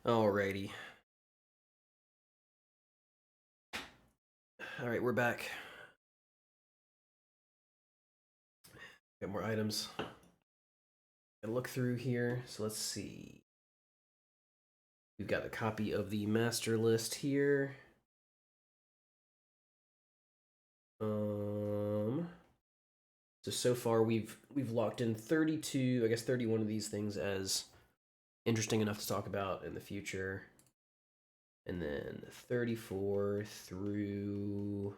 Alrighty. Alright, we're back. Got more items. Gotta look through here. So let's see. We've got a copy of the master list here. So far we've locked in 32, I guess 31 of these things as interesting enough to talk about in the future. And then 34 through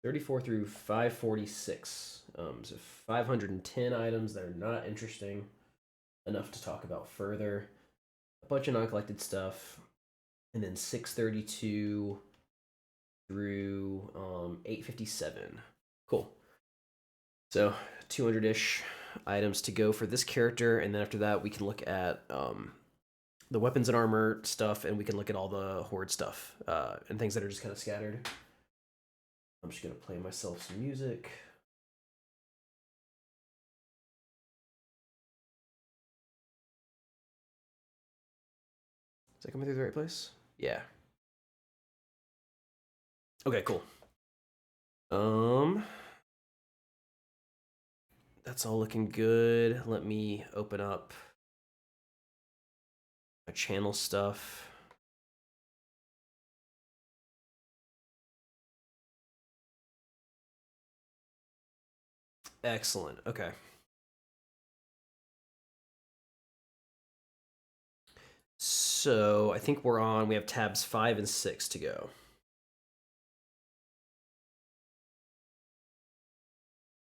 34 through 546. So 510 items that are not interesting enough to talk about further. A bunch of non-collected stuff, and then 632 through 857. Cool. So 200-ish items to go for this character, and then after that we can look at the weapons and armor stuff, and we can look at all the horde stuff and things that are just kind of scattered. I'm just gonna play myself some music. Is that coming through the right place? Yeah. Okay, cool. That's all looking good. Let me open up my channel stuff. Excellent. Okay. So I think we have tabs 5 and 6 to go.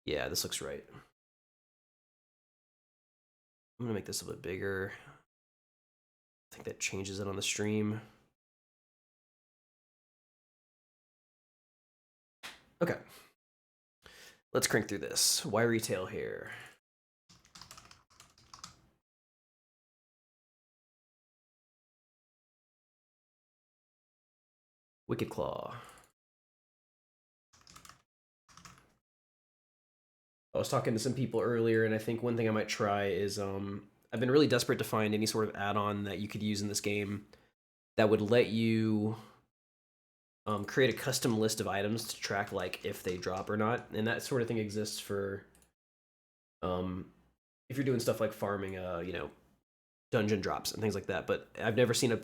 Yeah, this looks right. I'm gonna make this a bit bigger. I think that changes it on the stream. Okay. Let's crank through this. Why retail here? Wicked Claw. I was talking to some people earlier, and I think one thing I might try is I've been really desperate to find any sort of add-on that you could use in this game that would let you create a custom list of items to track like if they drop or not, and that sort of thing exists for if you're doing stuff like farming, dungeon drops and things like that. But I've never seen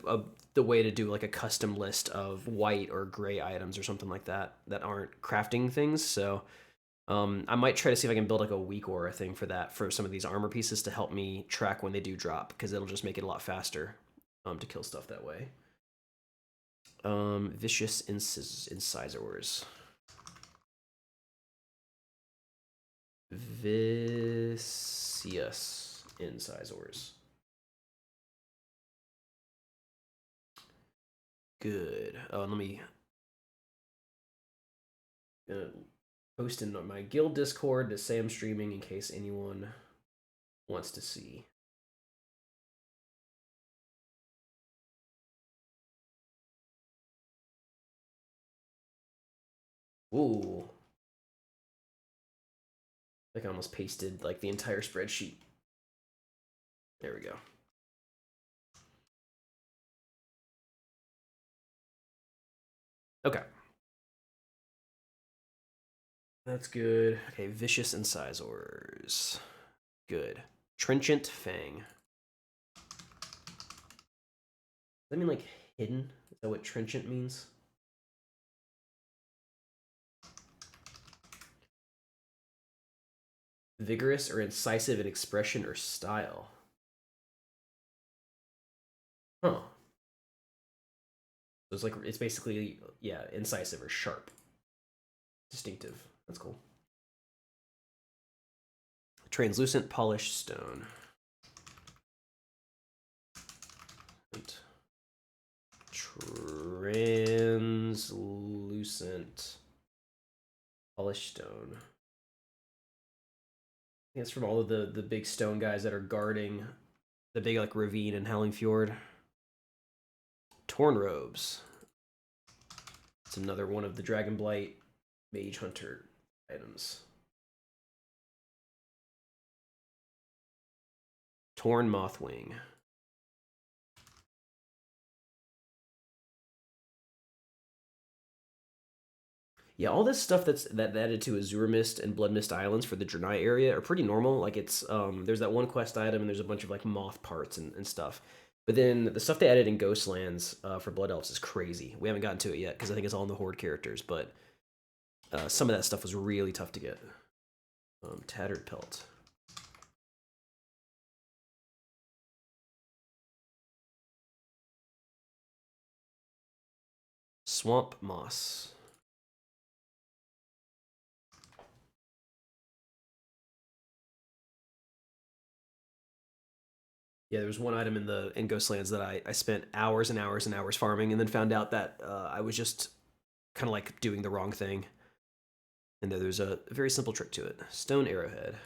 the way to do like a custom list of white or gray items or something like that that aren't crafting things. So I might try to see if I can build like a weak aura thing for that for some of these armor pieces to help me track when they do drop, because it'll just make it a lot faster to kill stuff that way. Vicious incisors. Vicious incisors. Good. Oh, and let me post in my guild Discord to say I'm streaming in case anyone wants to see. Ooh. Like I almost pasted like the entire spreadsheet. There we go. Okay. That's good. Okay, Vicious Incisors. Good. Trenchant Fang. Does that mean like hidden? Is that what trenchant means? Vigorous or incisive in expression or style. Huh. So it's like it's basically, yeah, incisive or sharp. Distinctive. That's cool. Translucent polished stone. Translucent polished stone. I think it's from all of the big stone guys that are guarding the big like ravine in Howling Fjord. Torn robes. It's another one of the Dragonblight Mage Hunter items. Torn Mothwing. Yeah, all this stuff that's added to Azure Mist and Blood Mist Islands for the Draenei area are pretty normal. Like it's there's that one quest item and there's a bunch of like moth parts and stuff. But then the stuff they added in Ghostlands for Blood Elves is crazy. We haven't gotten to it yet because I think it's all in the Horde characters, but some of that stuff was really tough to get. Tattered Pelt. Swamp Moss. Yeah, there was one item in Ghostlands that I spent hours and hours and hours farming, and then found out that I was just kind of like doing the wrong thing. And there's a very simple trick to it. Stone Arrowhead.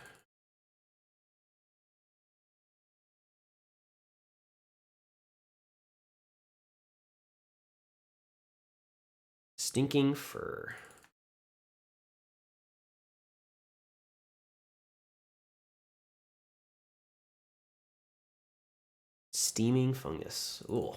Stinking Fur. Steaming Fungus. Ooh.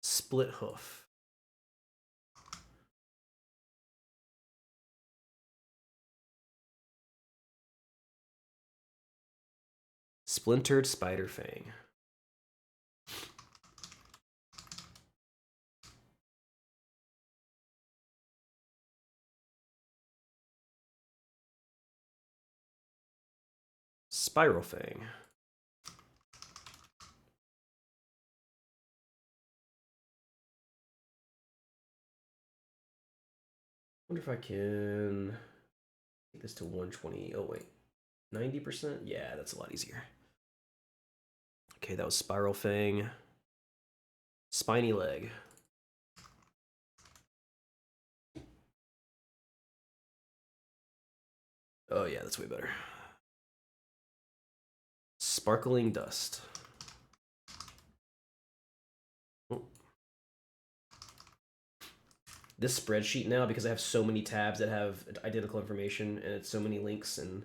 Split Hoof. Splintered Spider Fang. Spiral Fang. Wonder if I can take this to 120. Oh wait, 90%? Yeah, that's a lot easier. Okay, that was Spiral Fang. Spiny Leg. Oh yeah, that's way better. Sparkling Dust. Oh. This spreadsheet now, because I have so many tabs that have identical information and it's so many links and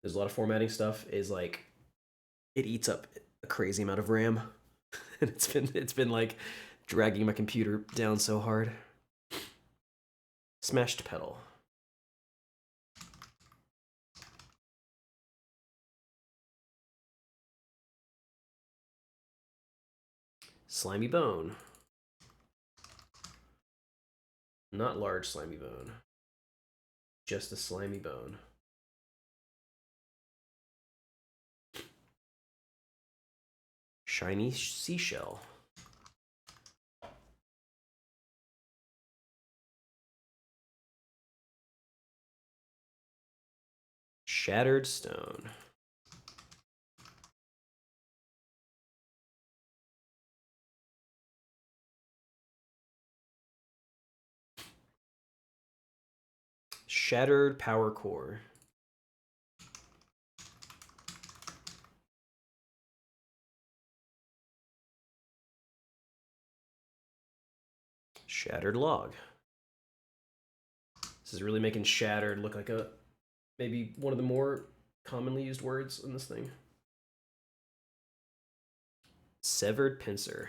there's a lot of formatting stuff, is like it eats up a crazy amount of RAM. And it's been like dragging my computer down so hard. Smashed Petal. Slimy Bone. Not large slimy bone. Just a slimy bone. Shiny Seashell. Shattered Stone. Shattered Power Core. Shattered Log. This is really making shattered look like a maybe one of the more commonly used words in this thing. Severed Pincer.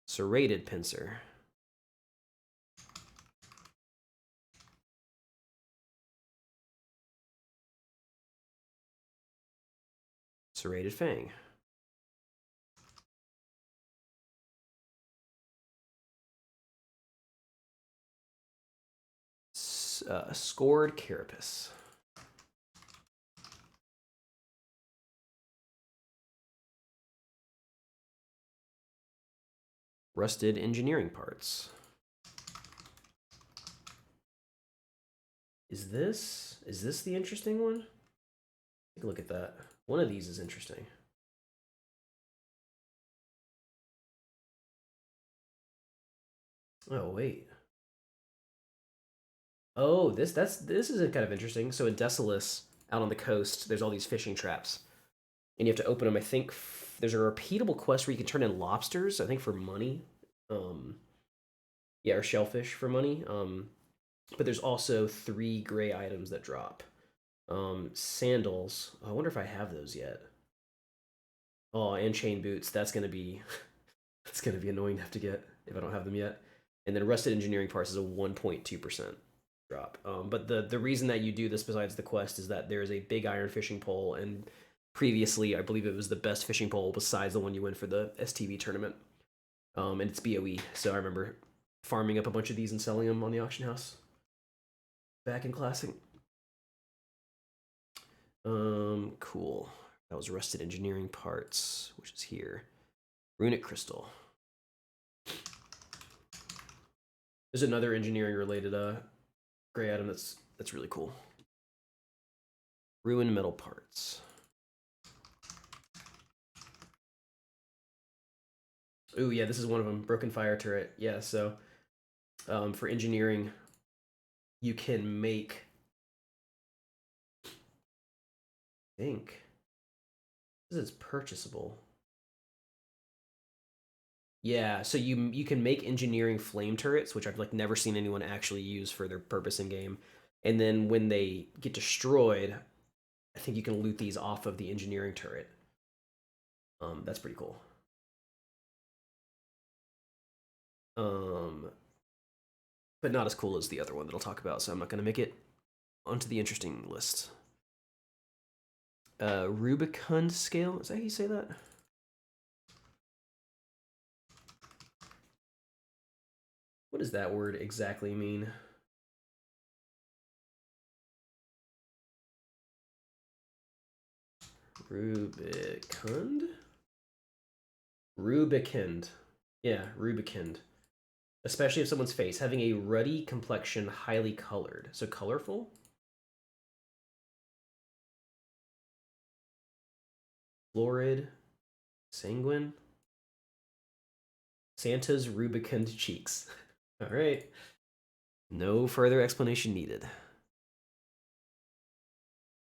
Serrated Pincer. Serrated Fang. Scored Carapace. Rusted Engineering Parts. Is this the interesting one? Take a look at that. One of these is interesting. Oh wait. Oh, this is kind of interesting. So in Desolus, out on the coast, there's all these fishing traps. and you have to open them. I think there's a repeatable quest where you can turn in lobsters, I think for money. Yeah, or shellfish for money. But there's also 3 gray items that drop. Sandals. I wonder if I have those yet. Oh, and chain boots. That's gonna be that's gonna be annoying to have to get if I don't have them yet. And then rusted engineering parts is a 1.2% drop. But the reason that you do this besides the quest is that there is a big iron fishing pole, and previously I believe it was the best fishing pole besides the one you win for the STV tournament. And it's BOE, so I remember farming up a bunch of these and selling them on the auction house back in Classic. Cool. That was rusted engineering parts, which is here. Runic crystal. There's another engineering related gray item that's really cool. Ruined metal parts. Ooh, yeah, this is one of them. Broken fire turret. Yeah, so for engineering, you can make. I think this is purchasable. Yeah, so you can make engineering flame turrets, which I've like never seen anyone actually use for their purpose in game. And then when they get destroyed, I think you can loot these off of the engineering turret. That's pretty cool. But not as cool as the other one that I'll talk about, so I'm not going to make it onto the interesting list. Rubicund scale, is that how you say that? What does that word exactly mean? Rubicund? Rubicund. Yeah, rubicund. Especially if someone's face, having a ruddy complexion, highly colored. So colorful? Florid. Sanguine. Santa's rubicund cheeks. All right. No further explanation needed.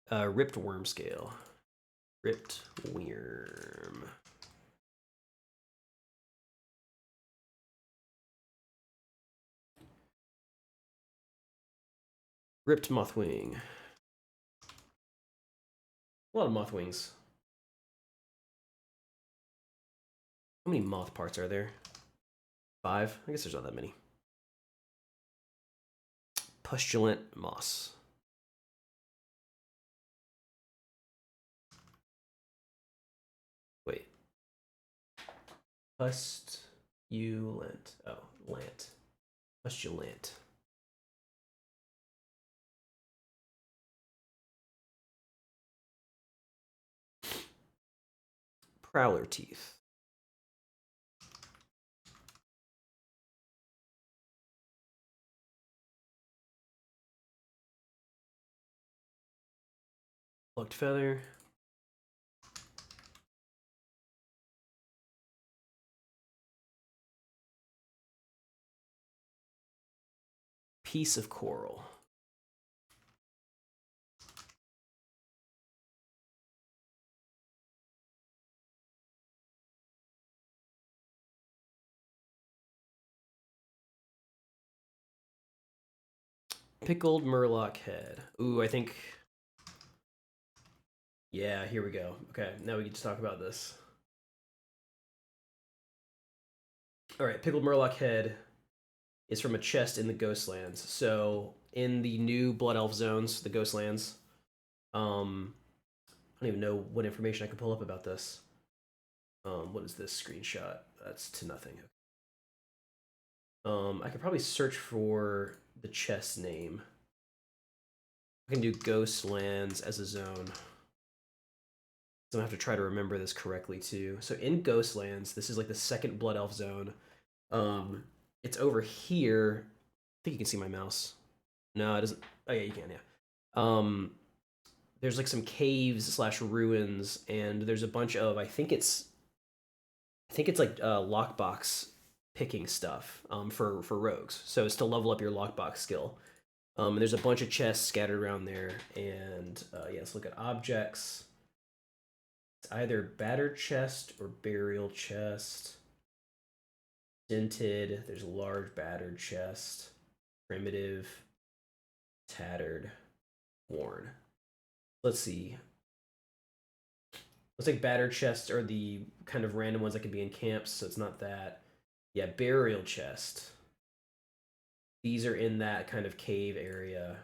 Ripped worm scale. Ripped worm. Ripped mothwing. A lot of moth wings. How many moth parts are there? 5? I guess there's not that many. Pustulant moss. Wait. Pustulant. Oh, lant. Pustulant. Prowler teeth. Plucked feather. Piece of coral. Pickled murloc head. Ooh, I think. Yeah, here we go. Okay, now we get to talk about this. All right, pickled murloc head is from a chest in the Ghostlands. So in the new Blood Elf zones, the Ghostlands, I don't even know what information I can pull up about this. What is this screenshot? That's to nothing. I could probably search for the chest name. I can do Ghostlands as a zone. So I have to try to remember this correctly too. So in Ghostlands, this is like the second Blood Elf zone. It's over here. I think you can see my mouse. No, it doesn't. Oh yeah, you can. Yeah. There's like some caves slash ruins, and there's a bunch of I think it's like lockbox picking stuff for rogues. So it's to level up your lockbox skill. And there's a bunch of chests scattered around there, and yeah, let's look at objects. It's either battered chest or burial chest. Dented, there's a large battered chest. Primitive, tattered, worn. Let's see. Looks like battered chests are the kind of random ones that could be in camps, so it's not that. Yeah, burial chest. These are in that kind of cave area.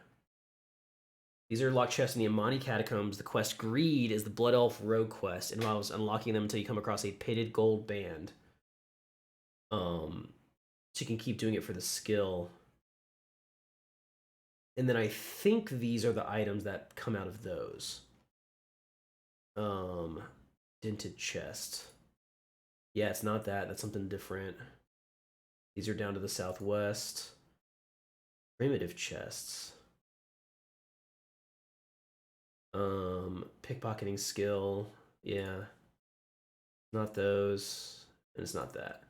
These are locked chests in the Amani Catacombs. The quest Greed is the Blood Elf Rogue quest. It involves unlocking them until you come across a pitted gold band. So you can keep doing it for the skill. And then I think these are the items that come out of those. Dented chest. Yeah, it's not that. That's something different. These are down to the southwest. Primitive chests. Pickpocketing skill. Yeah. Not those. And it's not that.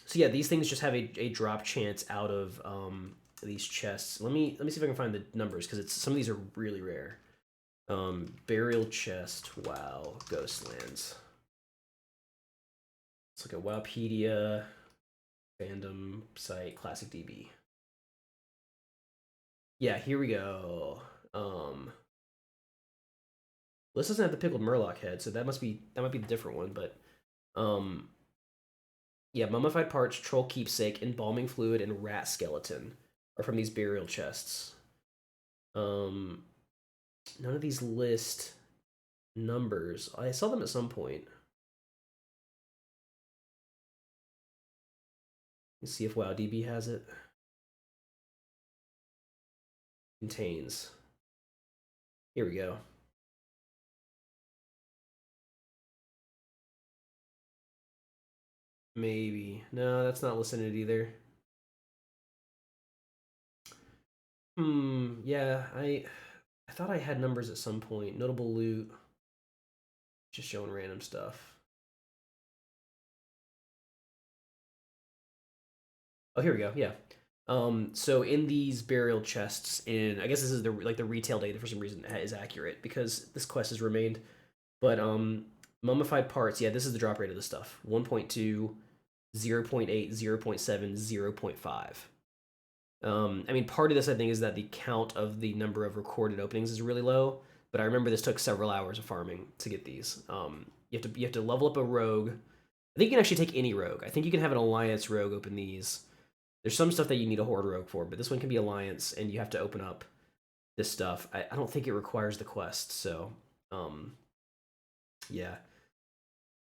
So yeah, these things just have a drop chance out of these chests. Let me see if I can find the numbers, because some of these are really rare. Burial chest. Wow. Ghostlands. Let's look at Wowpedia. Fandom site. Classic DB. Yeah, here we go. This doesn't have the pickled murloc head, so that might be the different one, but yeah, mummified parts, troll keepsake, embalming fluid, and rat skeleton are from these burial chests. None of these list numbers. I saw them at some point. Let's see if WowDB has it. Contains. Here we go. Maybe. No, that's not listed in it either. Yeah, I thought I had numbers at some point. Notable loot. Just showing random stuff. Oh, here we go. Yeah. So in these burial chests, I guess this is the retail data for some reason is accurate because this quest has remained. But mummified parts, yeah, this is the drop rate of this stuff. 1.2, 0.8, 0.7, 0.5. I mean, part of this I think is that the count of the number of recorded openings is really low. But I remember this took several hours of farming to get these. You have to level up a rogue. I think you can actually take any rogue. I think you can have an alliance rogue open these. There's some stuff that you need a horde rogue for, but this one can be alliance, and you have to open up this stuff. I don't think it requires the quest, so yeah.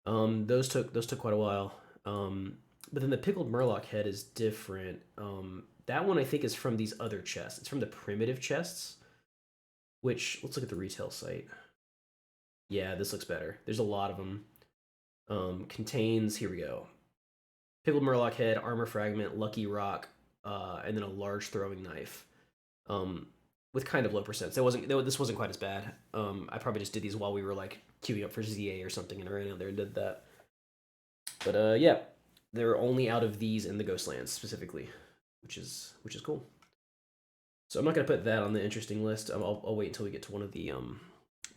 Those took quite a while. But then the pickled murloc head is different. That one I think is from these other chests. It's from the primitive chests, which let's look at the retail site. Yeah, this looks better. There's a lot of them. Contains, here we go. Pickled murloc head, armor fragment, lucky rock, and then a large throwing knife. With kind of low percents. This wasn't quite as bad. I probably just did these while we were like queuing up for ZA or something, and I ran out there and did that. But yeah, they're only out of these in the Ghostlands specifically, which is cool. So I'm not gonna put that on the interesting list. I'll wait until we get to one of the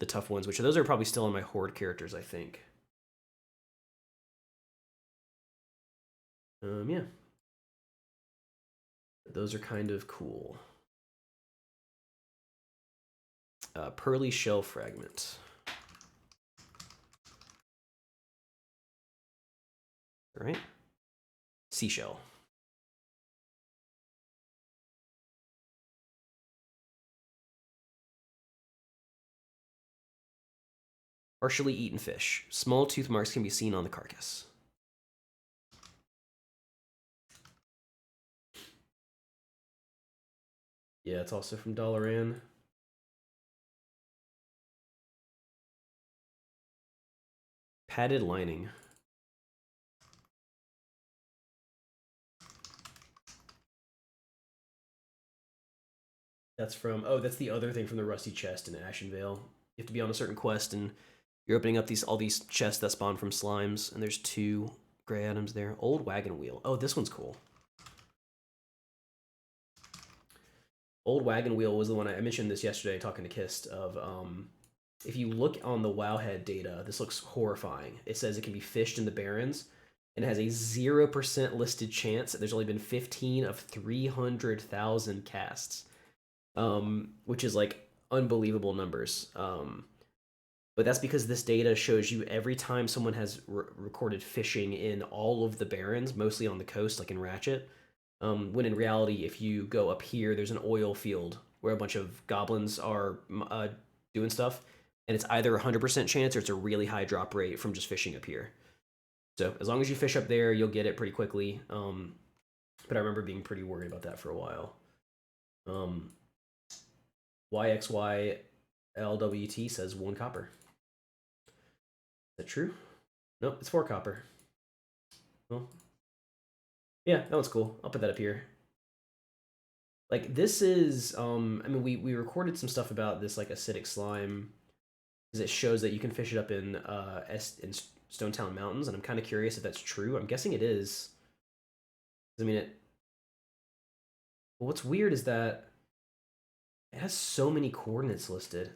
tough ones, which those are probably still on my horde characters, I think. Yeah. Those are kind of cool. Pearly shell fragment. All right. Seashell. Partially eaten fish. Small tooth marks can be seen on the carcass. Yeah, it's also from Dalaran. Padded lining. That's from, oh, that's the other thing from the Rusty Chest in Ashenvale. You have to be on a certain quest, and you're opening up all these chests that spawn from slimes, and there's 2 gray items there. Old wagon wheel. Oh, this one's cool. Old wagon wheel was the one I mentioned this yesterday talking to Kist of if you look on the Wowhead data, this looks horrifying. It says it can be fished in the Barrens, and it has a 0% listed chance. There's only been 15 of 300,000 casts, which is like unbelievable numbers. But that's because this data shows you every time someone has recorded fishing in all of the Barrens, mostly on the coast, like in Ratchet. When in reality, if you go up here, there's an oil field where a bunch of goblins are doing stuff, and it's either 100% chance or it's a really high drop rate from just fishing up here. So as long as you fish up there, you'll get it pretty quickly. But I remember being pretty worried about that for a while. YXYLWT says 1 copper. Is that true? Nope, it's 4 copper. Well, yeah, that one's cool. I'll put that up here. Like, this is, I mean, we recorded some stuff about this, like, acidic slime, because it shows that you can fish it up in Stonetown Mountains, and I'm kind of curious if that's true. I'm guessing it is. I mean, what's weird is that it has so many coordinates listed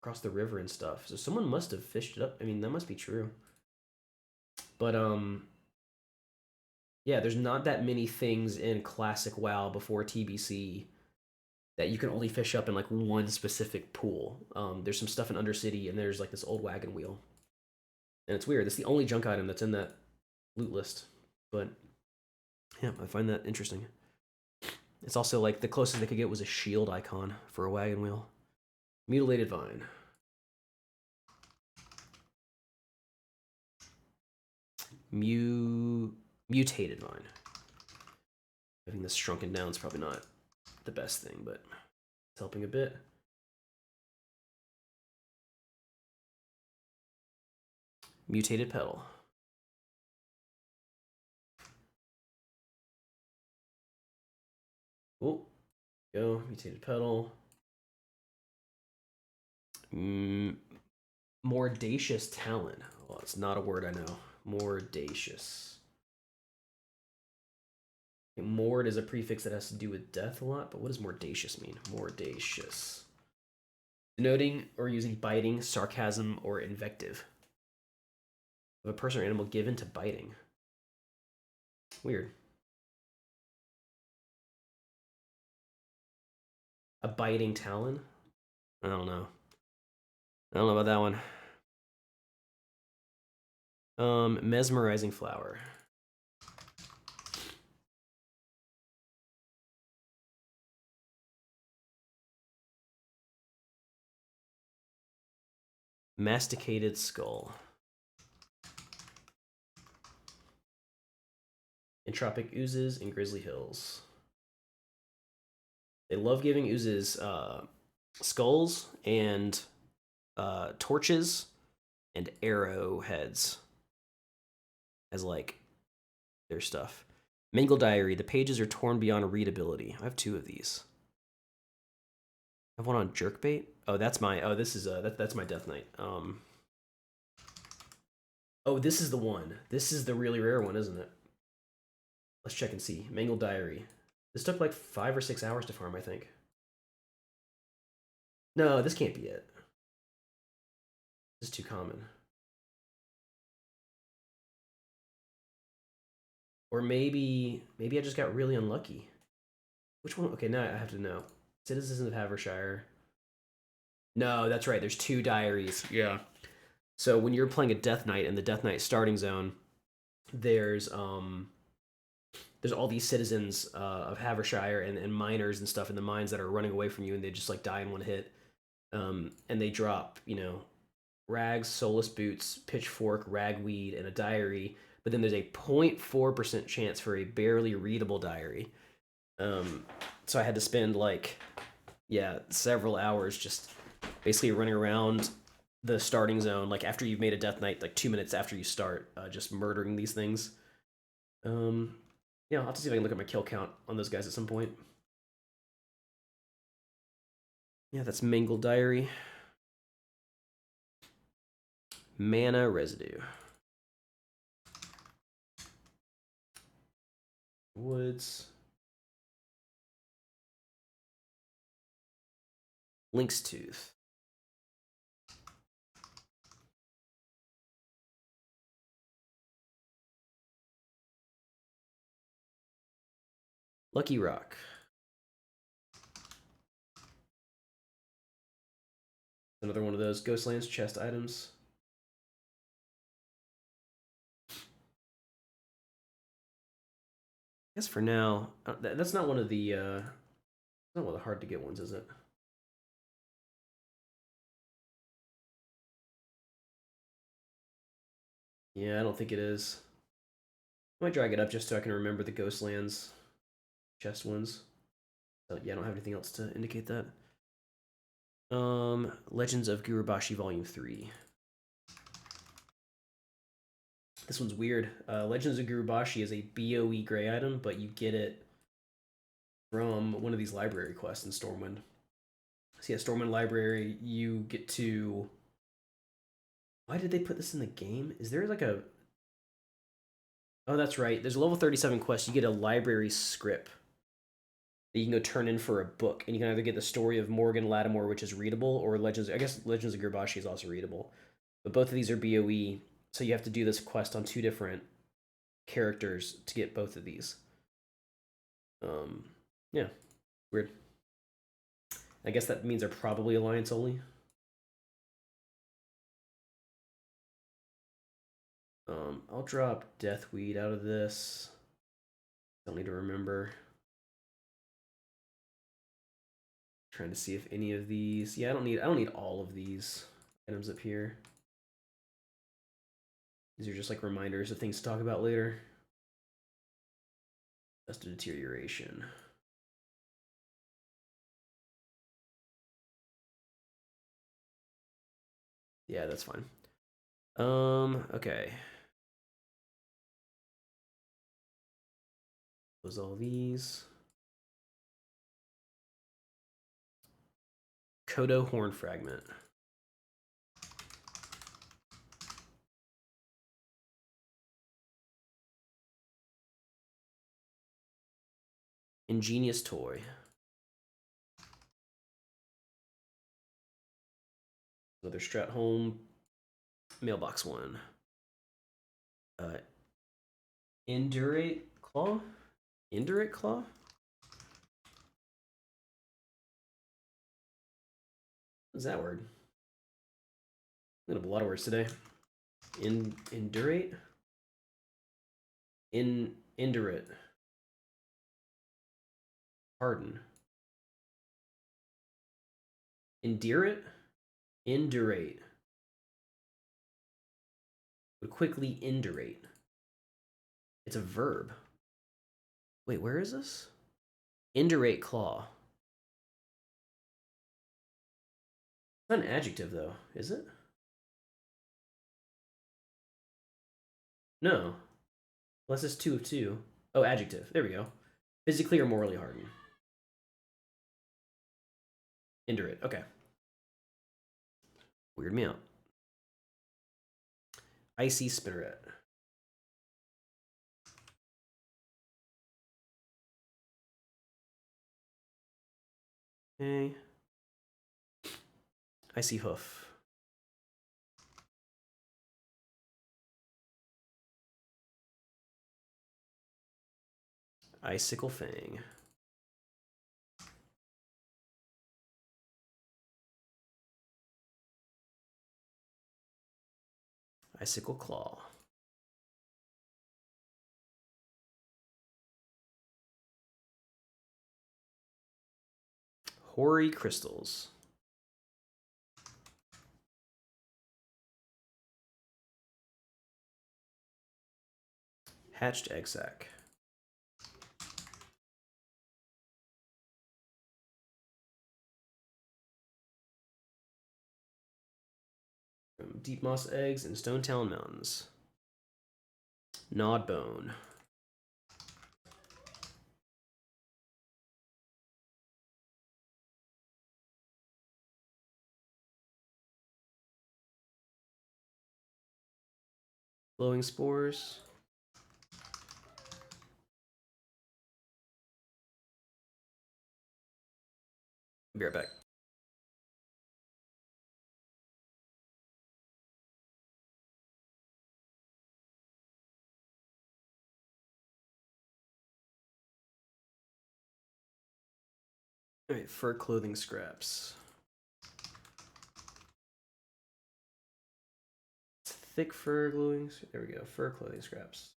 across the river and stuff, so someone must have fished it up. I mean, that must be true. But, yeah, there's not that many things in Classic WoW before TBC that you can only fish up in like one specific pool. There's some stuff in Undercity, and there's like this old wagon wheel. And it's weird. It's the only junk item that's in that loot list. But yeah, I find that interesting. It's also like the closest they could get was a shield icon for a wagon wheel. Mutilated vine. Mutated vine. Having this shrunken down is probably not the best thing, but it's helping a bit. Mutated petal. Oh, go mutated petal. Mordacious talon. Well, it's not a word I know. Mordacious. Mord is a prefix that has to do with death a lot, but what does mordacious mean? Mordacious. Denoting or using biting, sarcasm, or invective of a person or animal given to biting. Weird. A biting talon? I don't know. I don't know about that one. Mesmerizing flower. Masticated skull. Entropic oozes in Grizzly Hills. They love giving oozes skulls and torches and arrowheads as like their stuff. Mangle Diary. The pages are torn beyond readability. I have 2 of these. I have one on jerkbait. Oh, that's my. Oh, this is that's my Death Knight. Oh, this is the one. This is the really rare one, isn't it? Let's check and see. Mangle Diary. This took like 5 or 6 hours to farm, I think. No, this can't be it. This is too common. Or maybe I just got really unlucky. Which one? Okay, now I have to know. Citizens of Havershire. No, that's right. There's 2 diaries. Yeah. So when you're playing a Death Knight in the Death Knight starting zone, there's all these citizens of Havershire and miners and stuff in the mines that are running away from you, and they just like die in one hit. And they drop, rags, soulless boots, pitchfork, ragweed, and a diary. But then there's a 0.4% chance for a barely readable diary. So I had to spend several hours just basically running around the starting zone, like after you've made a Death Knight, like 2 minutes after you start, just murdering these things. Yeah, I'll have to see if I can look at my kill count on those guys at some point. Yeah, that's Mangle Diary. Mana Residue. Woods. Lynx Tooth. Lucky Rock. Another one of those Ghostlands chest items. I guess for now, that's not one of the not one of the hard to get ones, is it? Yeah, I don't think it is. I might drag it up just so I can remember the Ghostlands chest ones. So yeah, I don't have anything else to indicate that. Legends of Gurubashi Volume 3. This one's weird. Legends of Gurubashi is a BOE gray item, but you get it from one of these library quests in Stormwind. So yeah, Stormwind Library, you get to... Why did they put this in the game? Is there like a... Oh, that's right. There's a level 37 quest. You get a library script that you can go turn in for a book, and you can either get the story of Morgan Lattimore, which is readable, or Legends... I guess Legends of Gurubashi is also readable. But both of these are BOE, so you have to do this quest on 2 different characters to get both of these. Yeah, weird. I guess that means they're probably Alliance only. I'll drop Deathweed out of this. Don't need to remember. Trying to see if any of these. Yeah, I don't need all of these items up here. These are just like reminders of things to talk about later. Dust of Deterioration. Yeah, that's fine. Okay. Close all these. Kodo Horn Fragment. Ingenious Toy. Another Stratholme mailbox one. Indurate Claw? Indurate Claw? What's that word? I'm gonna have a lot of words today. Indurate? Indurate. Harden. Indurate? Indurate. Would quickly indurate. It's a verb. Wait, where is this? Indurate Claw. It's not an adjective, though, is it? No. Unless it's 2 of 2. Oh, adjective. There we go. Physically or morally hardened. Indurate. Okay. Weird me out. Icy Spinneret. Okay. Icy Hoof. Icicle Fang. Icicle Claw. Hoary Crystals. Hatched Egg Sac. Deep Moss Eggs and Stone Talon Mountains. Gnawed Bone. Glowing Spores. Be right back. All right, fur clothing scraps. Thick fur clothing. There we go. Fur clothing scraps.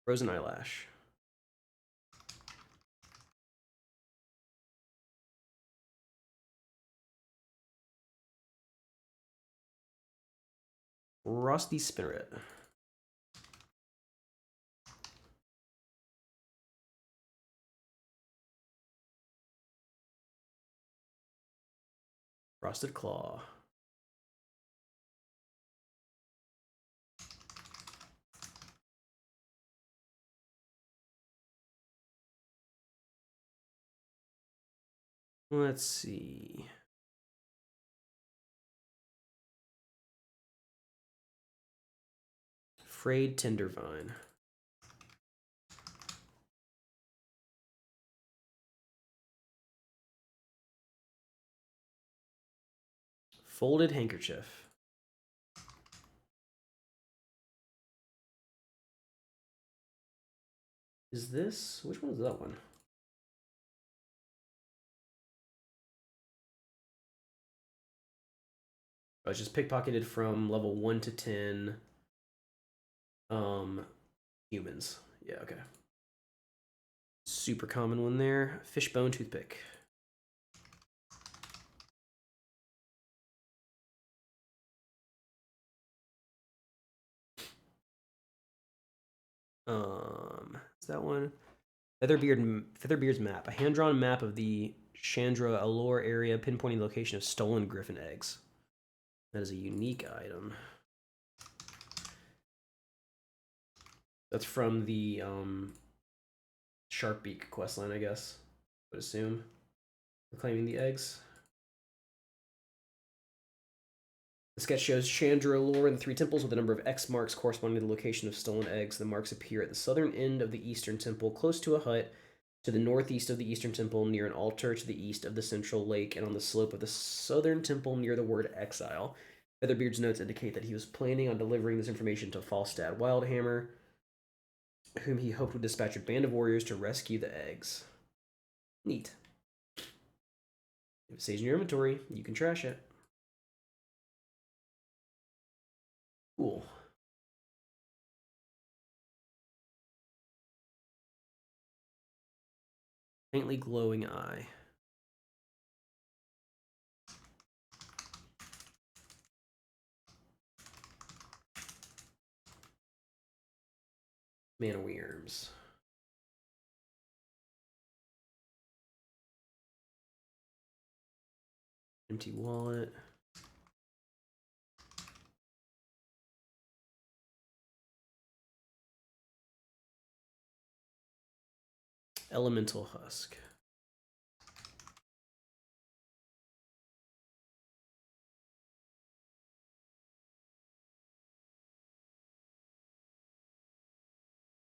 Frozen eyelash. Rusty spinneret. Frosted claw. Let's see. Frayed tender vine. Folded handkerchief. Is this, which one is that one? Oh, it's just pickpocketed from level 1 to 10 humans. Yeah, okay. Super common one there. Fishbone toothpick. Is that one? Featherbeard's map. A hand-drawn map of the Chandra Allure area, pinpointing the location of stolen griffin eggs. That is a unique item. That's from the Sharpbeak questline, I guess. I would assume. Reclaiming the eggs. The sketch shows Chandra Allure and the three temples with a number of X marks corresponding to the location of stolen eggs. The marks appear at the southern end of the eastern temple, close to a hut, to the northeast of the eastern temple, near an altar to the east of the central lake, and on the slope of the southern temple near the word exile. Featherbeard's notes indicate that he was planning on delivering this information to Falstad Wildhammer, whom he hoped would dispatch a band of warriors to rescue the eggs. Neat. If it stays in your inventory, you can trash it. Cool. Faintly glowing eye. Mana Worms. Empty wallet. Elemental husk.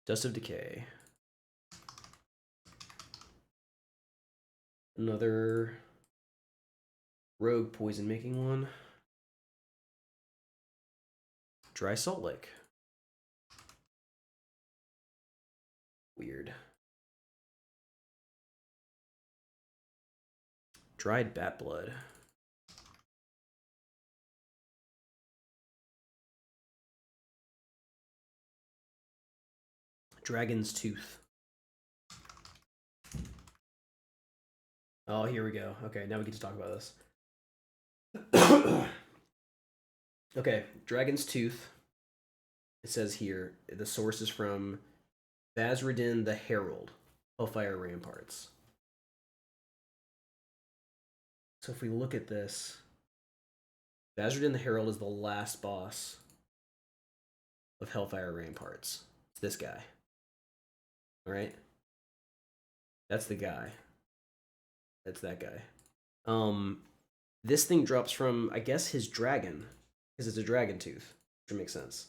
Dust of Decay. Another rogue poison making one. Dry salt lick. Weird. Dried bat blood. Dragon's tooth. Oh, here we go. Okay, now we get to talk about this. Okay, Dragon's Tooth. It says here, the source is from Bazradin the Herald, Hellfire Ramparts. So if we look at this, Bazradin the Herald is the last boss of Hellfire Ramparts. It's this guy. All right? That's the guy. That's that guy. This thing drops from, I guess, his dragon, because it's a dragon tooth, which makes sense.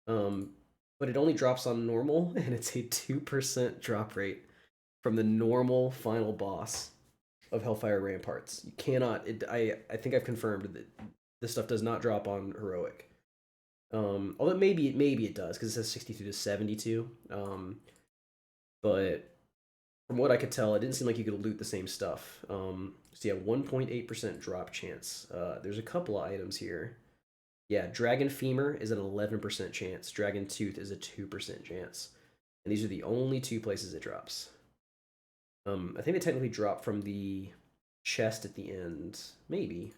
But it only drops on normal, and it's a 2% drop rate from the normal final boss of Hellfire Ramparts. You cannot. I think I've confirmed that this stuff does not drop on heroic. Although maybe it does because it says 62 to 72. But from what I could tell, it didn't seem like you could loot the same stuff. So yeah, 1.8% drop chance. There's a couple of items here. Yeah, dragon femur is an 11% chance. Dragon tooth is a 2% chance. And these are the only two places it drops. I think they technically drop from the chest at the end. Maybe.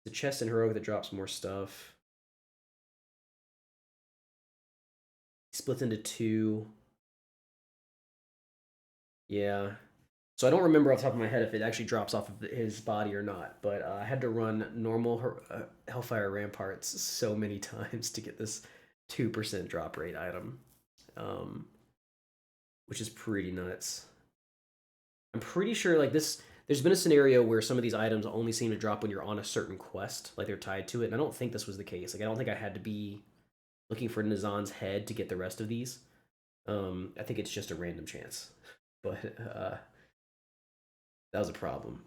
The chest in heroic that drops more stuff. Splits into two. Yeah. So I don't remember off the top of my head if it actually drops off of his body or not, but I had to run normal Hellfire Ramparts so many times to get this 2% drop rate item, um, which is pretty nuts. I'm pretty sure like this. There's been a scenario where some of these items only seem to drop when you're on a certain quest, like they're tied to it, and I don't think this was the case. Like I don't think I had to be looking for Nazan's head to get the rest of these. I think it's just a random chance, but that was a problem.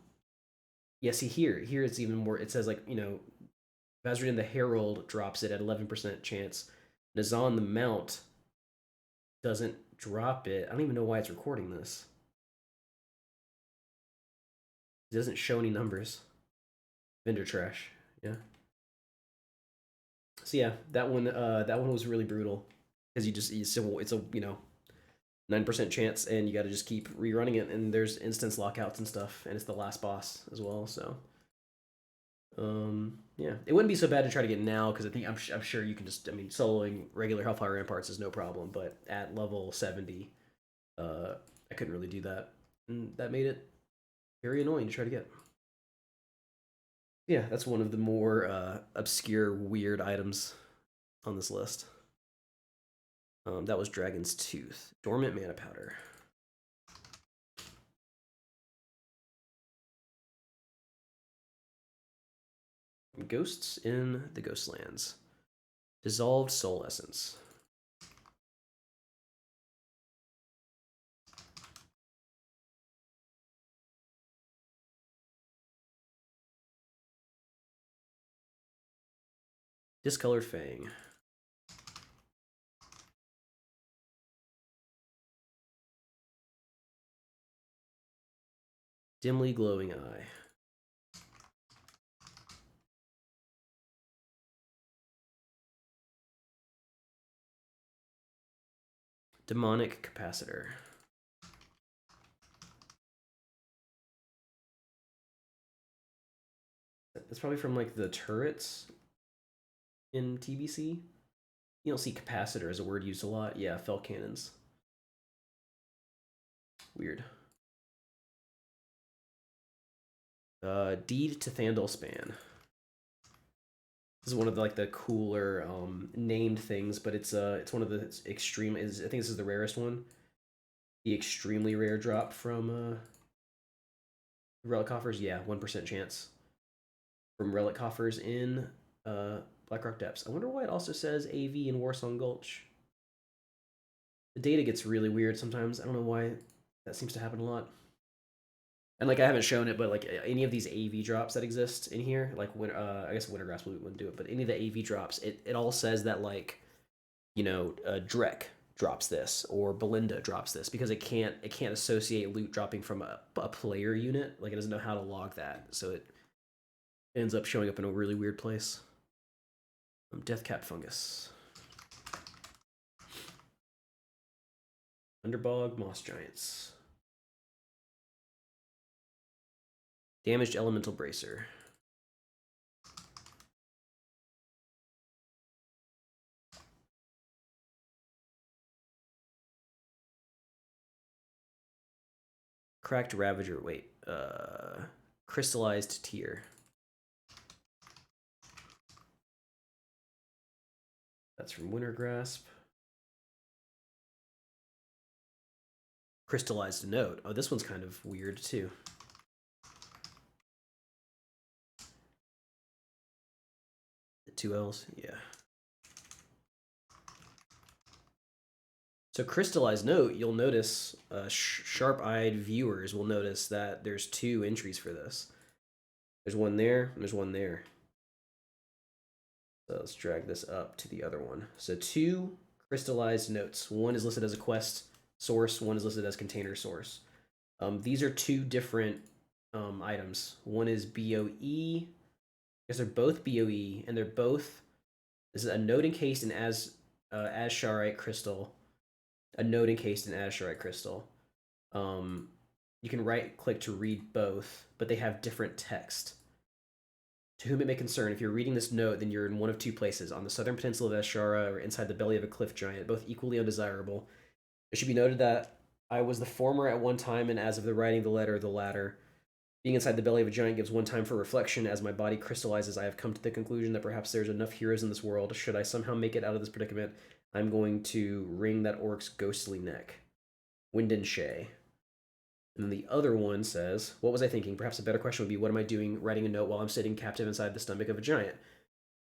Yeah, see here it's even more. It says like Vazradin the Herald drops it at 11% chance. Nazan the Mount doesn't drop it. I don't even know why it's recording this. It doesn't show any numbers. Vendor trash. Yeah. So yeah, that one was really brutal because it's a 9% chance and you got to just keep rerunning it and there's instance lockouts and stuff and it's the last boss as well. So yeah, it wouldn't be so bad to try to get now because I think I'm sure you can just soloing regular Hellfire Ramparts is no problem, but at level 70, I couldn't really do that, and that made it very annoying to try to get. Yeah, that's one of the more obscure, weird items on this list. That was Dragon's Tooth, Dormant Mana Powder. Ghosts in the Ghostlands. Dissolved Soul Essence. Discolored Fang. Dimly Glowing Eye. Demonic Capacitor. That's probably from like the turrets in TBC. You don't see capacitor as a word used a lot. Yeah, fell cannons. Weird. Deed to Thandal Span. This is one of the cooler named things, but it's one of the extreme. I think this is the rarest one. The extremely rare drop from relic coffers. Yeah, 1% chance from relic coffers in Blackrock Depths. I wonder why it also says AV in Warsong Gulch. The data gets really weird sometimes. I don't know why that seems to happen a lot. And like I haven't shown it, but like any of these AV drops that exist in here, like I guess Wintergrass wouldn't do it, but any of the AV drops, it all says that like, Drek drops this or Belinda drops this because it can't associate loot dropping from a player unit. Like it doesn't know how to log that, so it ends up showing up in a really weird place. Deathcap Fungus. Underbog Moss Giants. Damaged Elemental Bracer. Cracked Ravager. Wait. Crystallized Tear. That's from Wintergrasp. Crystallized Note. Oh, this one's kind of weird too. The 2 L's, yeah. So Crystallized Note, you'll notice, sharp-eyed viewers will notice that there's 2 entries for this. There's one there, and there's one there. So let's drag this up to the other one. So 2 crystallized notes. One is listed as a quest source, one is listed as container source. These are 2 different items. One is BOE, because they're both BOE, and they're both, this is a node encased in azurite crystal, a node encased in azurite crystal. You can right click to read both, but they have different text. To whom it may concern, if you're reading this note, then you're in one of 2 places, on the southern peninsula of Ashara or inside the belly of a cliff giant, both equally undesirable. It should be noted that I was the former at one time, and as of the writing the letter, the latter. Being inside the belly of a giant gives one time for reflection. As my body crystallizes, I have come to the conclusion that perhaps there's enough heroes in this world. Should I somehow make it out of this predicament, I'm going to wring that orc's ghostly neck. Wyndon Shay. And then the other one says, what was I thinking? Perhaps a better question would be, what am I doing writing a note while I'm sitting captive inside the stomach of a giant?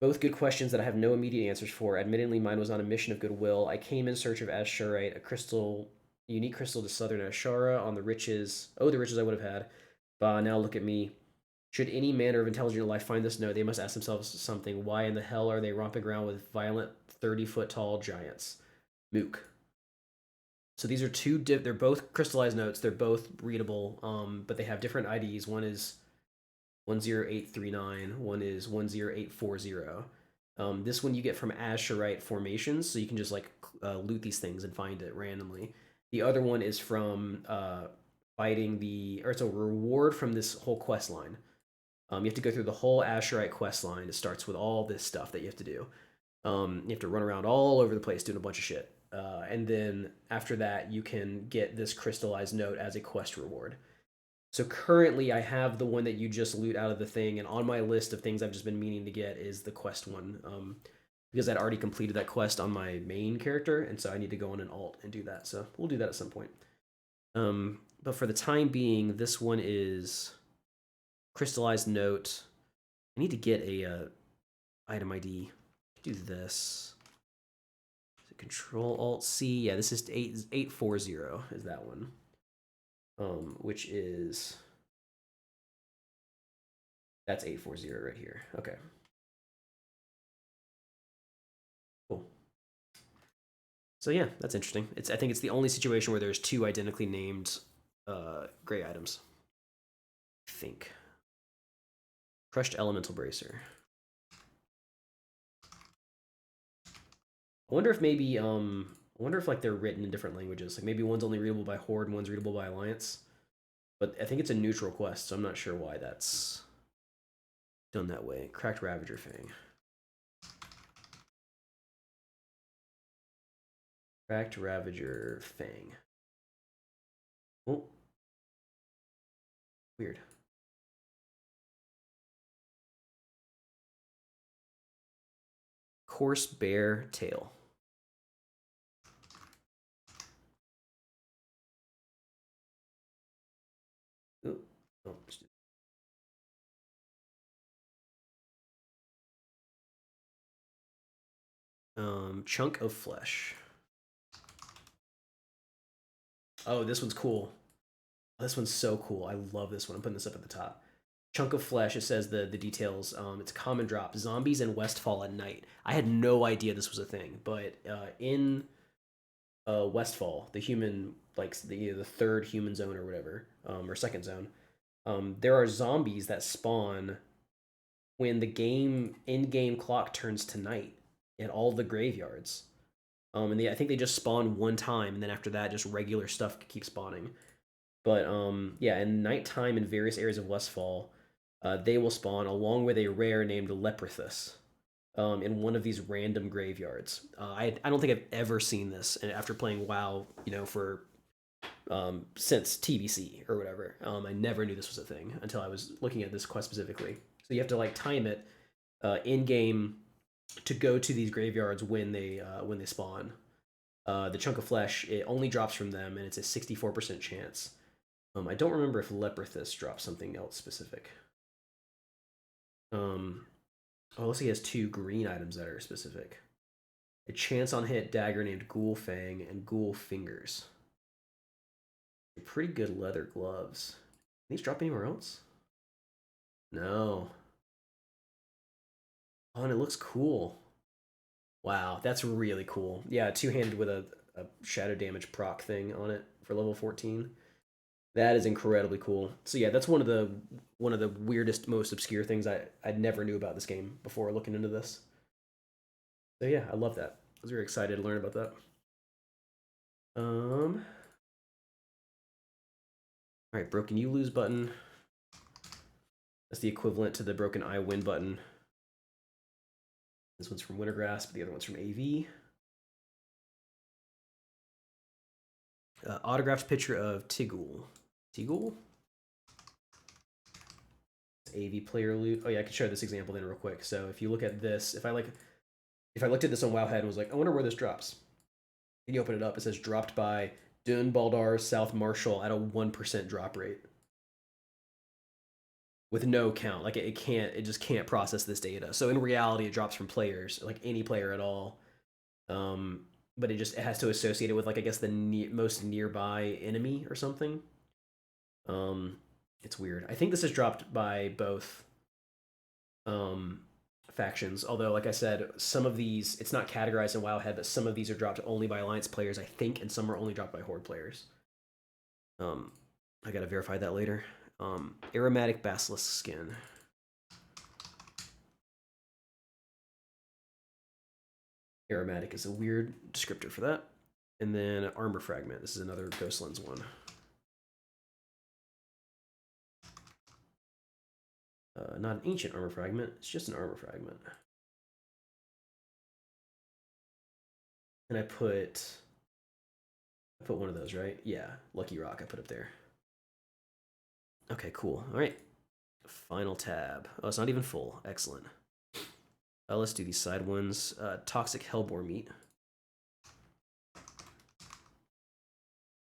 Both good questions that I have no immediate answers for. Admittedly, mine was on a mission of goodwill. I came in search of azurite, a unique crystal to southern Ashara on the riches. Oh, the riches I would have had. Bah, now look at me. Should any manner of intelligent life find this note, they must ask themselves something. Why in the hell are they romping around with violent 30-foot tall giants? Mook. So these are 2, they're both crystallized notes. They're both readable, but they have different IDs. One is 10839, one is 10840. This one you get from azurite formations, so you can just like loot these things and find it randomly. The other one is from fighting or it's a reward from this whole quest line. You have to go through the whole azurite quest line. It starts with all this stuff that you have to do. You have to run around all over the place doing a bunch of shit. And then after that, you can get this crystallized note as a quest reward. So currently, I have the one that you just loot out of the thing, and on my list of things I've just been meaning to get is the quest one, because I'd already completed that quest on my main character, and so I need to go on an alt and do that. So we'll do that at some point. But for the time being, this one is crystallized note. I need to get a item ID. Do this. Control Alt C. Yeah, this is 840 is that one. Which is, that's 840 right here. Okay. Cool. So yeah, that's interesting. I think it's the only situation where there's 2 identically named gray items. I think. Crushed Elemental Bracer. I wonder if maybe like they're written in different languages. Like maybe one's only readable by Horde, one's readable by Alliance. But I think it's a neutral quest, so I'm not sure why that's done that way. Cracked Ravager Fang. Cracked Ravager Fang. Oh. Weird. Coarse Bear Tail. Ooh. Oh, Chunk of Flesh. Oh, this one's cool. This one's so cool. I love this one. I'm putting this up at the top. Chunk of Flesh. It says the details. It's a common drop. Zombies in Westfall at night. I had no idea this was a thing, but in Westfall, the human, like the 3rd human zone or whatever, or 2nd zone, there are zombies that spawn when the in-game clock turns to night in all the graveyards. And I think they just spawn one time, and then after that, just regular stuff keeps spawning. But yeah, in nighttime in various areas of Westfall, they will spawn along with a rare named Leprithus in one of these random graveyards. I don't think I've ever seen this after playing WoW, for since TBC or whatever. I never knew this was a thing until I was looking at this quest specifically. So you have to like time it in game to go to these graveyards when they spawn. The Chunk of Flesh, it only drops from them, and it's a 64% chance. I don't remember if Leprithus drops something else specific. Looks like he has 2 green items that are specific. A chance on hit dagger named Ghoul Fang and Ghoul Fingers. Pretty good leather gloves. Can these drop anywhere else? No. Oh, and it looks cool. Wow, that's really cool. Yeah, two-handed with a shadow damage proc thing on it for level 14. That is incredibly cool. So yeah, that's one of the weirdest, most obscure things I never knew about this game before looking into this. So yeah, I love that. I was very excited to learn about that. All right, broken you lose button. That's the equivalent to the broken I win button. This one's from Wintergrasp, the other one's from AV. Autographed picture of Tigul. Tigul? AV player loot. Oh yeah, I can show this example then real quick. So if you look at this, if I looked at this on Wowhead and was like, I wonder where this drops. And you open it up, it says dropped by Dun Baldar South Marshall at a 1% drop rate. With no count. Like it just can't process this data. So in reality, it drops from players, like any player at all. But it has to associate it with, like, I guess the most nearby enemy or something. It's weird. I think this is dropped by both factions. Although, like I said, some of these it's not categorized in Wowhead, but some of these are dropped only by Alliance players, I think, and some are only dropped by Horde players. I gotta verify that later. Aromatic Basilisk skin. Aromatic is a weird descriptor for that. And then armor fragment. This is another Ghost Lens one. Not an ancient armor fragment. It's just an armor fragment. And I put one of those, right? Yeah, Lucky Rock I put up there. Okay, cool. All right. Final tab. Oh, it's not even full. Excellent. Let's do these side ones. Toxic Hellbore meat.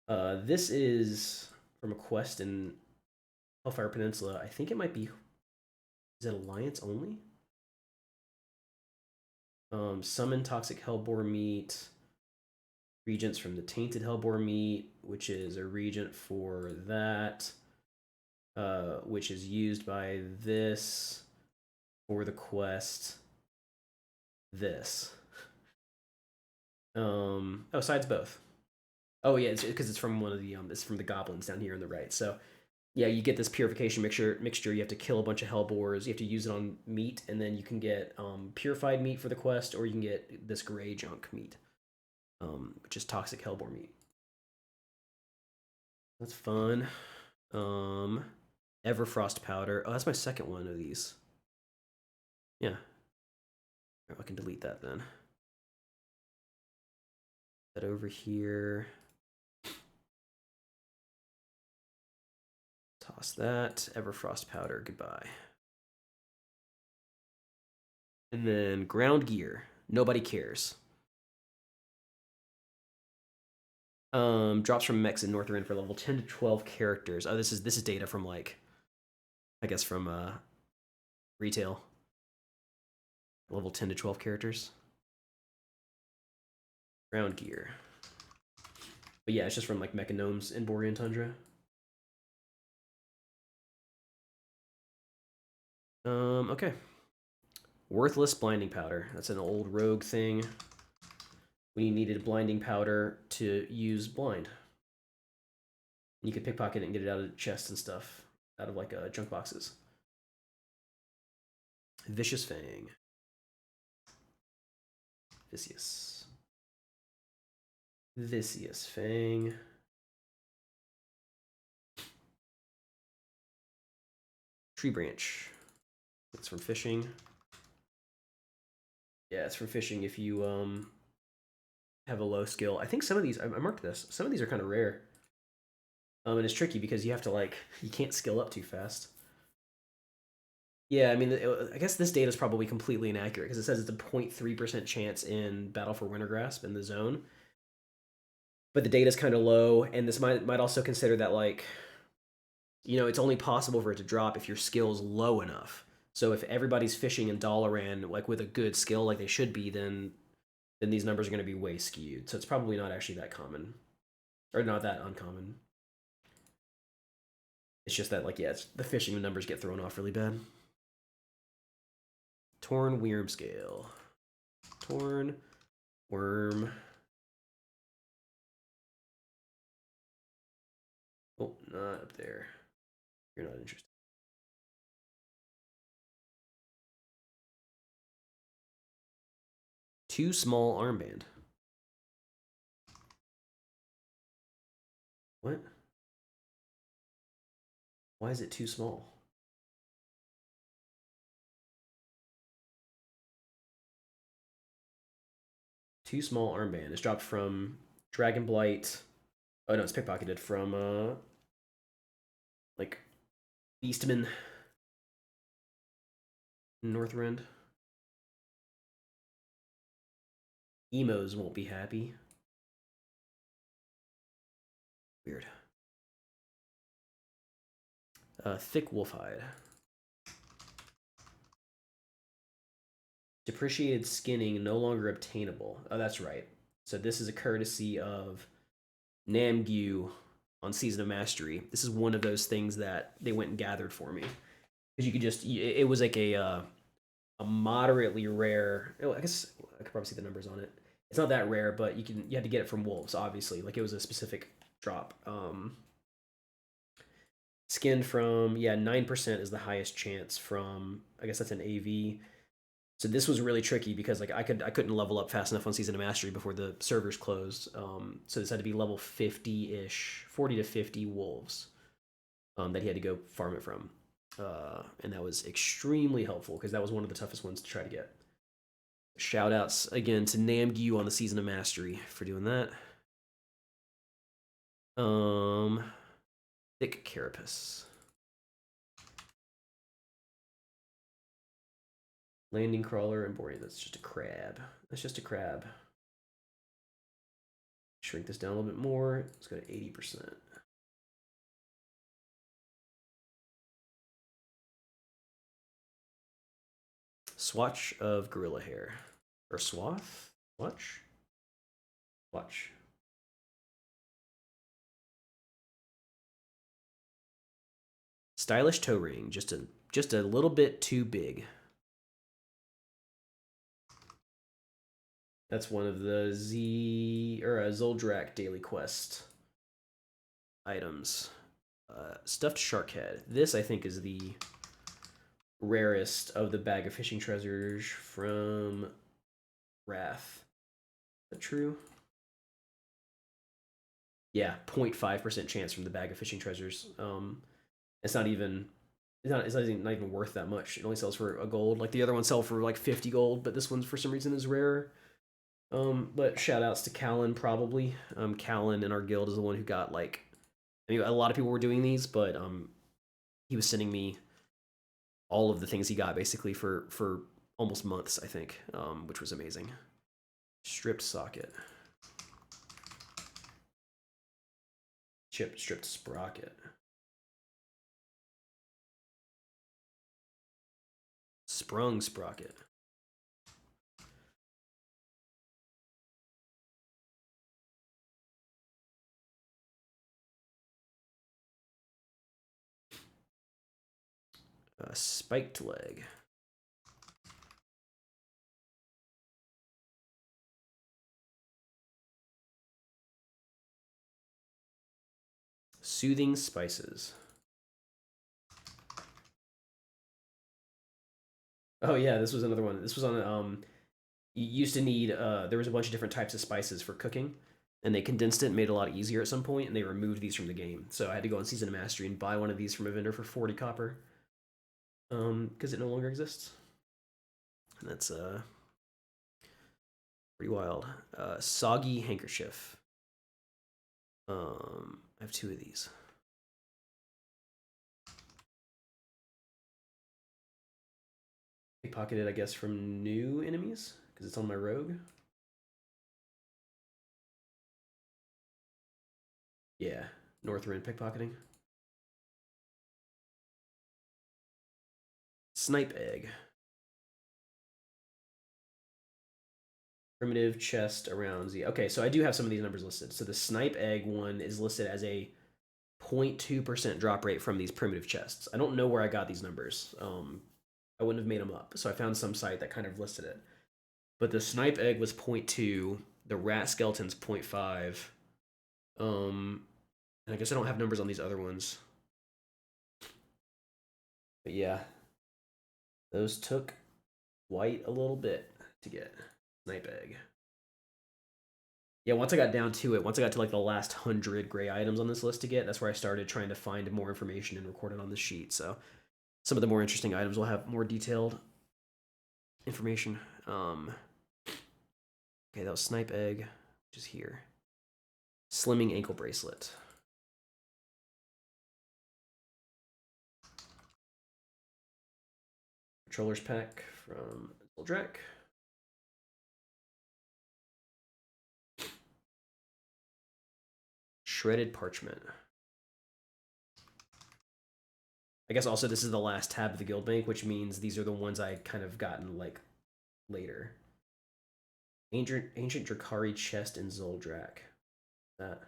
This is from a quest in Hellfire Peninsula. I think it might be. Is it Alliance only? Summon Toxic Hellbore meat. Regents from the Tainted Hellbore meat, which is a regent for that. Which is used by this for the quest. This. Oh, sides both. Oh yeah, it's because it's from one of the it's from the goblins down here on the right. So yeah, you get this purification mixture. You have to kill a bunch of hellbores. You have to use it on meat, and then you can get purified meat for the quest, or you can get this gray junk meat, which is toxic hellbore meat. That's fun. Everfrost powder. Oh, that's my second one of these. Yeah. I can delete that then. That over here. Toss that. Everfrost powder. Goodbye. And then ground gear. Nobody cares. Drops from mechs in Northrend for level 10 to 12 characters. Oh, this is data from, like, I guess from retail. Level 10 to 12 characters. Ground gear. But yeah, it's just from, like, Mechanomes in Borean Tundra. Okay. Worthless blinding powder. That's an old rogue thing. We needed blinding powder to use blind. You could pickpocket it and get it out of chests and stuff, out of, like, junk boxes. Vicious Fang. Vicious Fang. Tree branch. It's from fishing. Yeah, it's from fishing if you have a low skill. I think some of these, I marked this, some of these are kind of rare. And it's tricky because you have to, like, you can't skill up too fast. Yeah, I mean, I guess this data is probably completely inaccurate because it says it's a 0.3% chance in Battle for Wintergrasp in the zone. But the data is kind of low, and this might also consider that, like, you know, it's only possible for it to drop if your skill's low enough. So if everybody's fishing in Dalaran, like, with a good skill like they should be, then these numbers are going to be way skewed. So it's probably not actually that common. Or not that uncommon. It's just that, like, yeah, the fishing numbers get thrown off really bad. Torn worm scale. Torn worm. Oh, not up there. You're not interested. Too small armband. What? Why is it too small? Too small armband. It's dropped from Dragon Blight. Oh no, it's pickpocketed from like Beastman Northrend. Emos won't be happy. Weird. Thick wolf hide. Depreciated skinning no longer obtainable. Oh, that's right. So this is a courtesy of Namgyu on Season of Mastery. This is one of those things that they went and gathered for me. Because you could just, it was like a moderately rare, oh, I guess I could probably see the numbers on it. It's not that rare, but you had to get it from wolves, obviously. Like it was a specific drop. Skinned from, yeah, 9% is the highest chance from, I guess that's an AV. So this was really tricky because like I couldn't level up fast enough on Season of Mastery before the servers closed. So this had to be level 50-ish, 40 to 50 wolves that he had to go farm it from. And that was extremely helpful because that was one of the toughest ones to try to get. Shout outs again to Namgyu on the Season of Mastery for doing that. Thick carapace. Landing crawler and boarding. That's just a crab. That's just a crab. Shrink this down a little bit more. Let's go to 80%. Swatch of gorilla hair. Or swath? Swatch? Swatch. Stylish toe ring. Just a little bit too big. That's one of the Zoldrak daily quest items. Stuffed shark head. This I think is the rarest of the bag of fishing treasures from Wrath. Is that true? Yeah, 0.5% chance from the bag of fishing treasures. It's not even worth that much. It only sells for a gold. Like the other ones sell for like 50 gold, but this one for some reason is rarer. But shout outs to Callan probably. Callan in our guild is the one who got like, I mean, a lot of people were doing these, but he was sending me all of the things he got basically for almost months, I think, which was amazing. Stripped socket. Stripped sprocket. Sprung sprocket. Spiked leg. Soothing spices. Oh yeah, this was another one. This was on you used to need there was a bunch of different types of spices for cooking, and they condensed it and made it a lot easier at some point, and they removed these from the game. So I had to go on Season of Mastery and buy one of these from a vendor for 40 copper. Because it no longer exists. And that's pretty wild. Soggy handkerchief. I have two of these. Pickpocketed, I guess, from new enemies because it's on my rogue. Yeah, Northrend pickpocketing. Snipe egg. Primitive chest around Z. Okay, so I do have some of these numbers listed. So the snipe egg one is listed as a 0.2% drop rate from these primitive chests. I don't know where I got these numbers. I wouldn't have made them up. So I found some site that kind of listed it. But the snipe egg was 0.2, the rat skeleton's 0.5. And I guess I don't have numbers on these other ones. But yeah, those took quite a little bit to get. Snipe egg. Yeah, once I got down to it, once I got to like the last 100 gray items on this list to get, that's where I started trying to find more information and record it on the sheet. So some of the more interesting items will have more detailed information. Okay, that was snipe egg, which is here. Slimming ankle bracelet. Controller's pack from Zoldrak. Shredded parchment. I guess also this is the last tab of the guild bank, which means these are the ones I kind of gotten like later. Ancient Drakari chest in Zoldrak. That.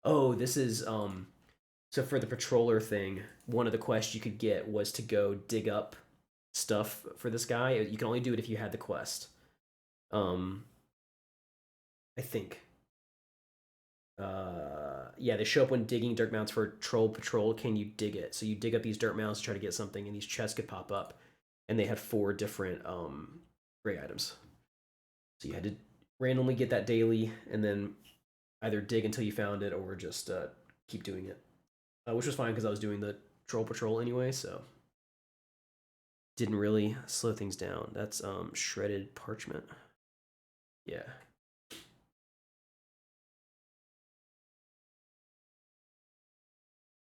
Oh, this is so for the patroller thing, one of the quests you could get was to go dig up stuff for this guy. You can only do it if you had the quest. I think. Yeah, they show up when digging dirt mounds for troll patrol. Can you dig it? So you dig up these dirt mounds to try to get something, and these chests could pop up, and they had 4 different gray items. So you had to randomly get that daily, and then either dig until you found it, or just keep doing it, which was fine because I was doing the troll patrol anyway, so didn't really slow things down. That's shredded parchment. Yeah.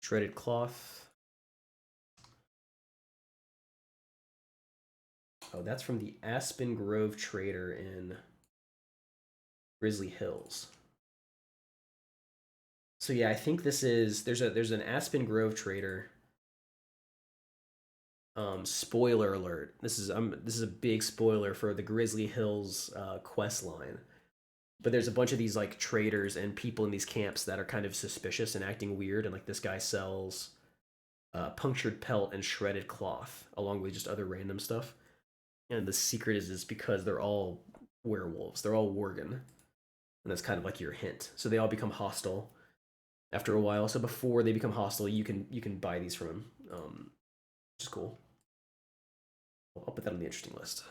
Shredded cloth. Oh, that's from the Aspen Grove Trader in Grizzly Hills. So yeah, I think this is there's an Aspen Grove Trader. Spoiler alert. This is a big spoiler for the Grizzly Hills quest line. But there's a bunch of these like traders and people in these camps that are kind of suspicious and acting weird, and like this guy sells punctured pelt and shredded cloth along with just other random stuff. And the secret is because they're all werewolves. They're all worgen, and that's kind of like your hint. So they all become hostile after a while. So before they become hostile, you can buy these from him, which is cool. I'll put that on the interesting list.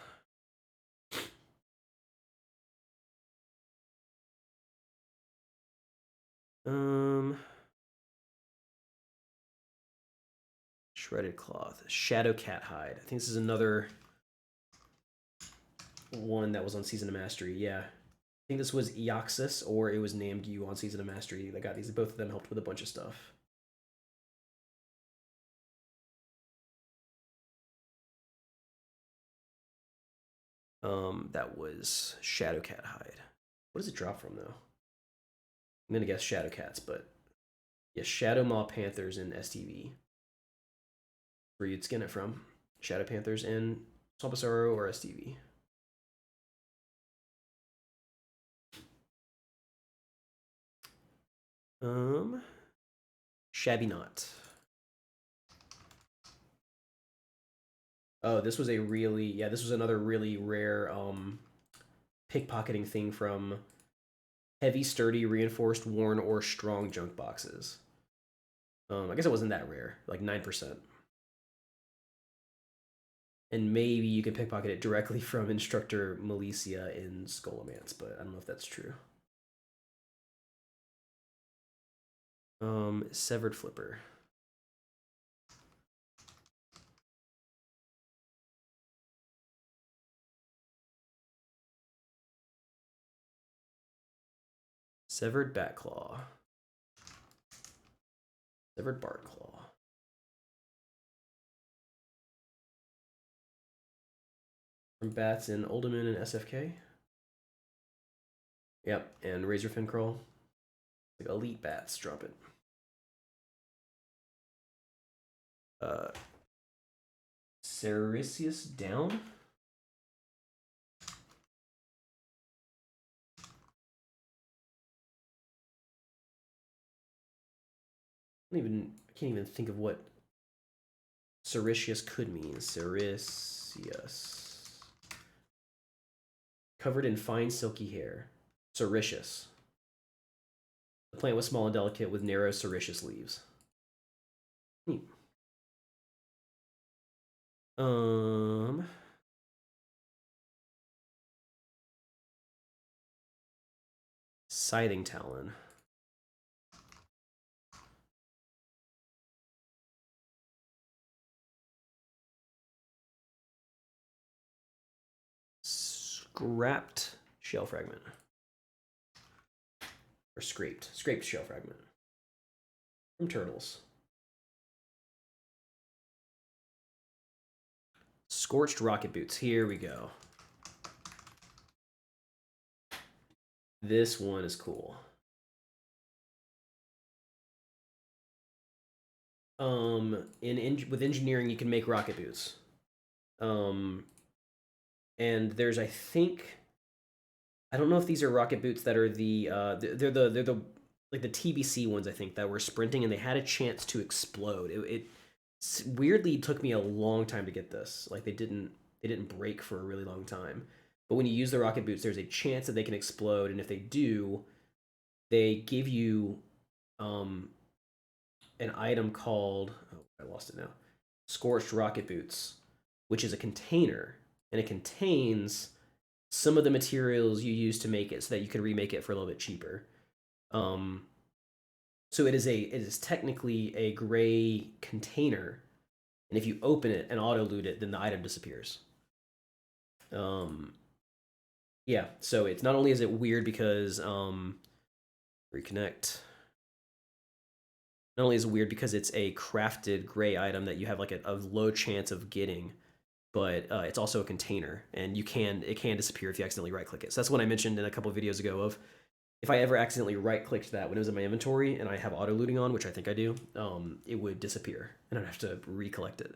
Shredded cloth, shadow cat hide. I think this is another one that was on Season of Mastery. Yeah, I think this was Eoxus, or it was named you on Season of Mastery. They got these. Both of them helped with a bunch of stuff. That was shadow cat hide. What does it drop from though? I'm gonna guess shadow cats, but yeah, shadow maw panthers in STV. Where you'd skin it from? Shadow panthers in Swamposaurus or STV. Shabby Knot. Oh, this was a really, yeah, this was another really rare pickpocketing thing from heavy, sturdy, reinforced, worn, or strong junk boxes. I guess it wasn't that rare, like 9%. And maybe you can pickpocket it directly from Instructor Milicia in Scholomance, but I don't know if that's true. Severed Flipper. Severed Batclaw. Severed Bartclaw. From bats in Uldaman and SFK. Yep, and Razorfin Crawl. Like elite bats, drop it. Cericius down. I can't even think of what Sericious could mean. Sericious. Covered in fine silky hair. Sericious. The plant was small and delicate with narrow sericious leaves. Neat. Scything talon. Scrapped shell fragment. Or scraped shell fragment. From turtles. Scorched rocket boots. Here we go. This one is cool. With engineering, you can make rocket boots. And there's, I think, I don't know if these are rocket boots that are they're the like the TBC ones, I think, that were sprinting and they had a chance to explode. It weirdly took me a long time to get this. Like they didn't break for a really long time. But when you use the rocket boots, there's a chance that they can explode, and if they do, they give you an item called, oh, I lost it now. Scorched rocket boots, which is a container, and it contains some of the materials you use to make it so that you can remake it for a little bit cheaper. So it is technically a gray container, and if you open it and auto loot it, then the item disappears. Yeah, so it's not only is it weird because reconnect. Not only is it weird because it's a crafted gray item that you have like a low chance of getting, but it's also a container, and it can disappear if you accidentally right click it. So that's what I mentioned in a couple of videos ago of if I ever accidentally right clicked that when it was in my inventory and I have auto looting on, which I think I do, it would disappear and I'd have to recollect it.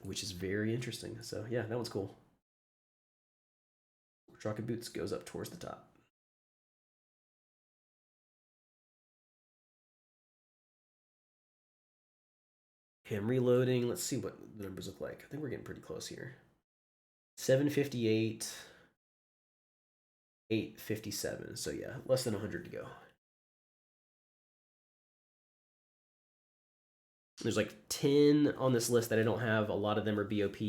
Which is very interesting. So yeah, that one's cool. Rocket boots goes up towards the top. Okay, I'm reloading. Let's see what the numbers look like. I think we're getting pretty close here. 758, 857. So yeah, less than 100 to go. There's like 10 on this list that I don't have. A lot of them are BOP.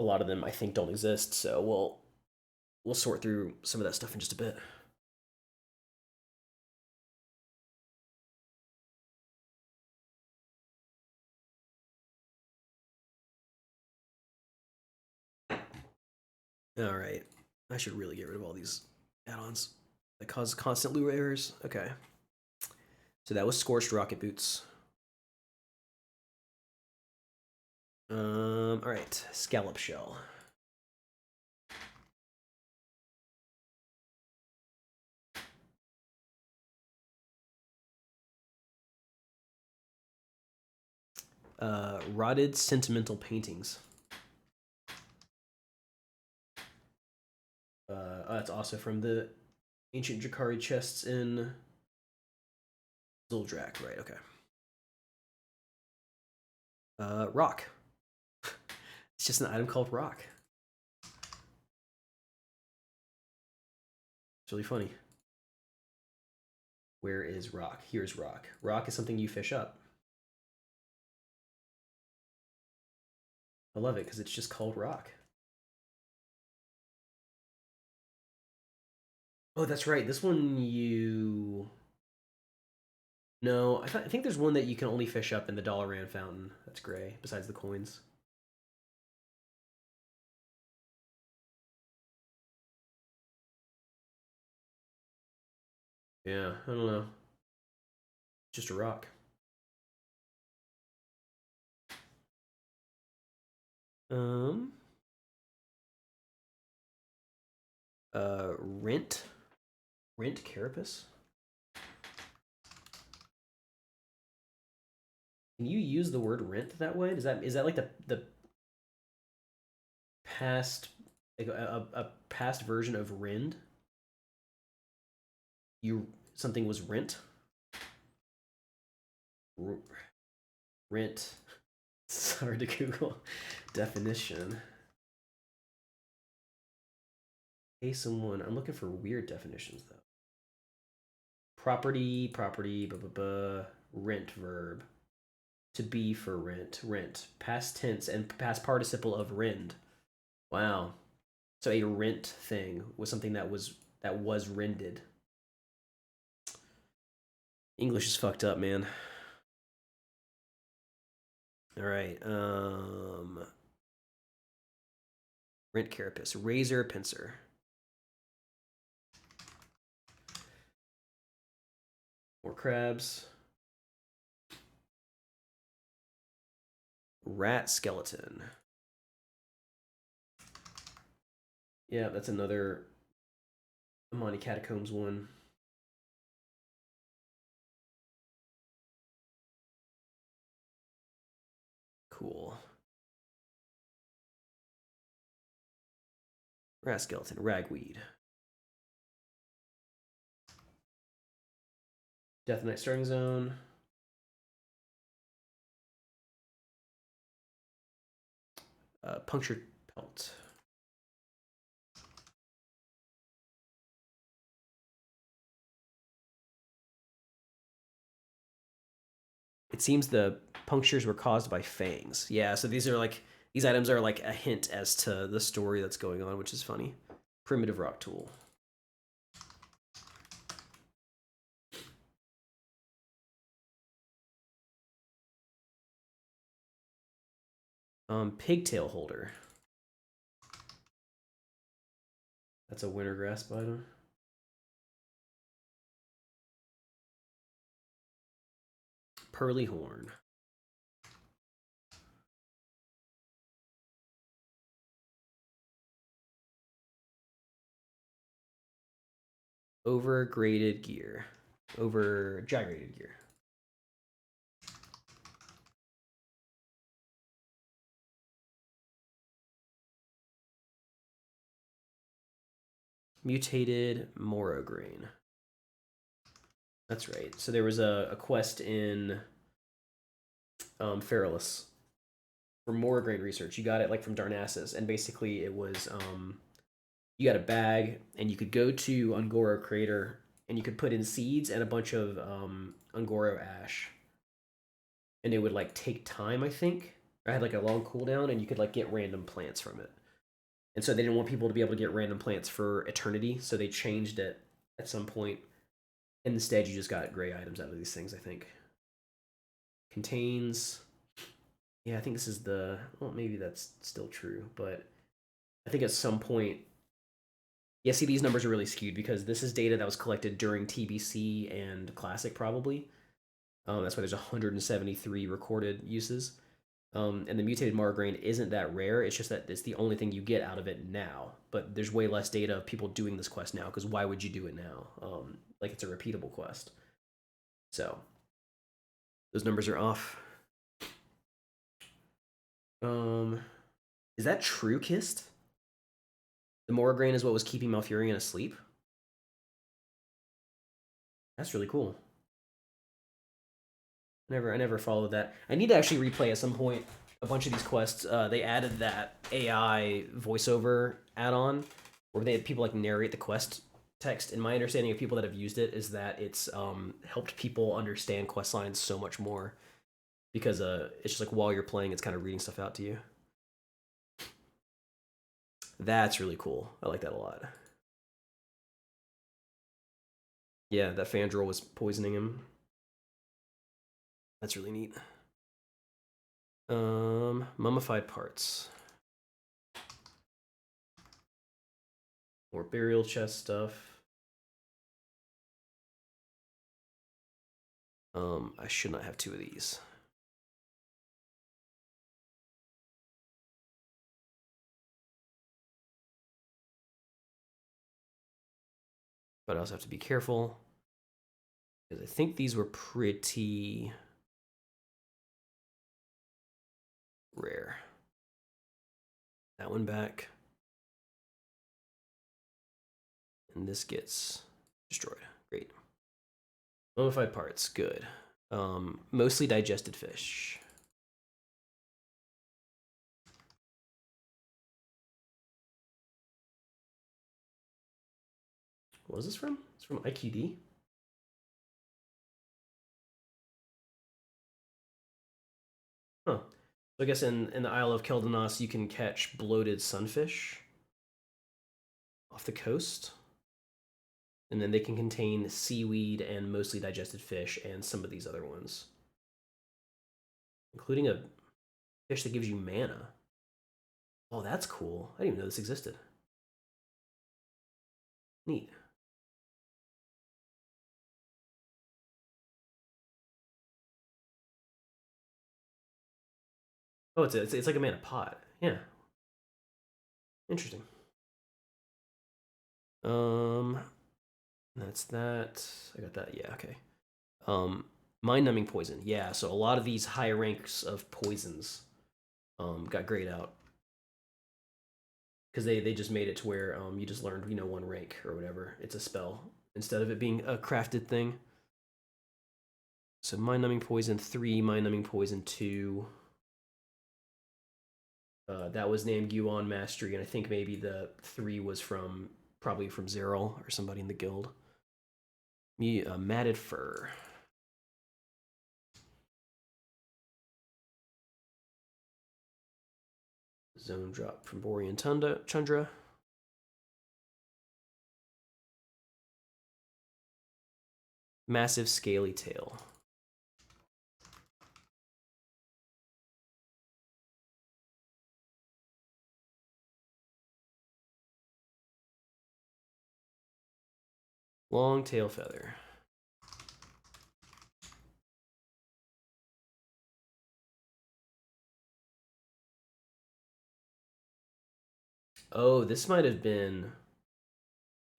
A lot of them I think don't exist. So we'll sort through some of that stuff in just a bit. All right, I should really get rid of all these add-ons that cause constant lure errors. Okay, so that was Scorched Rocket Boots. All right, Scallop Shell. Rotted Sentimental Paintings. That's also from the Ancient Drakari chests in Zuldrak, right? Okay. Rock. It's just an item called Rock. It's really funny. Where is Rock? Here's Rock. Rock is something you fish up. I love it because it's just called Rock. Oh, that's right. This one you... No, I think there's one that you can only fish up in the Dollar fountain. That's gray, besides the coins. Yeah, I don't know. Just a rock. Rent carapace. Can you use the word rent that way? Is that like the past, like a past version of rend? Something was rent. Rent. It's hard to Google. Definition. Pay someone. I'm looking for weird definitions though. Property, rent verb. To be for rent. Past tense and past participle of rend. Wow. So a rent thing was something that was rended. English is fucked up, man. All right. Rent carapace. Razor pincer. More crabs. Rat skeleton. Yeah, that's another Amani Catacombs one. Cool. Rat skeleton. Ragweed. Death Knight starting zone. Punctured pelt. It seems the punctures were caused by fangs. Yeah, so these items are like a hint as to the story that's going on, which is funny. Primitive rock tool. Pigtail holder. That's a winter grasp item. Pearly horn. Overgraded gear. Over gyrated gear. Mutated Moro grain. That's right. So there was a quest in Feralus for Moro grain research. You got it like from Darnassus, and basically it was you got a bag, and you could go to Ungoro Crater, and you could put in seeds and a bunch of Ungoro ash, and it would like take time. I think I had like a long cooldown, and you could like get random plants from it. And so they didn't want people to be able to get random plants for eternity, so they changed it at some point. And instead, you just got gray items out of these things, I think. Contains. Yeah, I think this is the. Well, maybe that's still true, but I think at some point. Yeah, see, these numbers are really skewed because this is data that was collected during TBC and Classic, probably. That's why there's 173 recorded uses. And the mutated Margrain isn't that rare. It's just that it's the only thing you get out of it now. But there's way less data of people doing this quest now, because why would you do it now? Like it's a repeatable quest. So those numbers are off. Is that true, Kist? The Morgrain is what was keeping Malfurion asleep? That's really cool. I never followed that. I need to actually replay at some point a bunch of these quests. They added that AI voiceover add-on where they had people like narrate the quest text. And my understanding of people that have used it is that it's helped people understand quest lines so much more because it's just like while you're playing, it's kind of reading stuff out to you. That's really cool. I like that a lot. Yeah, that Fandral was poisoning him. That's really neat. Mummified parts. More burial chest stuff. I should not have two of these. But I also have to be careful because I think these were pretty rare. That one back. And this gets destroyed. Great. Mummified parts, good. Mostly digested fish. What is this from? It's from IQD. Huh. So I guess in the Isle of Keldanos, you can catch bloated sunfish off the coast. And then they can contain seaweed and mostly digested fish and some of these other ones, including a fish that gives you mana. Oh, that's cool. I didn't even know this existed. Neat. Oh, it's like a mana pot. Yeah. Interesting. That's that. I got that. Yeah, okay. Mind numbing poison. Yeah, so a lot of these high ranks of poisons got grayed out. Because they just made it to where you just learned, one rank or whatever. It's a spell instead of it being a crafted thing. So mind numbing poison 3, mind numbing poison 2. That was named Yuan Mastery, and I think maybe the 3 was probably from Zeril or somebody in the guild. Matted fur. Zone drop from Borean Tundra. Massive scaly tail. Long tail feather. Oh, this might have been.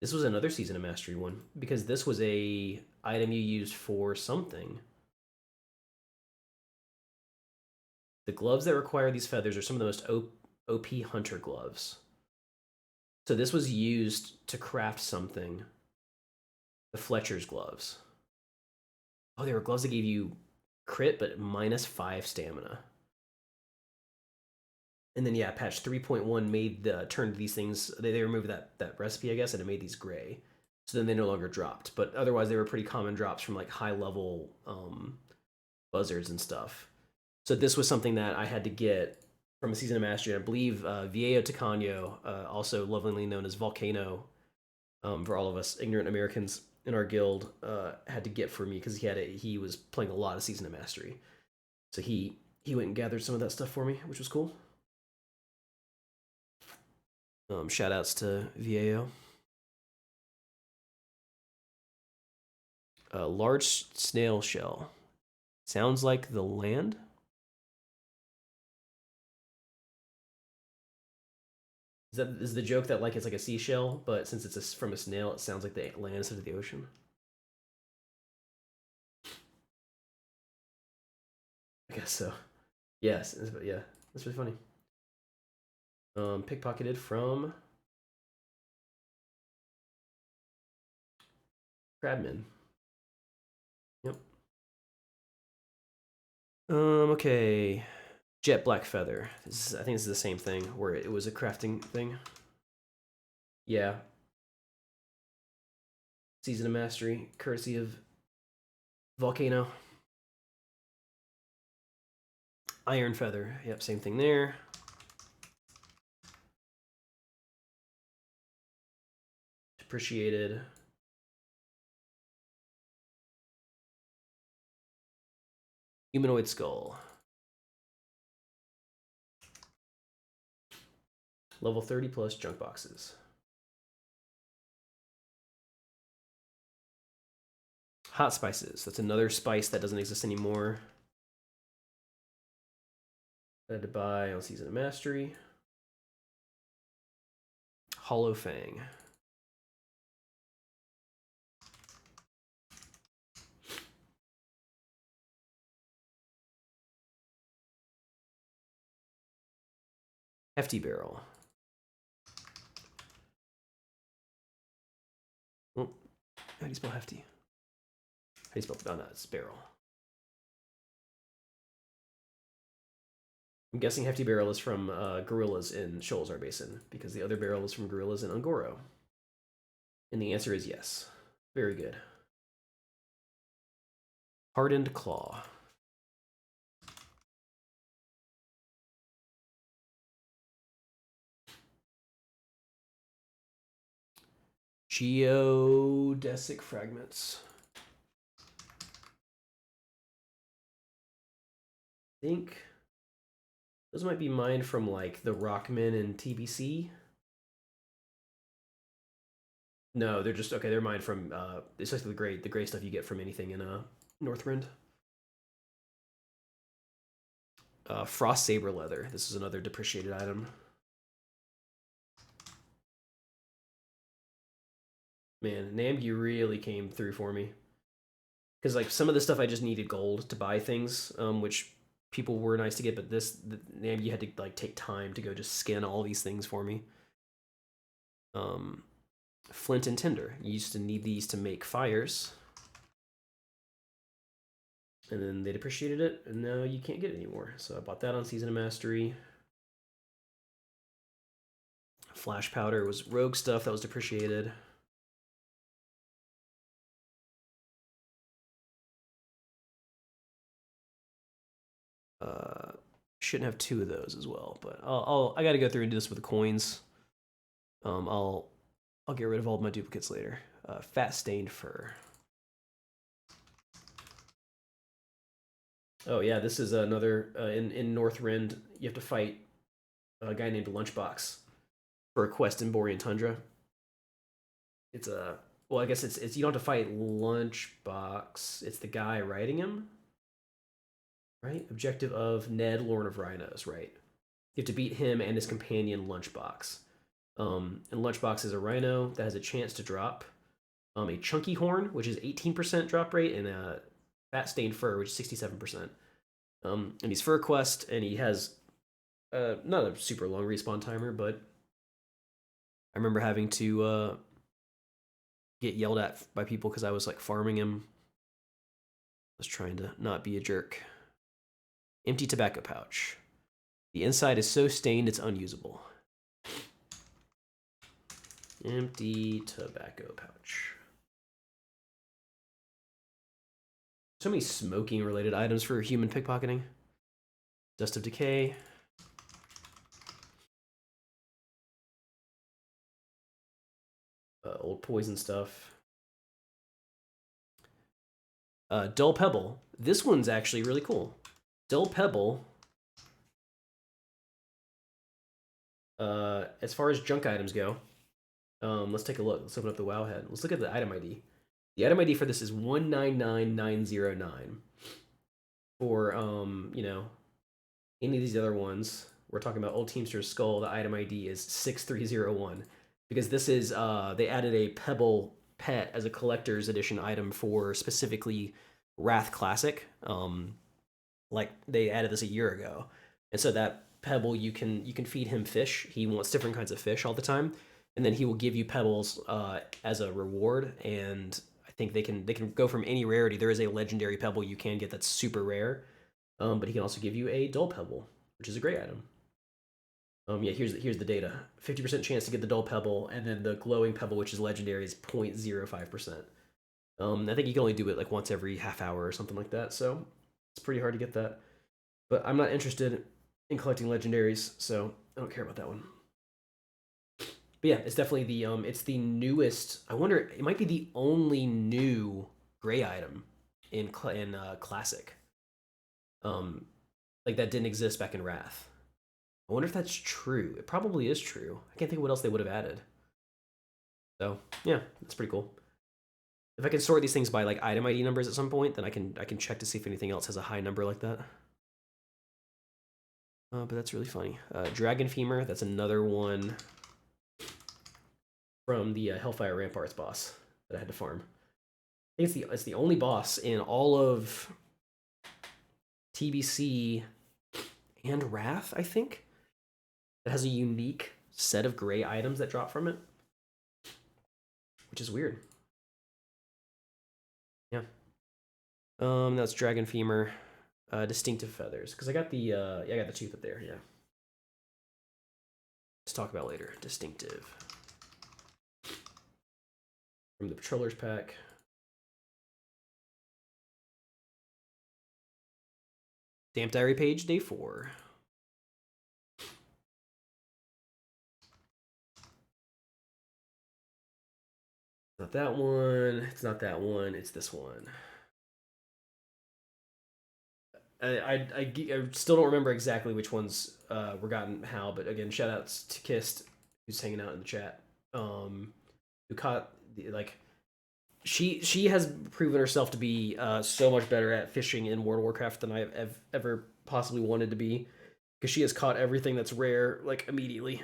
This was another Season of Mastery one because this was a item you used for something. The gloves that require these feathers are some of the most OP hunter gloves. So this was used to craft something. The Fletcher's gloves. Oh, they were gloves that gave you crit, but -5 stamina. And then yeah, patch 3.1 turned these things. They removed that recipe, I guess, and it made these gray. So then they no longer dropped. But otherwise, they were pretty common drops from like high level buzzards and stuff. So this was something that I had to get from a Season of Mastery. I believe Viejo Tacano, also lovingly known as Volcano, for all of us ignorant Americans in our guild, had to get for me because he was playing a lot of Season of Mastery. So he went and gathered some of that stuff for me, which was cool. Shout outs to Viejo. Large snail shell. Sounds like the land. Is the joke that like it's like a seashell, but since it's from a snail, it sounds like the land instead of the ocean? I guess so. Yes, yeah, that's really funny. Pickpocketed from Crabman. Yep. Okay. Jet black feather. I think this is the same thing where it was a crafting thing. Yeah. Season of Mastery, courtesy of Volcano. Iron feather. Yep, same thing there. Depreciated. Humanoid skull. Level 30 plus junk boxes. Hot spices. That's another spice that doesn't exist anymore. I had to buy on Season of Mastery. Hollow Fang. Hefty barrel. Oh, how do you spell hefty? How do you spell? Oh, no, it's barrel. I'm guessing Hefty Barrel is from Gorillas in Sholazar Basin, because the other barrel is from Gorillas in Ungoro. And the answer is yes. Very good. Hardened Claw. Geodesic fragments. I think those might be mined from like the Rockman and TBC. No, they're just okay. They're mined from it's like the gray stuff you get from anything in Northrend. Frost Saber Leather. This is another depreciated item. Man, Namgi really came through for me. Because like some of the stuff I just needed gold to buy things, which people were nice to get, but Namgi had to like take time to go just scan all these things for me. Flint and Tinder. You used to need these to make fires. And then they depreciated it, and now you can't get it anymore. So I bought that on Season of Mastery. Flash Powder was rogue stuff that was depreciated. Shouldn't have two of those as well, but I got to go through and do this with the coins. I'll get rid of all of my duplicates later. Fat Stained Fur. Oh yeah, this is another in Northrend. You have to fight a guy named Lunchbox for a quest in Borean Tundra. It's a well, I guess it's you don't have to fight Lunchbox. It's the guy riding him, right? Objective of Ned, Lord of Rhinos, right? You have to beat him and his companion Lunchbox. And Lunchbox is a rhino that has a chance to drop a chunky horn, which is 18% drop rate, and a fat stained fur, which is 67%. And he's fur quest, and he has not a super long respawn timer, but I remember having to get yelled at by people because I was like farming him. I was trying to not be a jerk. Empty tobacco pouch. The inside is so stained it's unusable. Empty tobacco pouch. So many smoking related items for human pickpocketing. Dust of Decay. Old poison stuff. Dull Pebble. This one's actually really cool. Dull Pebble. As far as junk items go, let's take a look. Let's open up the Wowhead. Let's look at the item ID. The item ID for this is 199909. For you know, any of these other ones, we're talking about Old Teamster's Skull. The item ID is 6301 because this is they added a Pebble pet as a collector's edition item for specifically Wrath Classic. Like they added this a year ago, and so that Pebble you can feed him fish. He wants different kinds of fish all the time, and then he will give you pebbles as a reward. And I think they can go from any rarity. There is a legendary pebble you can get that's super rare, but he can also give you a dull pebble, which is a great item. Yeah, here's the data. 50% chance to get the dull pebble, and then the glowing pebble, which is legendary, is 0.05%. I think you can only do it like once every half hour or something like that, so it's pretty hard to get that. But I'm not interested in collecting legendaries, so I don't care about that one. But yeah, it's definitely the it's the newest. I wonder, it might be the only new gray item in classic. Like that didn't exist back in Wrath. I wonder if that's true. It probably is true. I can't think of what else they would have added. So yeah, that's pretty cool. If I can sort these things by like item ID numbers at some point, then I can check to see if anything else has a high number like that. But that's really funny. Dragon Femur, that's another one from the Hellfire Ramparts boss that I had to farm. I think it's the only boss in all of TBC and Wrath, I think, that has a unique set of gray items that drop from it, which is weird. Yeah. That's Dragon Femur. Distinctive feathers, because I got the yeah, I got the tooth up there. Yeah. Let's talk about later. Distinctive from the Patrollers pack. Damp Diary page, day 4. Not that one. It's not that one. It's this one. I still don't remember exactly which ones were gotten how, but again, shout outs to Kist, who's hanging out in the chat. Who caught like she has proven herself to be so much better at fishing in World of Warcraft than I've ever possibly wanted to be, because she has caught everything that's rare like immediately.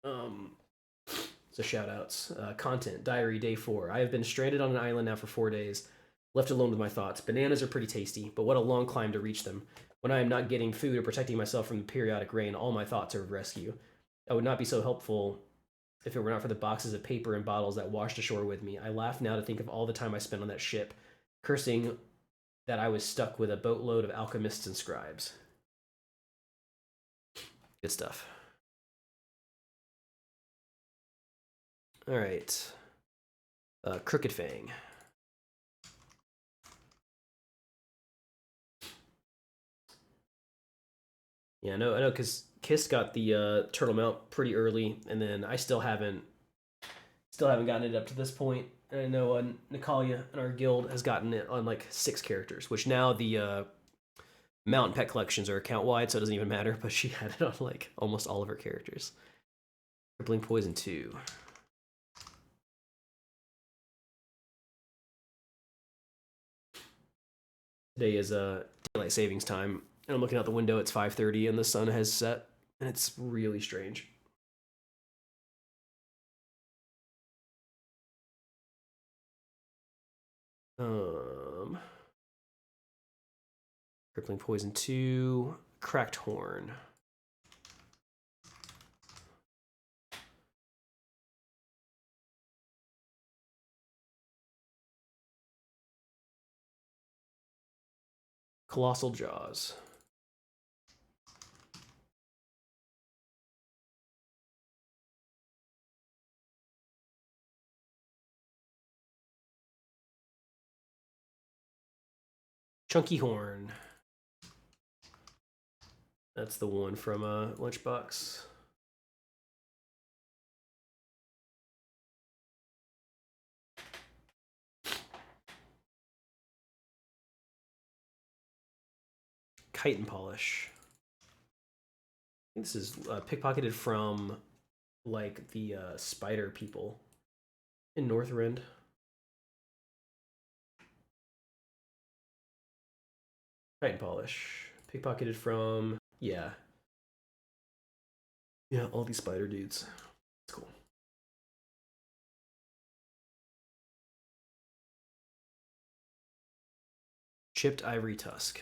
So shout outs. Content diary day 4. I have been stranded on an island now for 4 days, left alone with my thoughts. Bananas are pretty tasty, but what a long climb to reach them. When I am not getting food or protecting myself from the periodic rain, all my thoughts are of rescue. I would not be so helpful if it were not for the boxes of paper and bottles that washed ashore with me. I laugh now to think of all the time I spent on that ship, cursing that I was stuck with a boatload of alchemists and scribes. Good stuff. All right. Crooked Fang. Yeah, I know, because Kiss got the turtle mount pretty early, and then I still haven't gotten it up to this point. And I know Natalia in our guild has gotten it on like 6 characters, which now the mount and pet collections are account wide, so it doesn't even matter. But she had it on like almost all of her characters. Crippling Poison 2. Today is daylight savings time, and I'm looking out the window. It's 5:30, and the sun has set, and it's really strange. Crippling Poison 2, Cracked Horn. Colossal Jaws. Chunky Horn. That's the one from Lunchbox. Chitin Polish. I think this is pickpocketed from like the spider people in Northrend. Chitin Polish. Pickpocketed from, yeah. Yeah, all these spider dudes. It's cool. Chipped Ivory Tusk.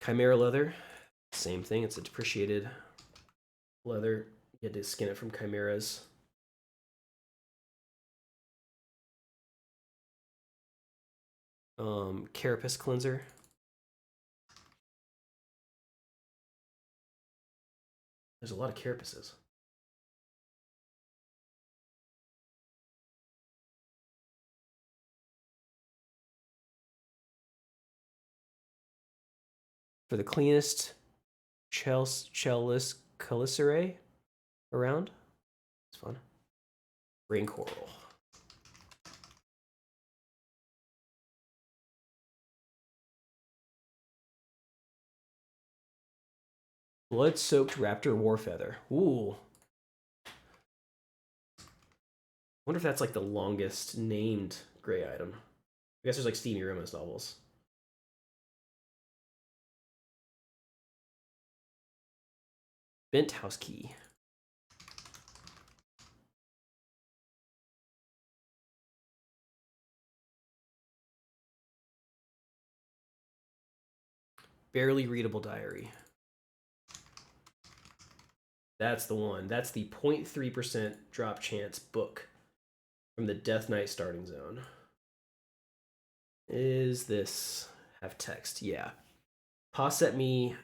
Chimera Leather. Same thing, it's a depreciated leather. You had to skin it from chimeras. Carapace Cleanser. There's a lot of carapaces. For the cleanest Chellis Calicerae around. It's fun. Rain Coral. Blood-soaked Raptor Warfeather. Ooh. I wonder if that's like the longest named gray item. I guess there's like Steamy Romance novels. Bent House Key. Barely Readable Diary. That's the one. That's the 0.3% drop chance book from the Death Knight starting zone. Is this have text? Yeah. Posset me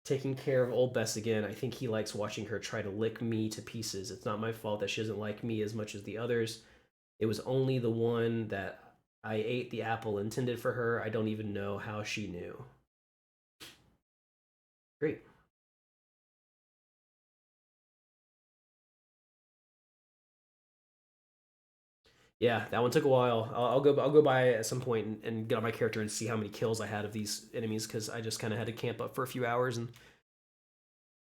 taking care of old Bess again. I think he likes watching her try to lick me to pieces. It's not my fault that she doesn't like me as much as the others. It was only the one that I ate the apple intended for her. I don't even know how she knew. Great. Yeah, that one took a while. I'll go by at some point and get on my character and see how many kills I had of these enemies because I just kind of had to camp up for a few hours and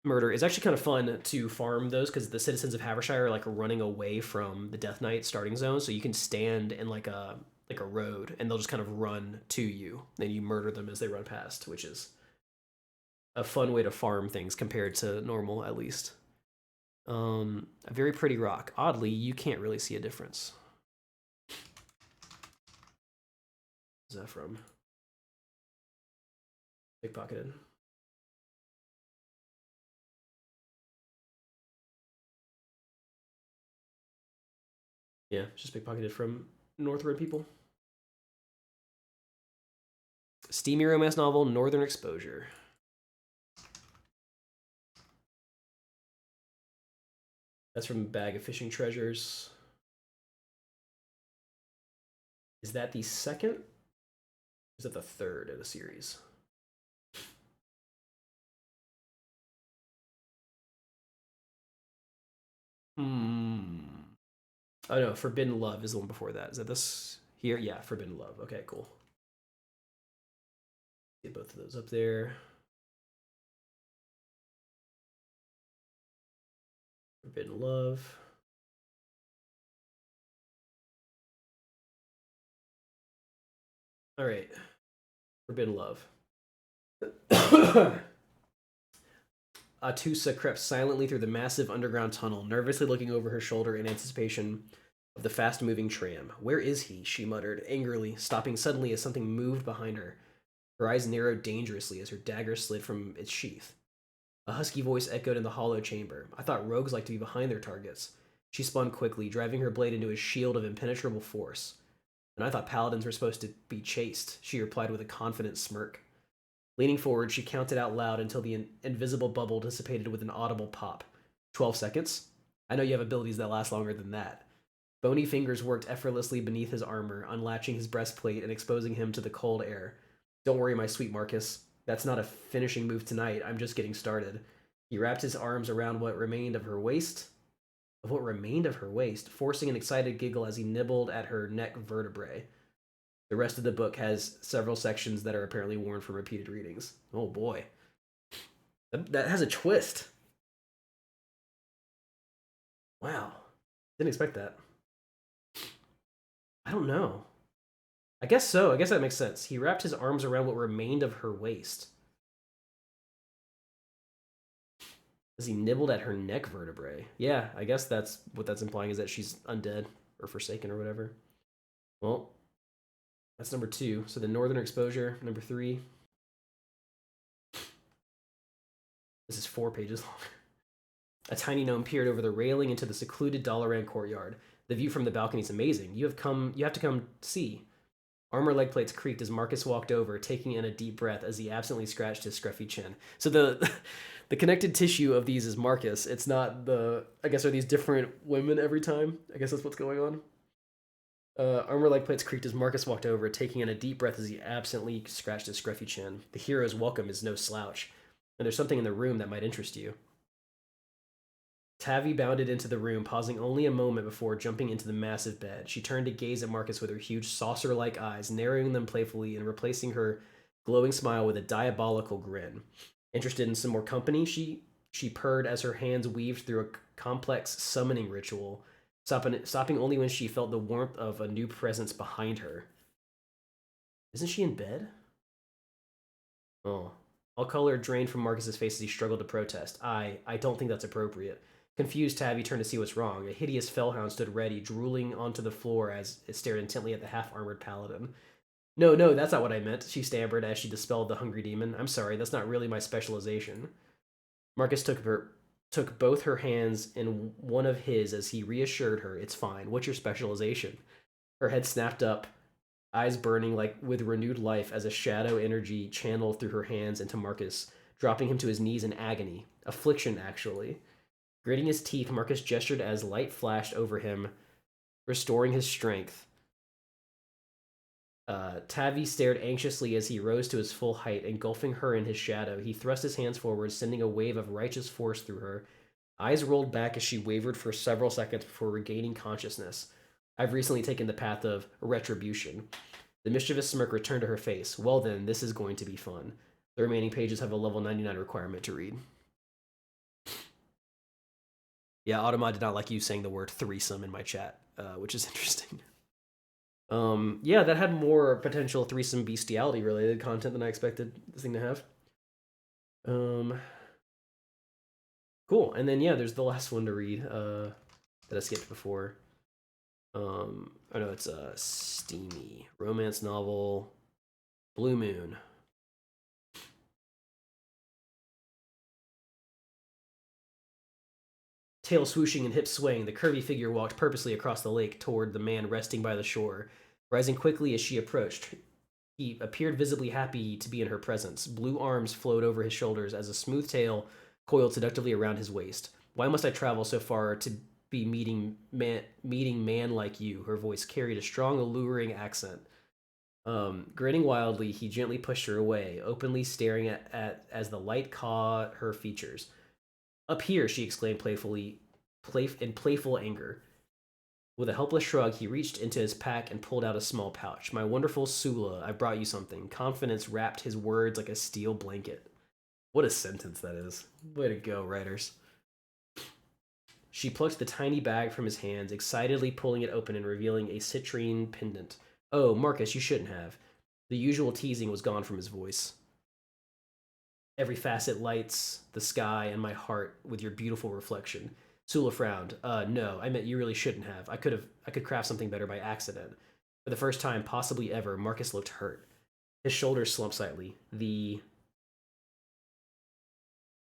murder. It's actually kind of fun to farm those because the citizens of Havershire are like running away from the Death Knight starting zone, so you can stand in like a road and they'll just kind of run to you. Then you murder them as they run past, which is a fun way to farm things compared to normal, at least. A very pretty rock. Oddly, you can't really see a difference. Where's that from? Pickpocketed. Yeah, just pickpocketed from Northrend people. Steamy romance novel, Northern Exposure. That's from Bag of Fishing Treasures. Is that the second? Or is that the third in the series? Oh no, Forbidden Love is the one before that. Is that this here? Yeah, Forbidden Love. Okay, cool. Get both of those up there. Forbidden Love. All right. Forbidden Love. Atusa crept silently through the massive underground tunnel, nervously looking over her shoulder in anticipation of the fast-moving tram. Where is he? She muttered, angrily, stopping suddenly as something moved behind her. Her eyes narrowed dangerously as her dagger slid from its sheath. A husky voice echoed in the hollow chamber. I thought rogues liked to be behind their targets. She spun quickly, driving her blade into a shield of impenetrable force. And I thought paladins were supposed to be chased, she replied with a confident smirk. Leaning forward, she counted out loud until the invisible bubble dissipated with an audible pop. 12 seconds? I know you have abilities that last longer than that. Bony fingers worked effortlessly beneath his armor, unlatching his breastplate and exposing him to the cold air. Don't worry, my sweet Marcus. That's not a finishing move tonight. I'm just getting started. He wrapped his arms around what remained of her waist, forcing an excited giggle as he nibbled at her neck vertebrae. The rest of the book has several sections that are apparently worn from repeated readings. Oh boy. That has a twist. Wow. Didn't expect that. I don't know. I guess so. I guess that makes sense. He wrapped his arms around what remained of her waist. As he nibbled at her neck vertebrae. Yeah, I guess that's what that's implying is that she's undead or forsaken or whatever. Well, that's number 2. So the Northern Exposure, number 3. This is 4 pages long. A tiny gnome peered over the railing into the secluded Dalaran courtyard. The view from the balcony is amazing. You have to come see. Armor leg plates creaked as Marcus walked over, taking in a deep breath as he absently scratched his scruffy chin. So the connected tissue of these is Marcus. It's not the... I guess are these different women every time? I guess that's what's going on. Armor leg plates creaked as Marcus walked over, taking in a deep breath as he absently scratched his scruffy chin. The hero's welcome is no slouch, and there's something in the room that might interest you. Tavi bounded into the room, pausing only a moment before jumping into the massive bed. She turned to gaze at Marcus with her huge saucer-like eyes, narrowing them playfully and replacing her glowing smile with a diabolical grin. Interested in some more company? She purred as her hands weaved through a complex summoning ritual, stopping only when she felt the warmth of a new presence behind her. Isn't she in bed? Oh. All color drained from Marcus's face as he struggled to protest. I don't think that's appropriate. Confused, Tavi turned to see what's wrong. A hideous fellhound stood ready, drooling onto the floor as it stared intently at the half-armored paladin. No, that's not what I meant, she stammered as she dispelled the hungry demon. I'm sorry, that's not really my specialization. Marcus took her took both her hands in one of his as he reassured her, "It's fine. What's your specialization?" Her head snapped up, eyes burning like with renewed life as a shadow energy channeled through her hands into Marcus, dropping him to his knees in agony. Affliction, actually. Gritting his teeth, Marcus gestured as light flashed over him, restoring his strength. Tavi stared anxiously as he rose to his full height, engulfing her in his shadow. He thrust his hands forward, sending a wave of righteous force through her. Eyes rolled back as she wavered for several seconds before regaining consciousness. I've recently taken the path of retribution. The mischievous smirk returned to her face. Well then, this is going to be fun. The remaining pages have a level 99 requirement to read. Yeah, Automa did not like you saying the word threesome in my chat, which is interesting. Yeah, that had more potential threesome bestiality related content than I expected this thing to have. Cool. And then yeah, there's the last one to read that I skipped before. I know it's a steamy romance novel, Blue Moon. Tail swooshing and hips swaying, the curvy figure walked purposely across the lake toward the man resting by the shore. Rising quickly as she approached, he appeared visibly happy to be in her presence. Blue arms flowed over his shoulders as a smooth tail coiled seductively around his waist. Why must I travel so far to be meeting man like you? Her voice carried a strong, alluring accent. Grinning wildly, he gently pushed her away, openly staring at as the light caught her features. Up here, she exclaimed in playful anger. With a helpless shrug, he reached into his pack and pulled out a small pouch. My wonderful Sula, I brought you something. Confidence wrapped his words like a steel blanket. What a sentence that is. Way to go, writers. She plucked the tiny bag from his hands, excitedly pulling it open and revealing a citrine pendant. Oh, Marcus, you shouldn't have. The usual teasing was gone from his voice. Every facet lights the sky and my heart with your beautiful reflection. Sula frowned. No, I meant you really shouldn't have. I could craft something better by accident. For the first time, possibly ever, Marcus looked hurt. His shoulders slumped slightly.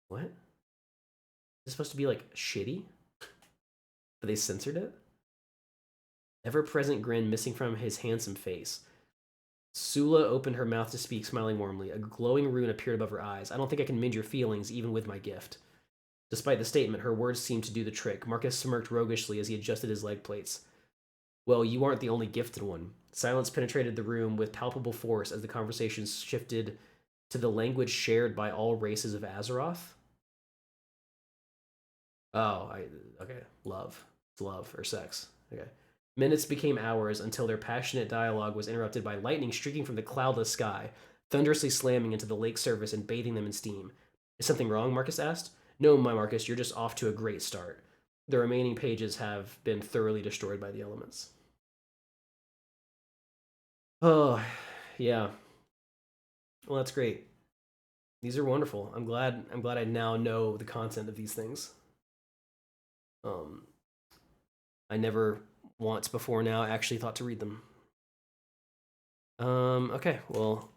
What? Is this supposed to be like shitty? But they censored it? Ever-present grin missing from his handsome face. Sula opened her mouth to speak, smiling warmly. A glowing rune appeared above her eyes. I don't think I can mend your feelings, even with my gift. Despite the statement, her words seemed to do the trick. Marcus smirked roguishly as he adjusted his leg plates. Well, you aren't the only gifted one. Silence penetrated the room with palpable force as the conversation shifted to the language shared by all races of Azeroth. Okay. Love. It's love or sex. Okay. Minutes became hours until their passionate dialogue was interrupted by lightning streaking from the cloudless sky, thunderously slamming into the lake's surface and bathing them in steam. Is something wrong? Marcus asked. No, my Marcus, you're just off to a great start. The remaining pages have been thoroughly destroyed by the elements. Oh, yeah. Well, that's great. These are wonderful. I'm glad I now know the content of these things. I never once before now actually thought to read them. Okay, well,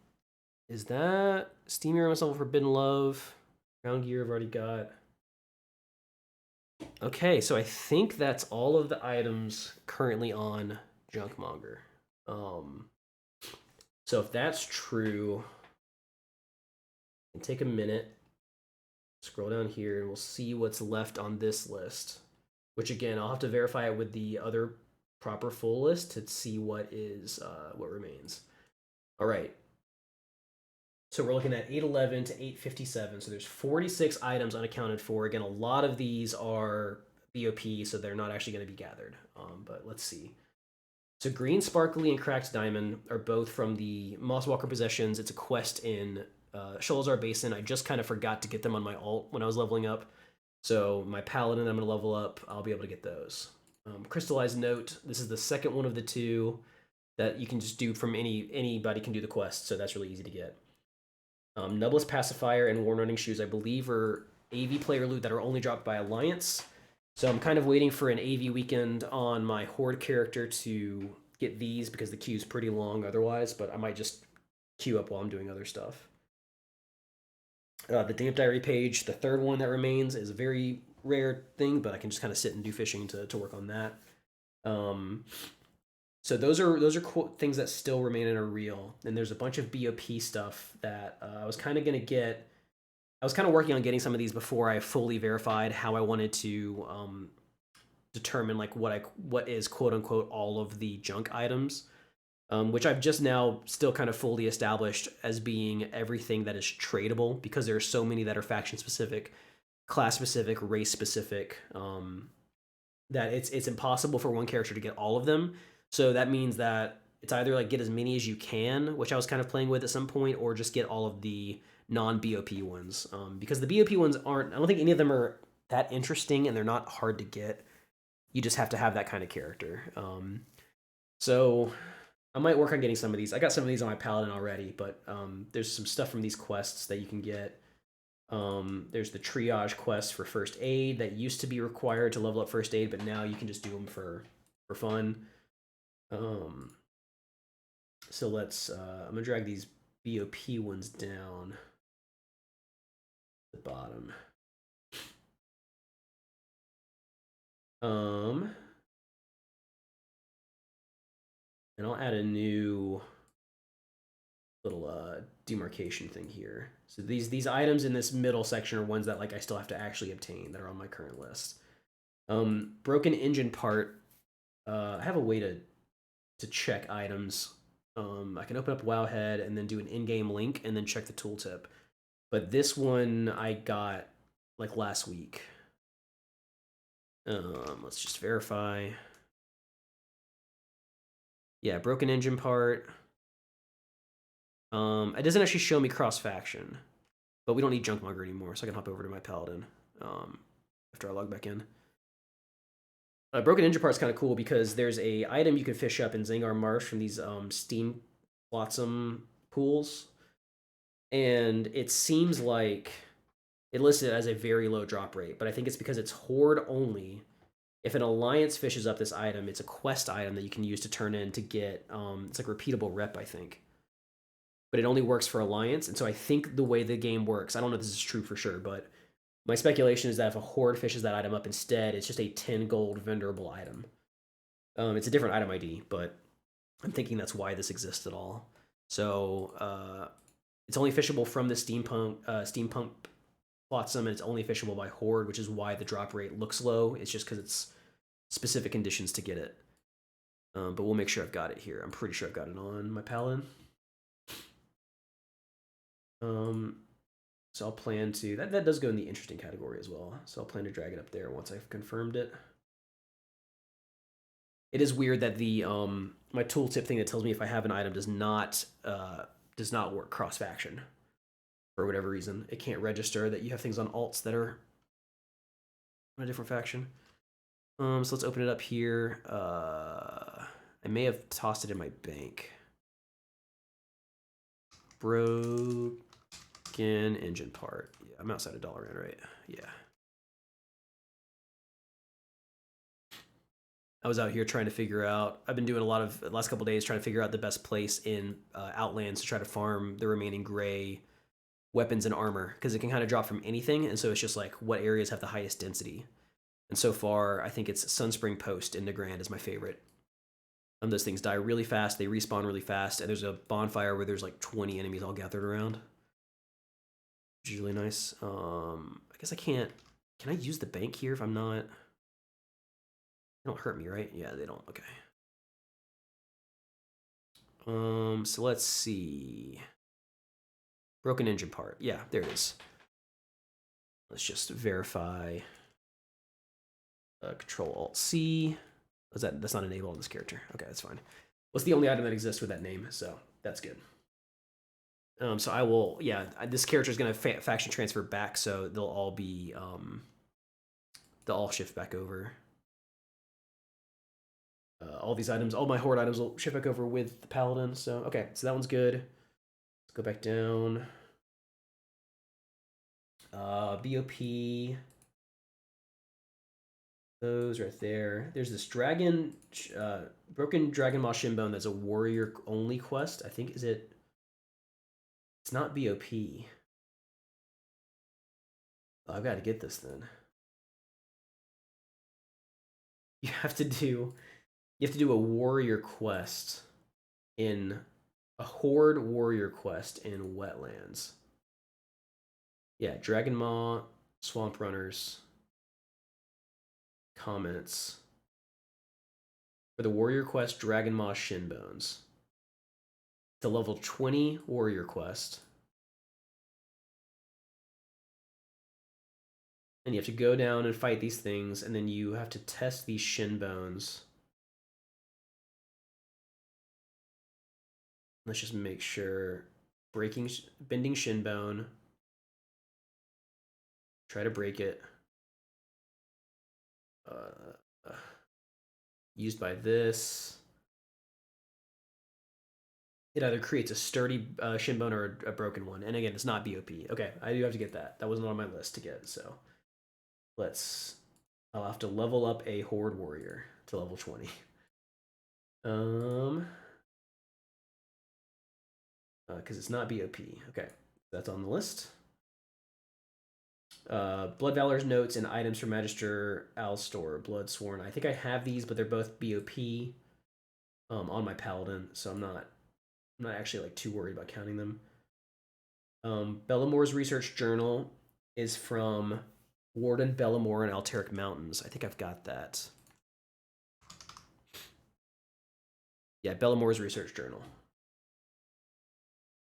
is that Steam Hero Myself Forbidden Love? Ground Gear I've already got. Okay, so I think that's all of the items currently on Junkmonger. So if that's true, and take a minute, scroll down here, and we'll see what's left on this list. Which again, I'll have to verify it with the other proper full list to see what remains. All right. So we're looking at 811 to 857. So there's 46 items unaccounted for. Again, a lot of these are BOP, so they're not actually going to be gathered. But let's see. So Green Sparkly and Cracked Diamond are both from the Mosswalker Possessions. It's a quest in Sholazar Basin. I just kind of forgot to get them on my alt when I was leveling up. So my Paladin I'm going to level up. I'll be able to get those. Crystallized Note. This is the second one of the two that you can just do from anybody can do the quest. So that's really easy to get. Nubless Pacifier and Worn Running Shoes, I believe, are AV player loot that are only dropped by Alliance. So I'm kind of waiting for an AV weekend on my Horde character to get these because the queue's pretty long otherwise, but I might just queue up while I'm doing other stuff. The Damp Diary page, the third one that remains, is very rare thing, but I can just kind of sit and do fishing to work on that. So those are cool things that still remain in a reel. And there's a bunch of BOP stuff that I was kind of gonna get. I was kind of working on getting some of these before I fully verified how I wanted to determine like what is quote unquote all of the junk items, which I've just now still kind of fully established as being everything that is tradable, because there are so many that are faction specific, class specific, race specific, that it's impossible for one character to get all of them. So that means that it's either like get as many as you can, which I was kind of playing with at some point, or just get all of the non-BOP ones, because the BOP ones aren't, I don't think any of them are that interesting, and they're not hard to get. You just have to have that kind of character. So I might work on getting some of these. I got some of these on my paladin already, but there's some stuff from these quests that you can get. There's the triage quest for first aid that used to be required to level up first aid, but now you can just do them for fun. So let's I'm gonna drag these BOP ones down the bottom. And I'll add a new little demarcation thing here. So these items in this middle section are ones that like I still have to actually obtain that are on my current list. Broken engine part. I have a way to check items. I can open up Wowhead and then do an in-game link and then check the tooltip. But this one I got like last week. Let's just verify. Yeah, broken engine part. It doesn't actually show me cross-faction, but we don't need Junkmonger anymore, so I can hop over to my paladin after I log back in. Broken engine part's kind of cool because there's a item you can fish up in Zangar Marsh from these steam flotsam pools, and it seems like it listed as a very low drop rate, but I think it's because it's horde only. If an alliance fishes up this item, it's a quest item that you can use to turn in to get, it's like repeatable rep, I think. But it only works for alliance, and so I think the way the game works, I don't know if this is true for sure, but my speculation is that if a horde fishes that item up instead, it's just a 10 gold vendorable item. It's a different item ID, but I'm thinking that's why this exists at all. So it's only fishable from the steampunk flotsam, and it's only fishable by horde, which is why the drop rate looks low. It's just because it's specific conditions to get it. But we'll make sure I've got it here. I'm pretty sure I've got it on my paladin. So I'll plan to, that does go in the interesting category as well. So I'll plan to drag it up there once I've confirmed it. It is weird that the my tooltip thing that tells me if I have an item does not work cross faction for whatever reason. It can't register that you have things on alts that are on a different faction. So let's open it up here. I may have tossed it in my bank. Broken engine part. Yeah, I'm outside of dollar in, right? Yeah. I was out here trying to figure out, I've been doing a lot of, the last couple days, trying to figure out the best place in Outlands to try to farm the remaining gray weapons and armor, because it can kind of drop from anything, and so it's just like, what areas have the highest density? And so far, I think it's Sunspring Post in Nagrand is my favorite. Those things die really fast, they respawn really fast, and there's a bonfire where there's like 20 enemies all gathered around. Which is really nice. I guess I can't, can I use the bank here if I'm not? They don't hurt me, right? Yeah, they don't. Okay. So let's see. Broken engine part. Yeah, there it is. Let's just verify. Control-Alt-C. That's not enabled on this character. Okay, that's fine. Well, it's the only item that exists with that name, so that's good. So I will, yeah, this character is going to faction transfer back, so they'll all be, they'll all shift back over. All these items, all my horde items will shift back over with the paladin. So, okay, so that one's good. Let's go back down. BOP. Those right there. There's this dragon, broken dragon maw shinbone that's a warrior only quest. I think, is it? It's not BOP. Oh, I've got to get this then. you have to do a warrior quest in a horde warrior quest in wetlands. Yeah, Dragon Maw, Swamp Runners, comments. For the warrior quest, Dragon Maw Shinbones. It's a level 20 warrior quest. And you have to go down and fight these things, and then you have to test these shin bones. Let's just make sure. Bending shin bone. Try to break it. Used by this. It either creates a sturdy shin bone or a broken one. And again, it's not BOP. Okay, I do have to get that. That wasn't on my list to get, so I'll have to level up a horde warrior to level 20. Because it's not BOP. Okay, that's on the list. Blood Valor's notes and items for Magister Alstor, Blood Sworn. I think I have these, but they're both BOP on my Paladin, so I'm not actually like too worried about counting them. Bellamore's research journal is from Warden Bellamore and Alteric Mountains. I think I've got that. Yeah, Bellamore's research journal.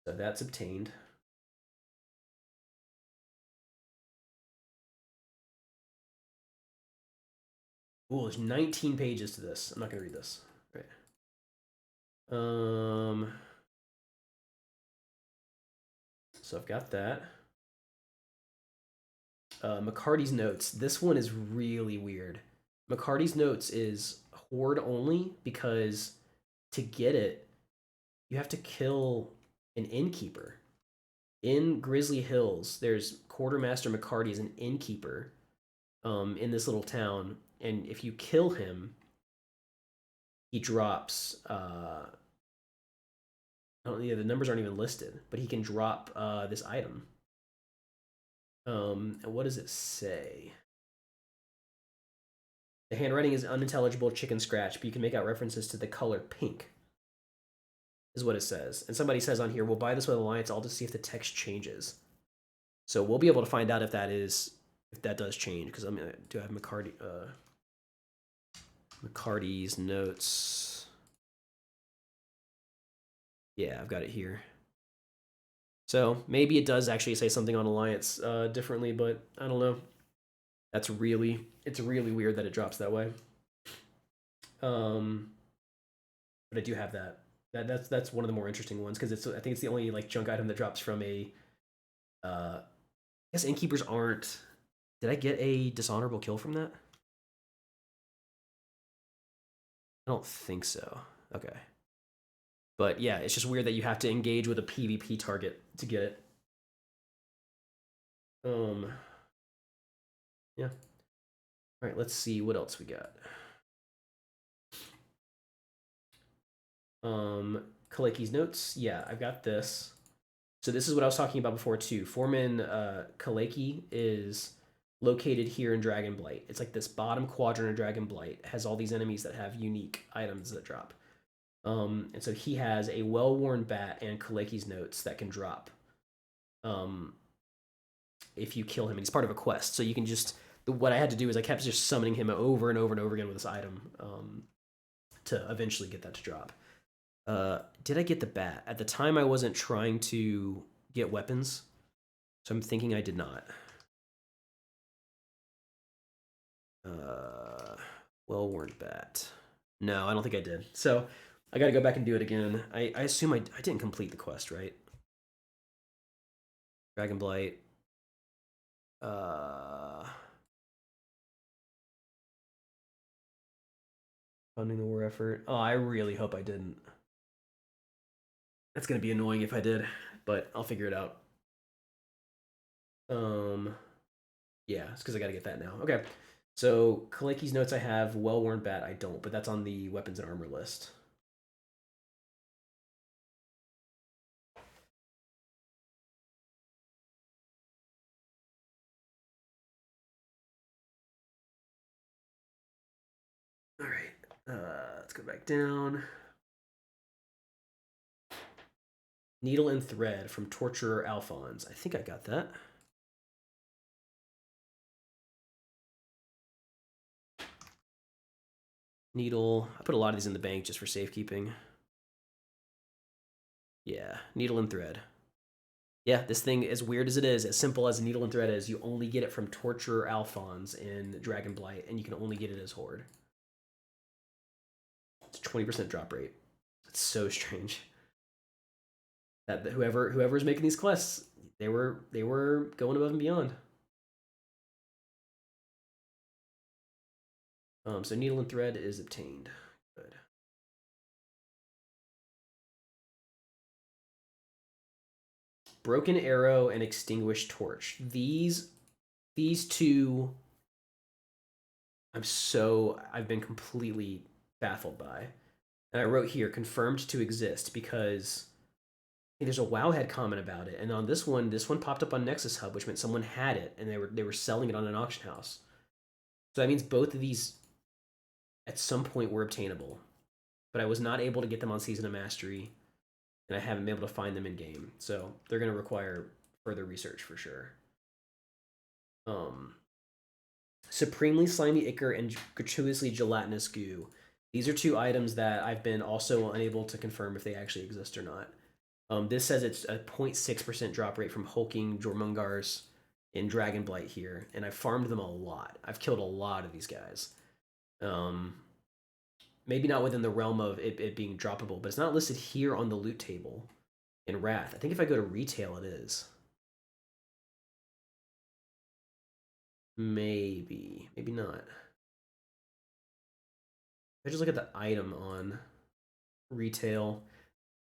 So that's obtained. Ooh, there's 19 pages to this. I'm not gonna read this. Right. So I've got that. McCarty's notes. This one is really weird. McCarty's notes is horde only because to get it, you have to kill an innkeeper. In Grizzly Hills, there's Quartermaster McCarty is an innkeeper in this little town, and if you kill him, he drops. The numbers aren't even listed, but he can drop this item. And what does it say? The handwriting is unintelligible, chicken scratch, but you can make out references to the color pink. Is what it says. And somebody says on here, we'll buy this with Alliance all to see if the text changes. So we'll be able to find out if that does change, because I mean, do I have McCarty's notes? Yeah, I've got it here. So maybe it does actually say something on Alliance differently, but I don't know. It's really weird that it drops that way. But I do have that. That's one of the more interesting ones because I think it's the only like junk item that drops from a. I guess innkeepers aren't. Did I get a dishonorable kill from that? I don't think so. Okay. But yeah, it's just weird that you have to engage with a PvP target to get it. Yeah. All right, let's see what else we got. Kaleki's notes. Yeah, I've got this. So this is what I was talking about before too. Foreman Kaleki is located here in Dragonblight. It's like this bottom quadrant of Dragonblight. It has all these enemies that have unique items that drop. And so he has a well-worn bat and Kaleki's notes that can drop. If you kill him, and he's part of a quest, so you can just. What I had to do is I kept just summoning him over and over and over again with this item to eventually get that to drop. Did I get the bat? At the time, I wasn't trying to get weapons, so I'm thinking I did not. Well-worn bat. No, I don't think I did. So I got to go back and do it again. I assume I didn't complete the quest, right? Dragonblight. Funding the war effort. Oh, I really hope I didn't. That's gonna be annoying if I did, but I'll figure it out. Yeah, it's because I gotta get that now. Okay, so Kaleki's notes I have, well-worn bat I don't, but that's on the weapons and armor list. Let's go back down. Needle and Thread from Torturer Alphonse. I think I got that. Needle. I put a lot of these in the bank just for safekeeping. Yeah, Needle and Thread. Yeah, this thing, as weird as it is, as simple as Needle and Thread is, you only get it from Torturer Alphonse in Dragon Blight, and you can only get it as Horde. It's a 20% drop rate. It's so strange. That whoever's making these quests, they were going above and beyond. So Needle and Thread is obtained. Good. Broken Arrow and Extinguished Torch. These two I've been completely baffled by. And I wrote here confirmed to exist because there's a Wowhead comment about it, and on this one popped up on Nexus Hub, which meant someone had it and they were selling it on an auction house. So that means both of these at some point were obtainable, but I was not able to get them on Season of Mastery, and I haven't been able to find them in game. So they're going to require further research for sure. Supremely Slimy Ichor and Gratuitously Gelatinous Goo. These are two items that I've been also unable to confirm if they actually exist or not. This says it's a 0.6% drop rate from hulking Jormungars in Dragon Blight here, and I've farmed them a lot. I've killed a lot of these guys. Maybe not within the realm of it being droppable, but it's not listed here on the loot table in Wrath. I think if I go to retail, it is. Maybe not. I just look at the item on retail,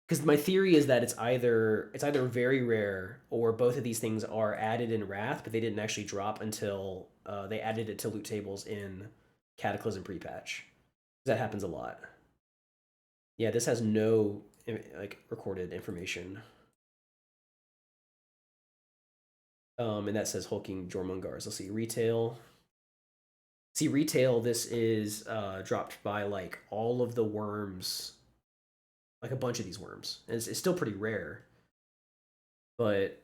because my theory is that it's either very rare or both of these things are added in Wrath, but they didn't actually drop until they added it to loot tables in Cataclysm pre-patch. That happens a lot. Yeah, this has no like recorded information. And that says hulking Jormungars. Let's see retail. See retail. This is dropped by like all of the worms, like a bunch of these worms. And it's still pretty rare, but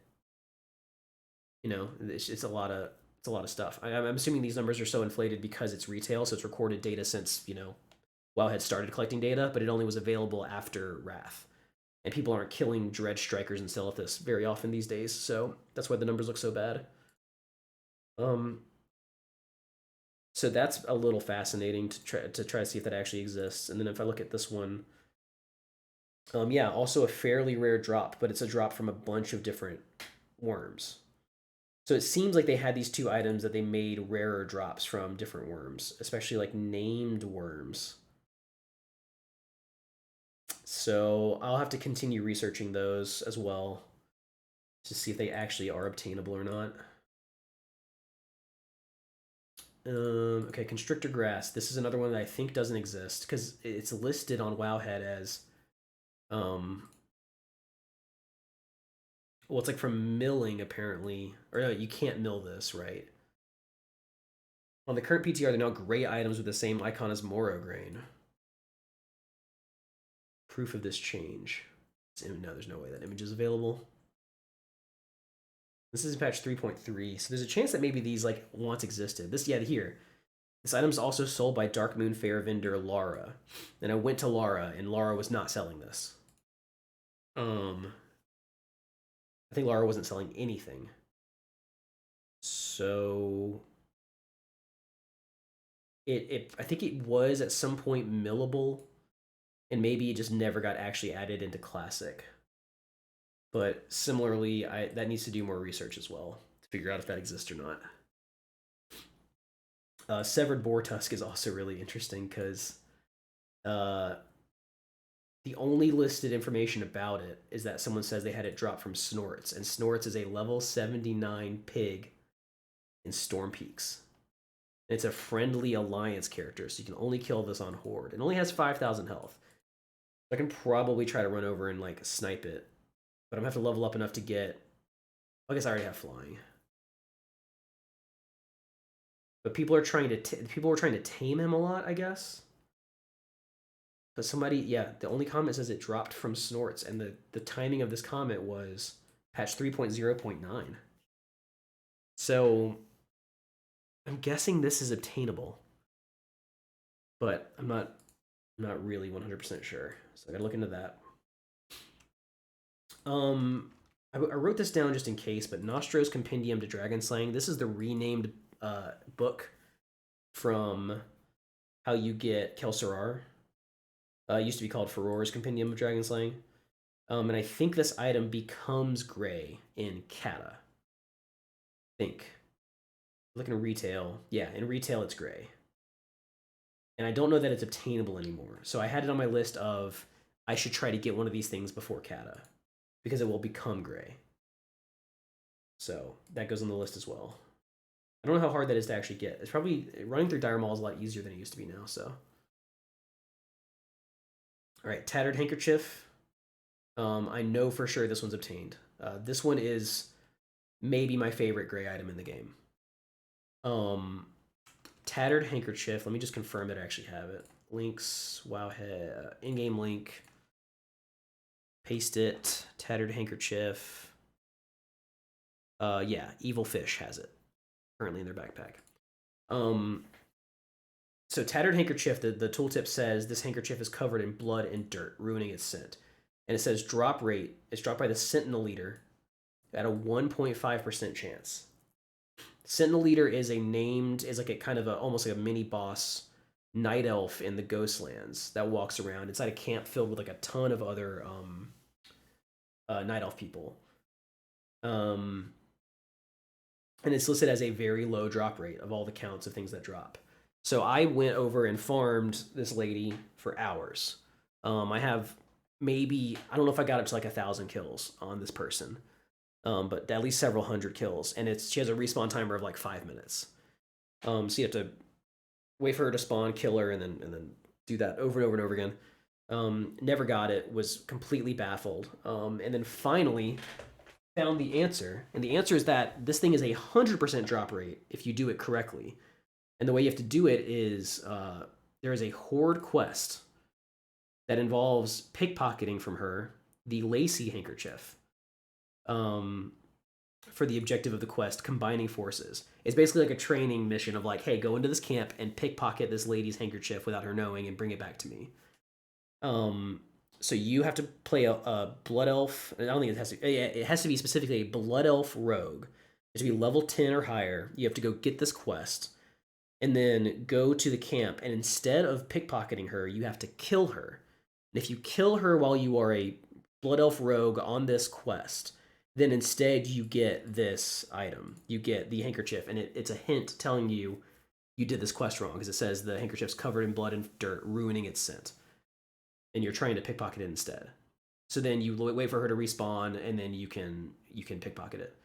you know it's a lot of stuff. I'm assuming these numbers are so inflated because it's retail, so it's recorded data since WoW had started collecting data, but it only was available after Wrath. And people aren't killing Dredge Strikers and Silithus very often these days, so that's why the numbers look so bad. So that's a little fascinating to try to see if that actually exists. And then if I look at this one, yeah, also a fairly rare drop, but it's a drop from a bunch of different worms. So it seems like they had these two items that they made rarer drops from different worms, especially like named worms. So I'll have to continue researching those as well to see if they actually are obtainable or not. Okay, Constrictor Grass. This is another one that I think doesn't exist because it's listed on Wowhead as, well, it's like from milling apparently, or no, you can't mill this, right? On the current PTR, they're now gray items with the same icon as Moro Grain. Proof of this change. No, there's no way that image is available. This is patch 3.3, so there's a chance that maybe these like once existed. Here. This item's also sold by Dark Moon Fair vendor Lara. And I went to Lara, and Lara was not selling this. I think Lara wasn't selling anything. So I think it was at some point millable, and maybe it just never got actually added into Classic. But similarly, that needs to do more research as well to figure out if that exists or not. Severed Boar Tusk is also really interesting because the only listed information about it is that someone says they had it dropped from Snorts, and Snorts is a level 79 pig in Storm Peaks. And it's a friendly alliance character, so you can only kill this on Horde. It only has 5,000 health. I can probably try to run over and like snipe it, but I'm gonna have to level up enough to get. I guess I already have flying. But people were trying to tame him a lot, I guess. But somebody, yeah, the only comment says it dropped from snorts, and the timing of this comment was patch 3.0.9. So I'm guessing this is obtainable, but I'm not really 100% sure. So I gotta look into that. I wrote this down just in case, but Nostro's Compendium to Dragon Slaying. This is the renamed book from how you get Kelsarar. It used to be called Furor's Compendium of Dragon Slaying. And I think this item becomes gray in Kata. Think. Looking at retail. Yeah, in retail it's gray. And I don't know that it's obtainable anymore. So I had it on my list of I should try to get one of these things before Kata, because it will become gray. So that goes on the list as well. I don't know how hard that is to actually get. It's probably running through Dire Maul is a lot easier than it used to be now. So, all right, Tattered Handkerchief. I know for sure this one's obtained. This one is maybe my favorite gray item in the game. Tattered Handkerchief. Let me just confirm that I actually have it. Links, Wowhead, in-game link. Paste it. Tattered Handkerchief. Yeah, Evil Fish has it currently in their backpack. So Tattered Handkerchief, the tooltip says this handkerchief is covered in blood and dirt, ruining its scent. And it says drop rate is dropped by the Sentinel Leader at a 1.5% chance. Sentinel Leader is like a kind of almost like a mini boss night elf in the Ghostlands that walks around inside a camp filled with like a ton of other night elf people. And it's listed as a very low drop rate of all the counts of things that drop. So I went over and farmed this lady for hours. I have maybe, I don't know if I got up to like 1,000 kills on this person, but at least several hundred kills. And she has a respawn timer of like 5 minutes. So you have to wait for her to spawn, kill her, and then do that over and over and over again. Never got it, was completely baffled. And then finally found the answer. And the answer is that this thing is a 100% drop rate if you do it correctly. And the way you have to do it is there is a horde quest that involves pickpocketing from her the Lacy handkerchief for the objective of the quest, combining forces. It's basically like a training mission of like, hey, go into this camp and pickpocket this lady's handkerchief without her knowing and bring it back to me. So you have to play a blood elf. I don't think it has to. It has to be specifically a blood elf rogue. It has to be level 10 or higher. You have to go get this quest and then go to the camp. And instead of pickpocketing her, you have to kill her. And if you kill her while you are a blood elf rogue on this quest, then instead you get this item. You get the handkerchief, and it's a hint telling you did this quest wrong, because it says the handkerchief's covered in blood and dirt, ruining its scent. And you're trying to pickpocket it instead. So then you wait for her to respawn, and then you can pickpocket it.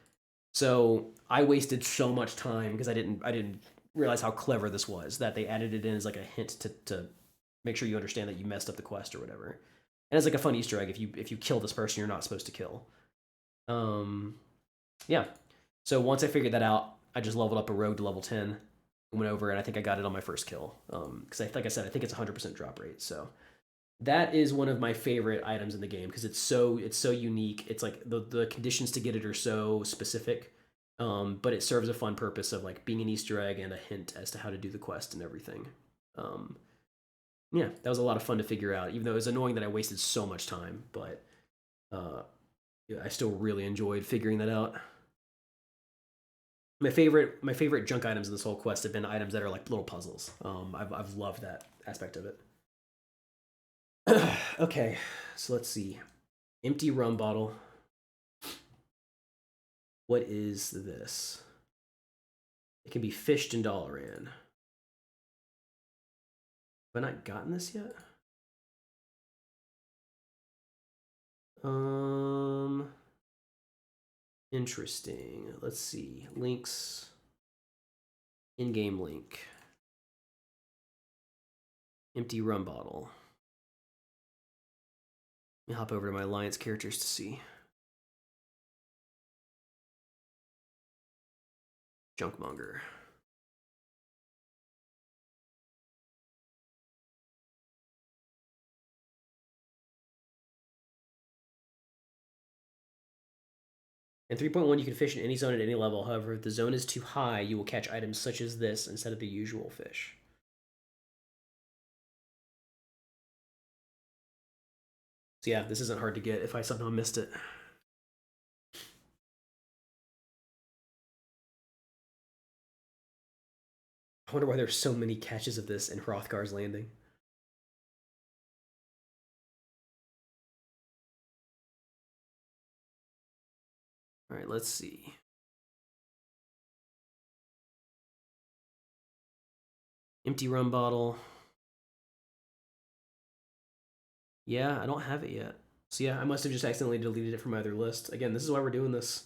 So I wasted so much time because I didn't realize how clever this was, that they added it in as like a hint to make sure you understand that you messed up the quest or whatever. And it's like a fun Easter egg if you kill this person you're not supposed to kill. Yeah. So once I figured that out, I just leveled up a rogue to level 10, went over, and I think I got it on my first kill. Because like I said, I think it's 100% drop rate. So that is one of my favorite items in the game because it's so unique. It's like the conditions to get it are so specific, but it serves a fun purpose of like being an Easter egg and a hint as to how to do the quest and everything. Yeah, that was a lot of fun to figure out, even though it was annoying that I wasted so much time, but yeah, I still really enjoyed figuring that out. My favorite junk items in this whole quest have been items that are like little puzzles. I've loved that aspect of it. Okay, so let's see. Empty rum bottle. What is this? It can be fished in Dalaran. Have I not gotten this yet? Interesting. Let's see. Links. In-game link. Empty rum bottle. Let me hop over to my alliance characters to see. Junkmonger. In 3.1, you can fish in any zone at any level. However, if the zone is too high, you will catch items such as this instead of the usual fish. So yeah, this isn't hard to get if I somehow missed it. I wonder why there's so many catches of this in Hrothgar's Landing. All right, let's see. Empty rum bottle. Yeah, I don't have it yet. So yeah, I must have just accidentally deleted it from my other list. Again, this is why we're doing this.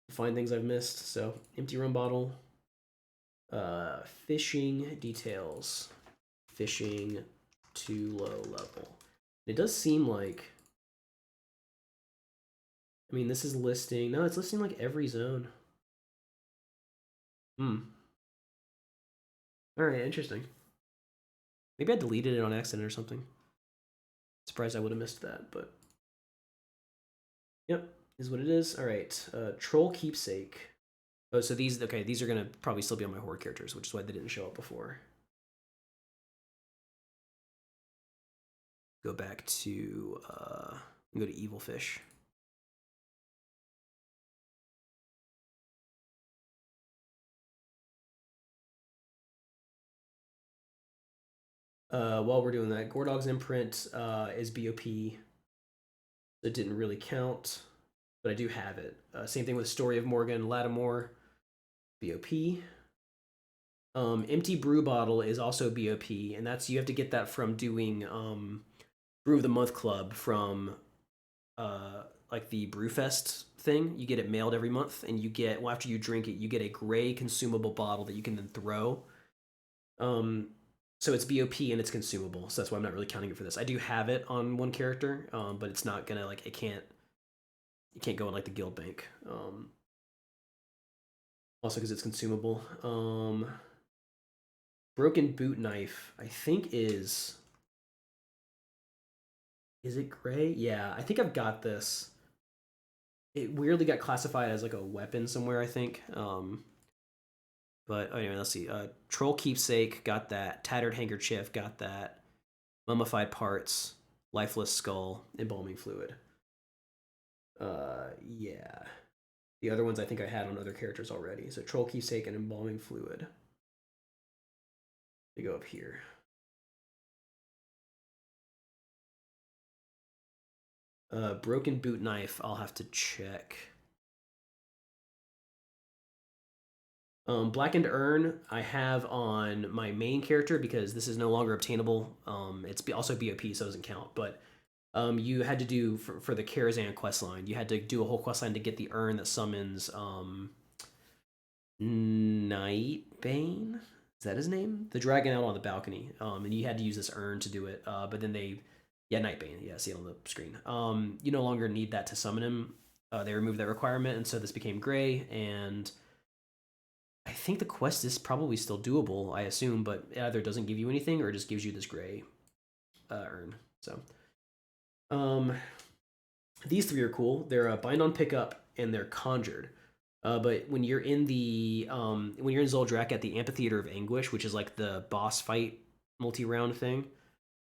To find things I've missed. So empty rum bottle. Fishing details. Fishing too low level. It does seem like, I mean, this is listing, no, it's listing like every zone. All right, interesting. Maybe I deleted it on accident or something. Surprised I would have missed that, but yep, is what it is. All right, troll keepsake. Oh, so these, okay, these are gonna probably still be on my horde characters, which is why they didn't show up before. Go back to, go to evil fish. While we're doing that, Gordog's imprint is BOP. It didn't really count, but I do have it. Same thing with Story of Morgan Lattimore, BOP. Empty brew bottle is also BOP, and that's, you have to get that from doing Brew of the Month Club from like the Brewfest thing. You get it mailed every month, and you get, well, after you drink it, you get a gray consumable bottle that you can then throw. So it's BOP and it's consumable, so that's why I'm not really counting it for this. I do have it on one character, but it's not gonna, like, it can't go in like the guild bank. Also because it's consumable. Broken boot knife, I think is it gray? Yeah, I think I've got this. It weirdly got classified as like a weapon somewhere, I think. But anyway, let's see. Troll keepsake, got that. Tattered handkerchief, got that. Mummified parts, lifeless skull, embalming fluid. Yeah. The other ones I think I had on other characters already. So troll keepsake and embalming fluid. They go up here. Broken boot knife, I'll have to check. Blackened Urn, I have on my main character because this is no longer obtainable. It's also BOP, so it doesn't count. But you had to do, for the Karazhan questline, you had to do a whole questline to get the urn that summons Nightbane? Is that his name? The dragon out on the balcony. And you had to use this urn to do it. But then Nightbane, yeah, see it on the screen. You no longer need that to summon him. They removed that requirement, and so this became gray, and I think the quest is probably still doable, I assume, but it either doesn't give you anything or it just gives you this gray urn. So, these three are cool. They're bind on pickup and they're conjured. But when you're in Zoldrak at the Amphitheater of Anguish, which is like the boss fight multi-round thing,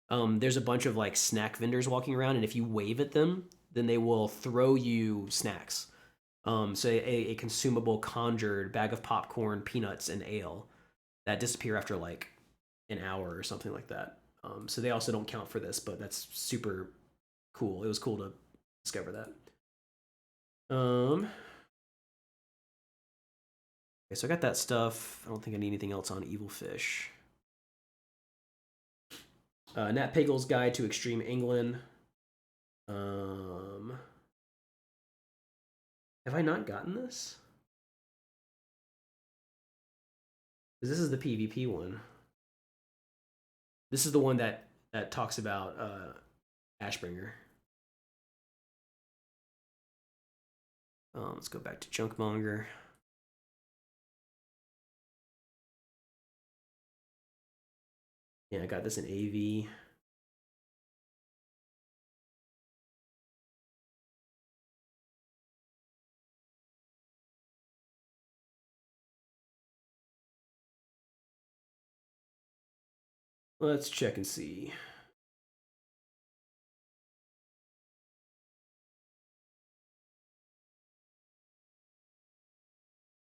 there's a bunch of like snack vendors walking around, and if you wave at them, then they will throw you snacks. So a consumable conjured bag of popcorn, peanuts, and ale that disappear after like an hour or something like that. So they also don't count for this, but that's super cool. It was cool to discover that. Okay, so I got that stuff. I don't think I need anything else on Evil Fish. Nat Pagel's Guide to Extreme England. Have I not gotten this? Because this is the PvP one. This is the one that talks about Ashbringer. Let's go back to Junkmonger. Yeah, I got this in AV. Let's check and see.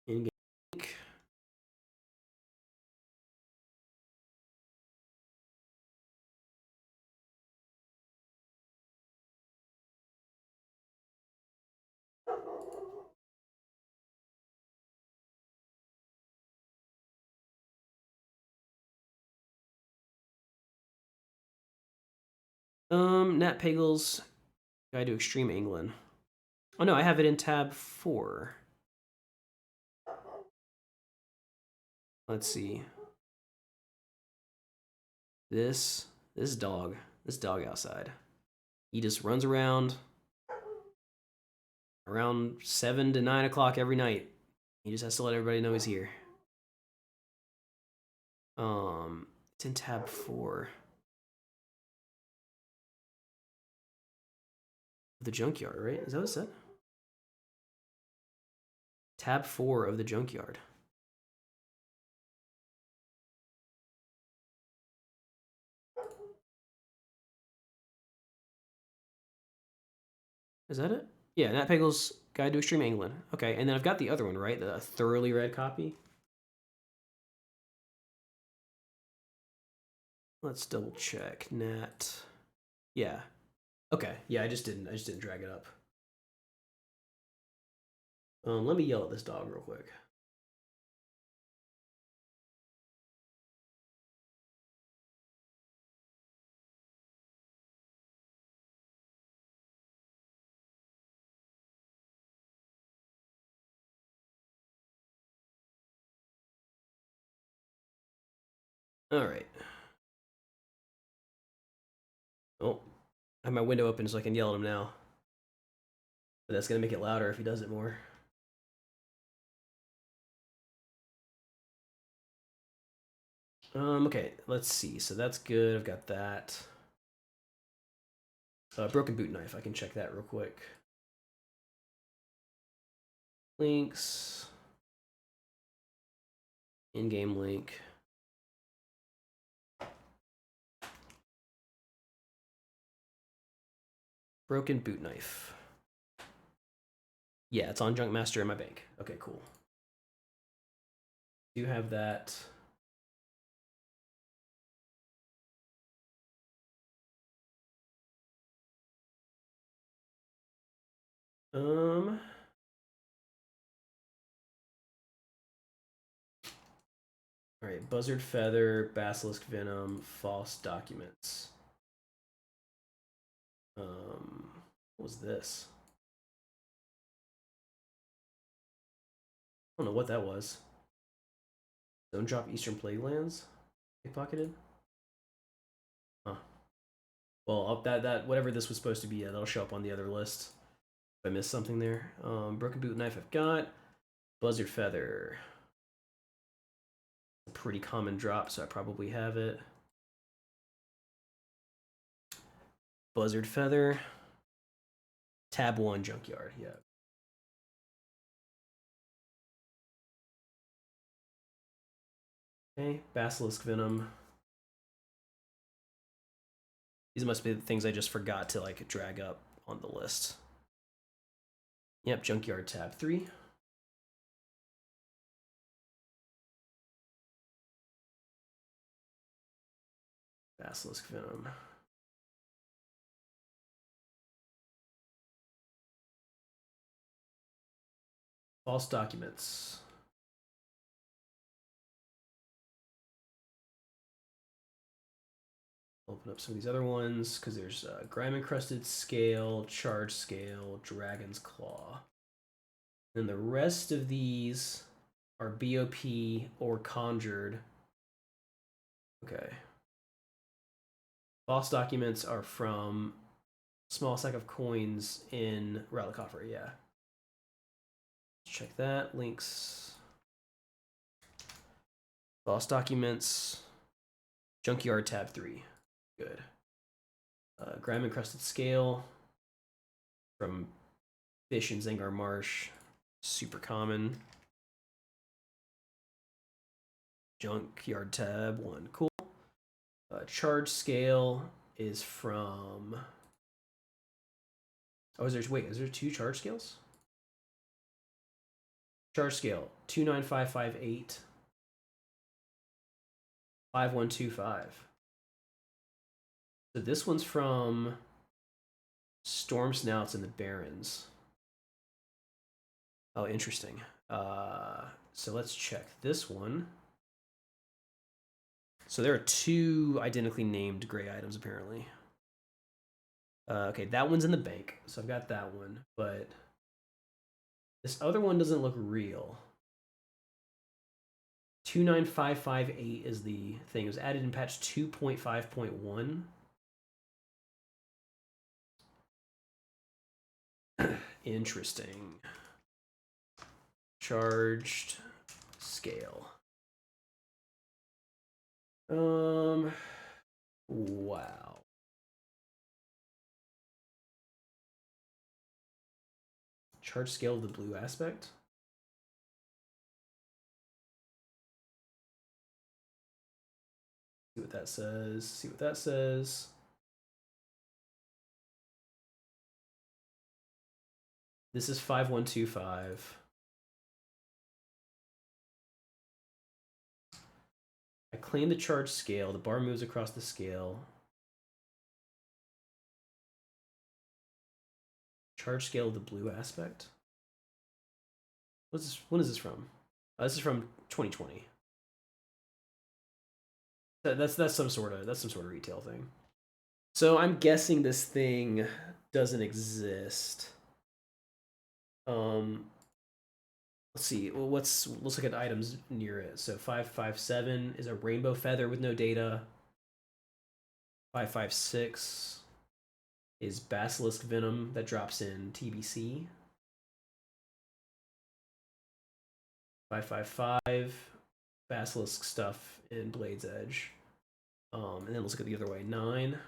In-game link. Nat Pagel's Guide to Extreme England. Oh no, I have it in tab 4. Let's see. This dog outside. He just runs around 7 to 9 o'clock every night. He just has to let everybody know he's here. It's in tab 4. The junkyard, right? Is that what it said? Tab 4 of the junkyard. Is that it? Yeah, Nat Pagel's Guide to Extreme England. Okay, and then I've got the other one, right? The thoroughly read copy. Let's double check. Nat. Yeah. Okay. Yeah, I just didn't drag it up. Let me yell at this dog real quick. All right. Oh, I have my window open so I can yell at him now. But that's gonna make it louder if he does it more. Okay, let's see. So that's good. I've got that. Broken boot knife. I can check that real quick. Links. In-game link. Broken boot knife. Yeah, it's on Junkmaster in my bank. Okay, cool. Do have that. All right, buzzard feather, basilisk venom, false documents. What was this? I don't know what that was. Don't drop Eastern Plague Lands. Pickpocketed. Huh. Well, that whatever this was supposed to be, that'll show up on the other list. If I missed something there. Broken boot knife I've got. Buzzard feather. A pretty common drop, so I probably have it. Buzzard feather. Tab 1 junkyard, yeah. Okay, basilisk venom. These must be the things I just forgot to like drag up on the list. Yep, junkyard tab 3. Basilisk venom. False documents. Open up some of these other ones because there's grime encrusted scale, charged scale, dragon's claw. And the rest of these are BOP or conjured. Okay. False documents are from small sack of coins in Relic Coffer, yeah. Check that. Links. False documents. Junkyard tab 3. Good. Grime encrusted scale from Fish in Zangar Marsh. Super common. Junkyard tab 1. Cool. Charge scale is from. Oh, is there 2 charge scales? Charge scale 29558 5125. So this one's from Storm Snouts and the Barons. Oh, interesting. So let's check this one. So there are 2 identically named gray items apparently. Okay, that one's in the bank, so I've got that one, but this other one doesn't look real. 29558 is the thing. It was added in patch 2.5.1. Interesting. Charged scale. Wow. Charge scale of the blue aspect. See what that says. See what that says. This is 5125. I claim the charge scale. The bar moves across the scale. Charge scale of the blue aspect. What's this? When is this from? This is from 2020. That's some sort of retail thing. So I'm guessing this thing doesn't exist. Let's see. Well, let's look at items near it. So 557 is a rainbow feather with no data. 556 is basilisk venom that drops in TBC. 555 basilisk stuff in Blade's Edge. And then let's look at the other way. 9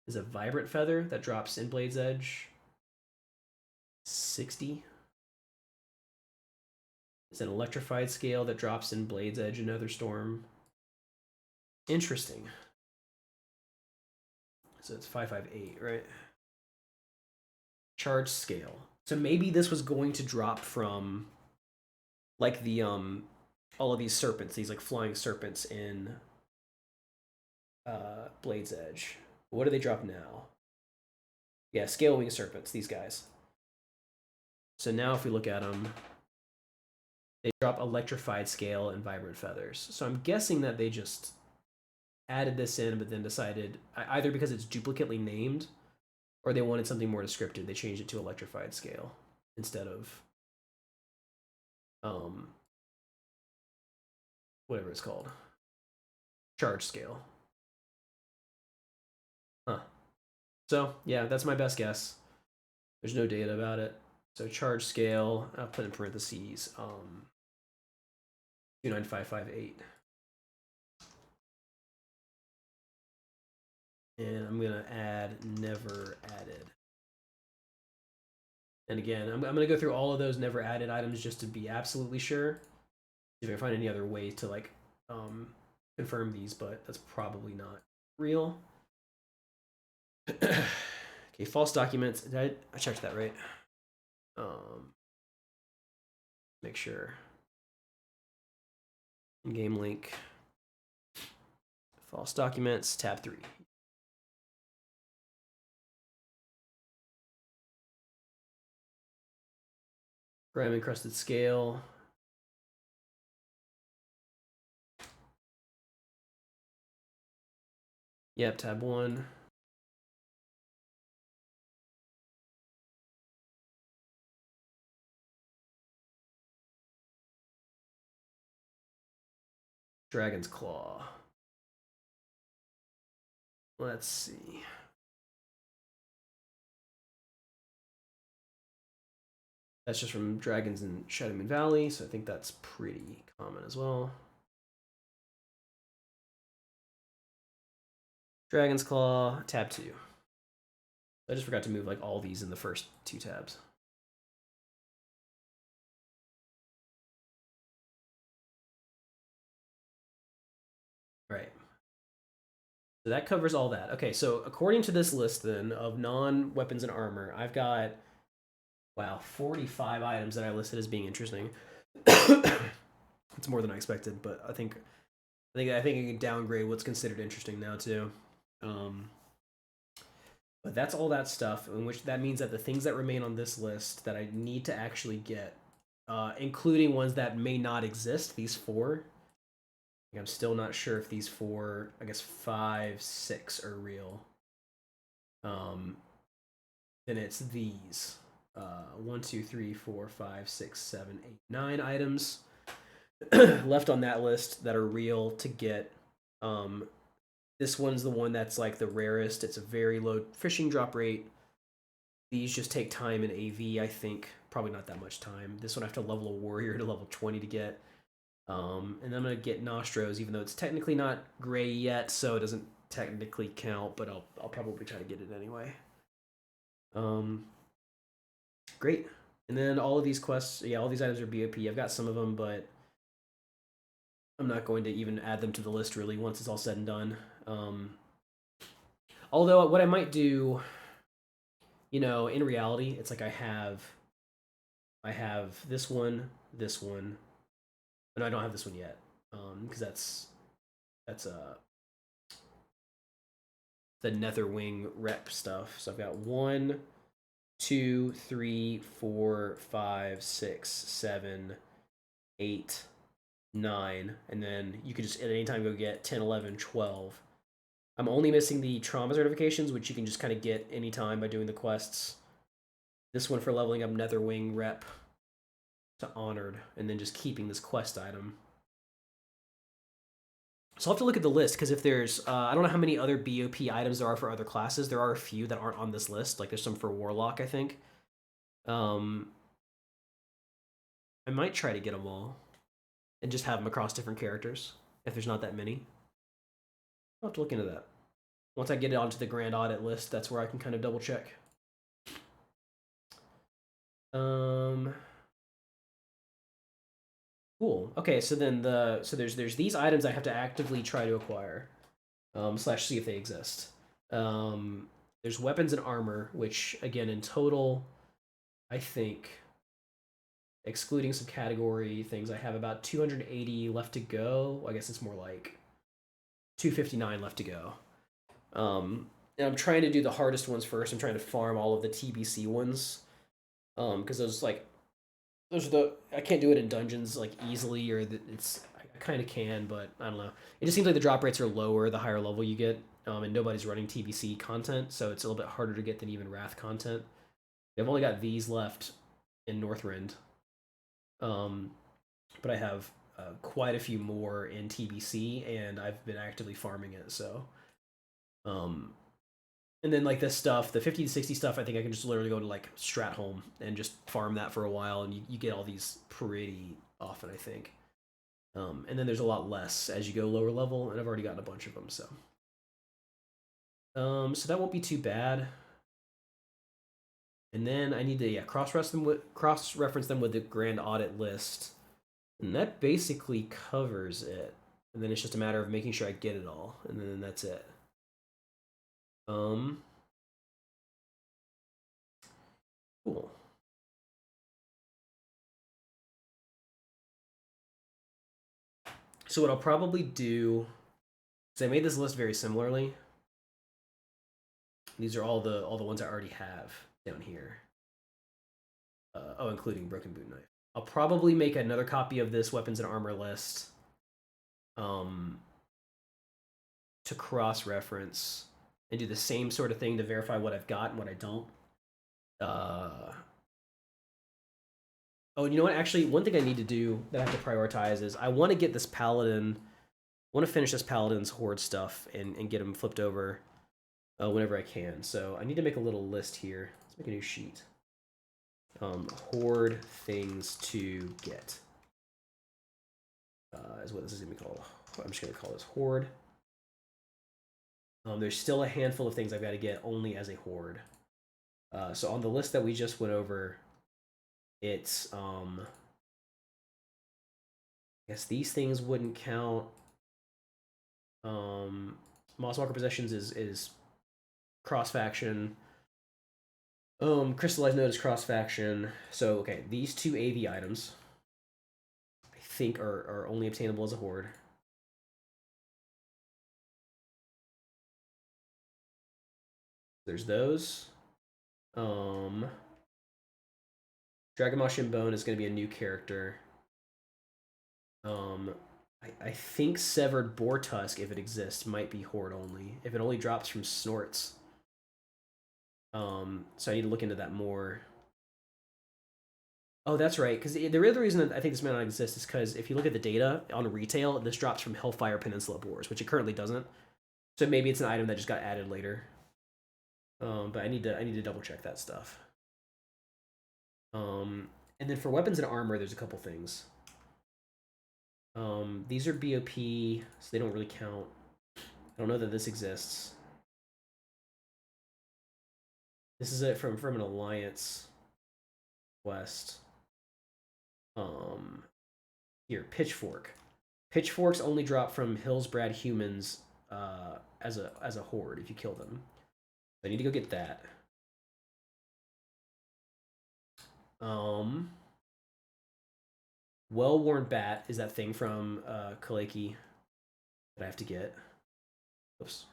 is a vibrant feather that drops in Blade's Edge. 60 is an electrified scale that drops in Blade's Edge and Nether Storm. Interesting. So it's 558, right? Charge scale. So maybe this was going to drop from like the all of these serpents, these like flying serpents in Blade's Edge. What do they drop now? Yeah, scale wing serpents, these guys. So now if we look at them, they drop electrified scale and vibrant feathers. So I'm guessing that they just added this in, but then decided either because it's duplicately named or they wanted something more descriptive. They changed it to electrified scale instead of whatever it's called, charge scale. Huh. So yeah, that's my best guess. There's no data about it. So charge scale, I'll put in parentheses, 29558. And I'm gonna add never added. And again, I'm gonna go through all of those never added items just to be absolutely sure. If I can find any other way to like confirm these, but that's probably not real. Okay, false documents. Did I checked that right? Make sure. In-game link. False documents, tab 3. Graham encrusted scale. Yep, tab 1. Dragon's Claw. Let's see. That's just from Dragons in Shadow Moon Valley, so I think that's pretty common as well. Dragon's Claw, tab 2. I just forgot to move like all these in the first 2 tabs. Right. So that covers all that. Okay, so according to this list then of non-weapons and armor, I've got, wow, 45 items that I listed as being interesting. It's more than I expected, but I think I can downgrade what's considered interesting now too. But that's all that stuff, in which that means that the things that remain on this list that I need to actually get, including ones that may not exist, these 4. I'm still not sure if these 4, I guess 5, 6 are real. Then it's these 1, 2, 3, 4, 5, 6, 7, 8, 9 items left on that list that are real to get. This one's the one that's like the rarest. It's a very low fishing drop rate. These just take time in AV, I think. Probably not that much time. This one I have to level a warrior to level 20 to get. And then I'm going to get Nostros, even though it's technically not gray yet, so it doesn't technically count, but I'll probably try to get it anyway. Great. And then all of these quests, yeah, all these items are BOP. I've got some of them, but I'm not going to even add them to the list, really, once it's all said and done. Although, what I might do, you know, in reality, it's like I have this one. No, I don't have this one yet, because that's the Netherwing rep stuff. So I've got 1, 2, 3, 4, 5, 6, 7, 8, 9, and then you could just at any time go get 10, 11, 12. I'm only missing the trauma certifications, which you can just kind of get anytime by doing the quests. This one for leveling up Netherwing rep to honored, and then just keeping this quest item. So I'll have to look at the list, because if there's, I don't know how many other BOP items there are for other classes. There are a few that aren't on this list. Like there's some for Warlock, I think. I might try to get them all and just have them across different characters if there's not that many. I'll have to look into that. Once I get it onto the grand audit list, that's where I can kind of double check. Cool. Okay, so then there's these items I have to actively try to acquire, slash see if they exist. There's weapons and armor, which again in total, I think, excluding some category things, I have about 280 left to go. I guess it's more like 259 left to go. And I'm trying to do the hardest ones first. I'm trying to farm all of the TBC ones, because those are the, I can't do it in dungeons like easily, or it's, I kind of can, but I don't know. It just seems like the drop rates are lower the higher level you get, and nobody's running TBC content, so it's a little bit harder to get than even Wrath content. I've only got these left in Northrend, but I have quite a few more in TBC, and I've been actively farming it. So, and then like this stuff, the 50 to 60 stuff, I think I can just literally go to like Stratholme and just farm that for a while, and you get all these pretty often, I think. And then there's a lot less as you go lower level, and I've already gotten a bunch of them, so. So that won't be too bad. And then I need to cross-reference them with the grand audit list, and that basically covers it. And then it's just a matter of making sure I get it all, and then that's it. Cool. So what I'll probably do is I made this list very similarly. These are all the ones I already have down here. Oh, including Broken Boot Knife. I'll probably make another copy of this weapons and armor list, to cross-reference and do the same sort of thing to verify what I've got and what I don't. Oh, and you know what? Actually, one thing I need to do that I have to prioritize is I want to get this Paladin. I want to finish this Paladin's Horde stuff and get him flipped over whenever I can. So I need to make a little list here. Let's make a new sheet. Horde things to get is what this is going to be called. I'm just going to call this Horde. There's still a handful of things I've got to get only as a Horde. So on the list that we just went over, it's I guess these things wouldn't count. Mosswalker Possessions is cross faction. Crystallized Note is cross faction. So okay, these two AV items I think are only obtainable as a horde. There's those. Dragonmaw Shinbone is going to be a new character. I think Severed Boar Tusk, if it exists, might be horde only. If it only drops from snorts. So I need to look into that more. Oh, that's right. Because the other reason that I think this might not exist is because if you look at the data on retail, this drops from Hellfire Peninsula boars, which it currently doesn't. So maybe it's an item that just got added later. But I need to double check that stuff. And then for weapons and armor, there's a couple things. These are BOP, so they don't really count. I don't know that this exists. This is it from an alliance quest. Here, Pitchfork. Pitchforks only drop from Hillsbrad humans as a horde if you kill them. I need to go get that. Well-worn bat is that thing from Kaleki that I have to get. Oops.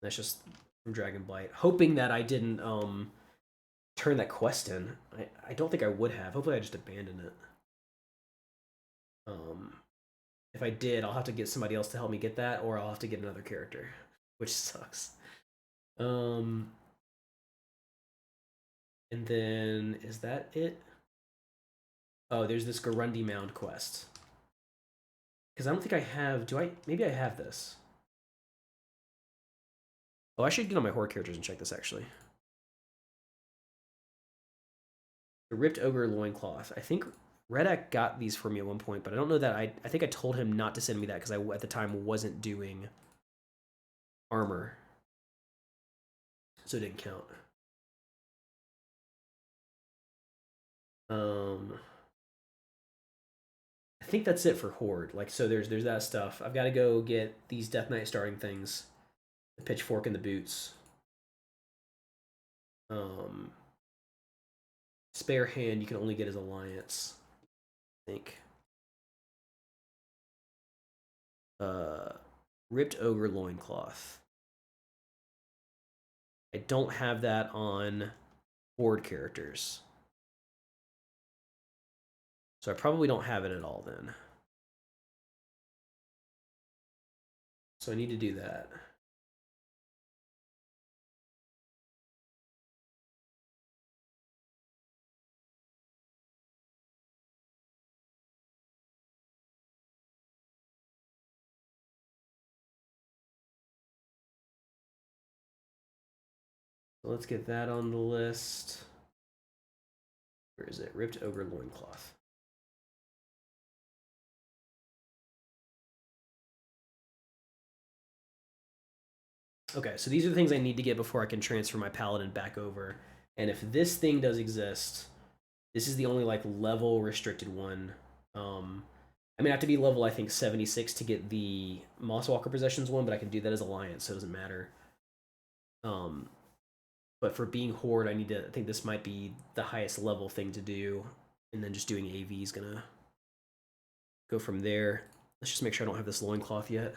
That's just from Dragonblight. Hoping that I didn't turn that quest in. I don't think I would have. Hopefully I just abandoned it. If I did, I'll have to get somebody else to help me get that, or I'll have to get another character, which sucks. And then, is that it? Oh, there's this Garundi Mound quest. Because I don't think I have, maybe I have this. Oh, I should get on my horde characters and check this, actually. The Ripped Ogre Loincloth. I think Redak got these for me at one point, but I don't know that I think I told him not to send me that because I, at the time, wasn't doing armor. So it didn't count. I think that's it for horde. Like, so there's that stuff. I've got to go get these Death Knight starting things, the pitchfork and the boots. Spare hand you can only get as alliance, I think. Ripped Ogre Loincloth. I don't have that on horde characters. So I probably don't have it at all then. So I need to do that. So let's get that on the list. Where is it? Ripped Ogre Loincloth. Okay, so these are the things I need to get before I can transfer my paladin back over. And if this thing does exist, this is the only like level restricted one. I mean, I have to be level, I think, 76 to get the Mosswalker Possessions one, but I can do that as Alliance, so it doesn't matter. But for being Horde, I think this might be the highest level thing to do. And then just doing AV is gonna go from there. Let's just make sure I don't have this loincloth yet.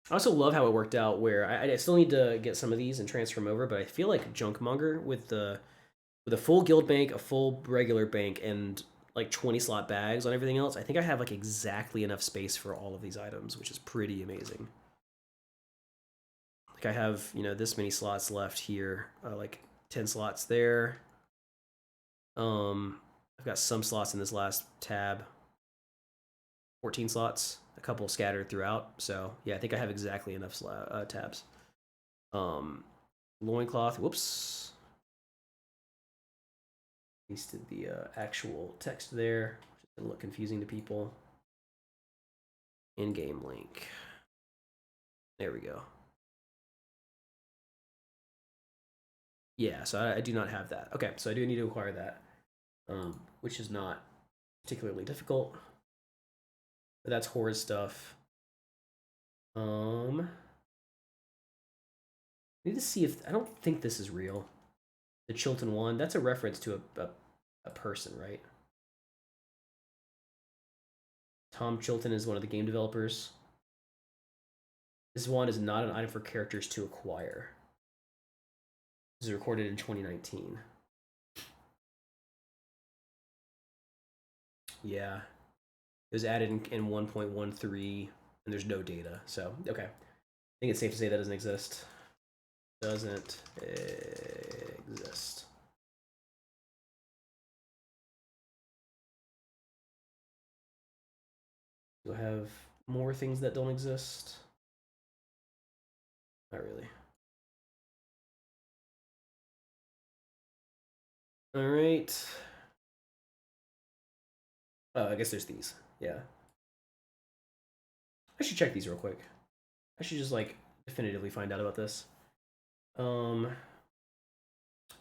I also love how it worked out where I still need to get some of these and transfer them over, but I feel like Junkmonger with a full guild bank, a full regular bank, and like 20 slot bags on everything else, I think I have like exactly enough space for all of these items, which is pretty amazing. Like I have, this many slots left here, like 10 slots there. I've got some slots in this last tab. 14 slots, a couple scattered throughout. So yeah, I think I have exactly enough tabs. Loincloth, whoops. Pasted the actual text there, which is gonna look confusing to people. In-game link. There we go. Yeah, so I do not have that. Okay, so I do need to acquire that, which is not particularly difficult. But that's horror stuff. I need to see if I don't think this is real. The Chilton one, that's a reference to a person, right? Tom Chilton is one of the game developers. This one is not an item for characters to acquire. This is recorded in 2019. Yeah. It was added in 1.13, and there's no data. So, okay. I think it's safe to say that doesn't exist. Doesn't exist. Do I have more things that don't exist? Not really. All right. Oh, I guess there's these. Yeah. I should check these real quick. I should just like definitively find out about this.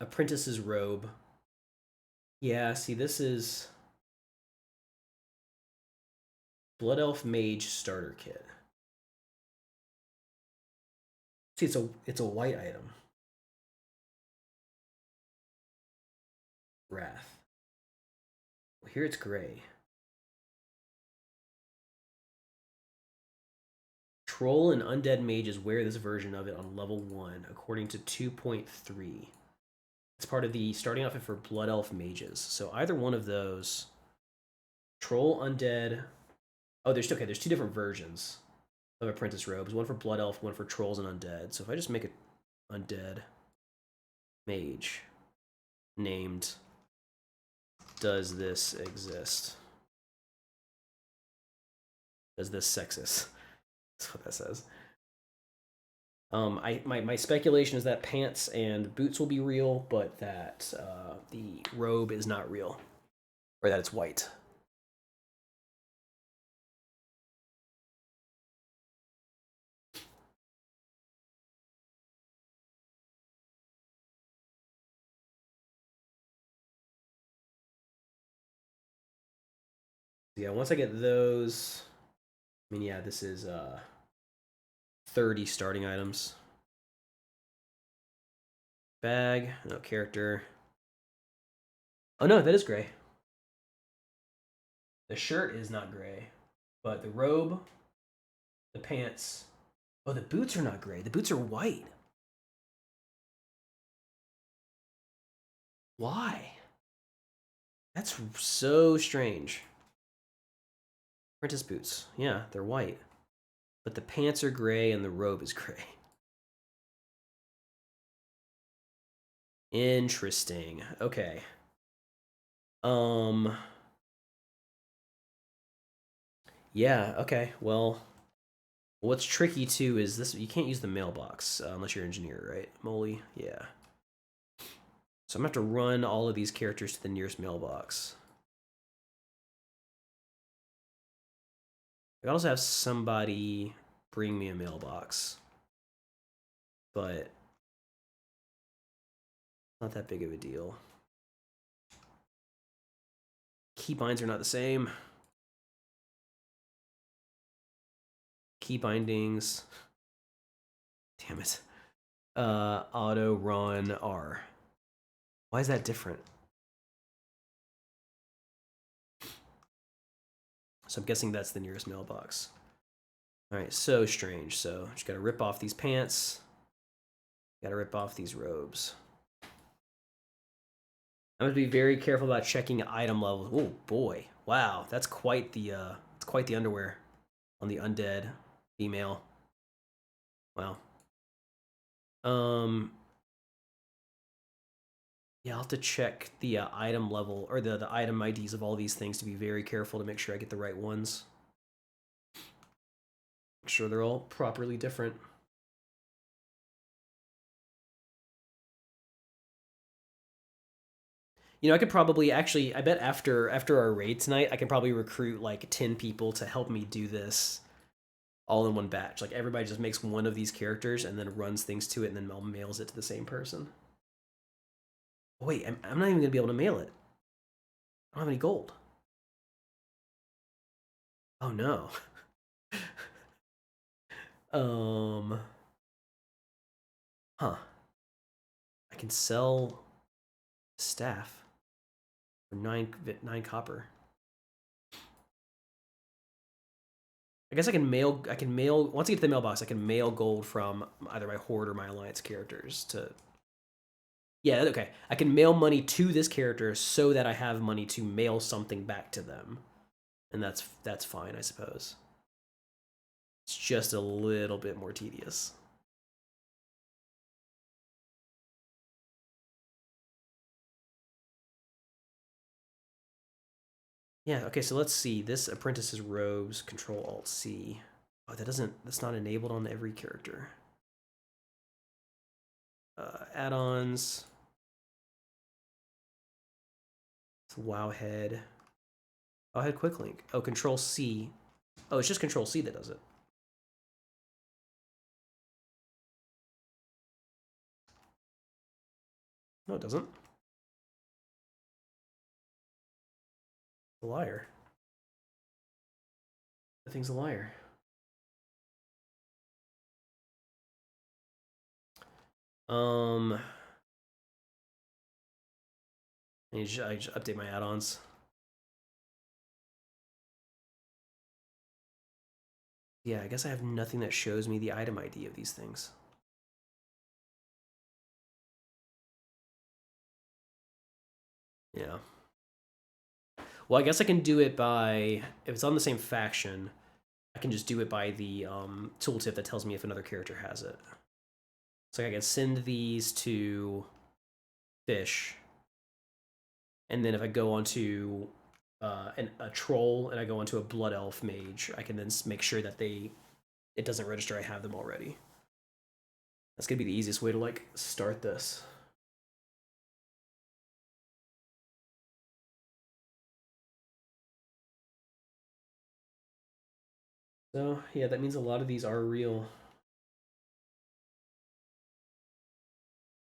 Apprentice's robe. Yeah, see, this is Blood Elf Mage starter kit. See, it's a white item. Wrath. Well, here it's gray. Troll and Undead Mages wear this version of it on level 1, according to 2.3. It's part of the starting outfit for Blood Elf Mages. So either one of those. Troll, Undead. Oh, there's okay, there's two different versions of Apprentice robes. One for Blood Elf, one for Trolls and Undead. So if I just make it Undead Mage named Does This Exist? Does this sexist? That's what that says. My speculation is that pants and boots will be real, but that the robe is not real, or that it's white. Yeah, once I get those, I mean, yeah, this is 30 starting items. Bag, no character. Oh no, that is gray. The shirt is not gray, but the robe, the pants. Oh, the boots are not gray. The boots are white. Why? That's so strange. Apprentice boots. Yeah, they're white. But the pants are gray and the robe is gray. Interesting. Okay. Yeah, okay. Well, what's tricky too is this, you can't use the mailbox unless you're an engineer, right? Molly? Yeah. So I'm gonna have to run all of these characters to the nearest mailbox. I also have somebody bring me a mailbox, but not that big of a deal. Key binds are not the same. Key bindings. Damn it. Auto run R. Why is that different? So I'm guessing that's the nearest mailbox. All right, so strange. So just gotta rip off these pants. Gotta rip off these robes. I'm gonna be very careful about checking item levels. Oh boy, wow, that's quite the underwear on the undead female. Wow. Yeah, I'll have to check the item level or the item IDs of all these things to be very careful to make sure I get the right ones. Make sure they're all properly different. You know, I could probably actually. I bet after our raid tonight, I can probably recruit like 10 people to help me do this all in one batch. Like everybody just makes one of these characters and then runs things to it, and then mails it to the same person. Wait, I'm not even gonna be able to mail it. I don't have any gold. Oh no. Huh. I can sell staff for nine copper. I guess I can mail. Once I get to the mailbox, I can mail gold from either my horde or my alliance characters to. Yeah, okay. I can mail money to this character so that I have money to mail something back to them, and that's fine, I suppose. It's just a little bit more tedious. Yeah, okay, so let's see. This apprentice's robes, Control Alt C. Oh, that's not enabled on every character. Add-ons. Wowhead. Wowhead Quick Link. Oh, Control C. Oh, it's just Control C that does it. No, it doesn't. A liar. The thing's a liar. I just update my add-ons. Yeah, I guess I have nothing that shows me the item ID of these things. Yeah. Well, I guess I can do it by, if it's on the same faction, I can just do it by the tooltip that tells me if another character has it. So I can send these to fish, and then if I go onto a troll and I go onto a blood elf mage, I can then make sure that it doesn't register I have them already. That's gonna be the easiest way to like start this. So yeah, that means a lot of these are real.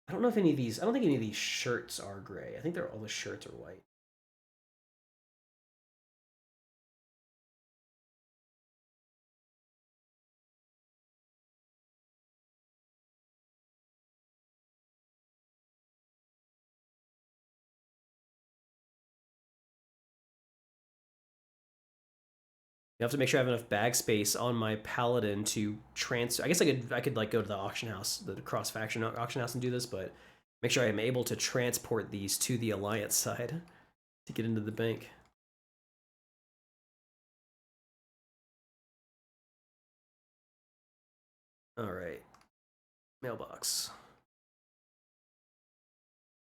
I don't know if any of these. I don't think any of these shirts are gray. I think all the shirts are white. You have to make sure I have enough bag space on my paladin to transfer. I guess I could like go to the auction house, the cross faction auction house, and do this, but make sure I am able to transport these to the alliance side to get into the bank. All right, mailbox.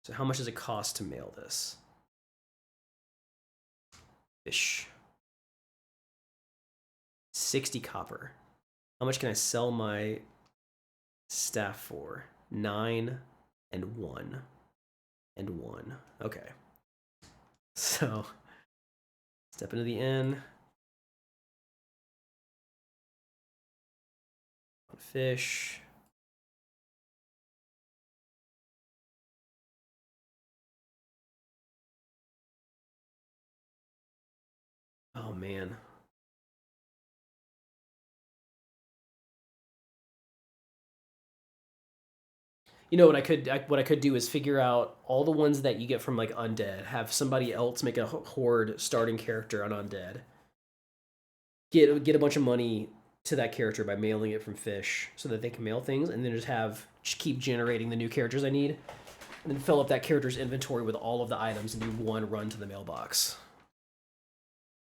So how much does it cost to mail this? Fish. 60 copper. How much can I sell my staff for? 9 and 1 and 1. Okay. So step into the inn. Fish. Oh man. You know what I could do is figure out all the ones that you get from like undead. Have somebody else make a horde starting character on undead. Get a bunch of money to that character by mailing it from fish so that they can mail things, and then just keep generating the new characters I need, and then fill up that character's inventory with all of the items and do one run to the mailbox.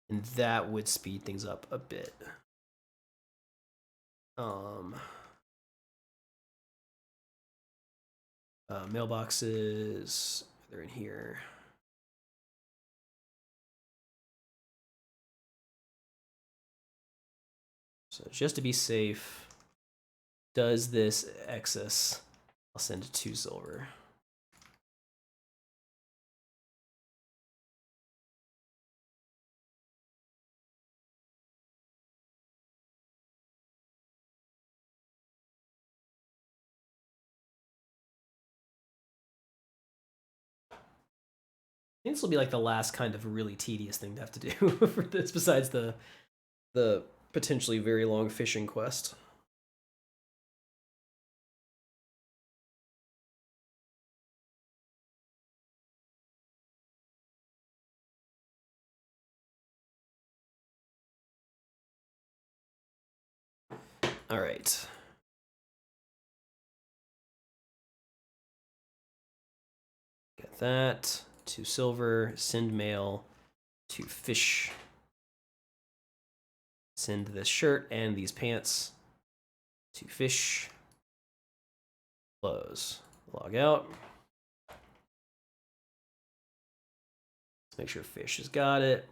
And that would speed things up a bit. Mailboxes, they're in here. So just to be safe, does this excess? I'll send 2 silver. think this will be like the last kind of really tedious thing to have to do for this, besides the potentially very long fishing quest. All right. Get that. 2 silver. Send mail to fish. Send this shirt and these pants to fish. Close. Log out. Let's make sure fish has got it.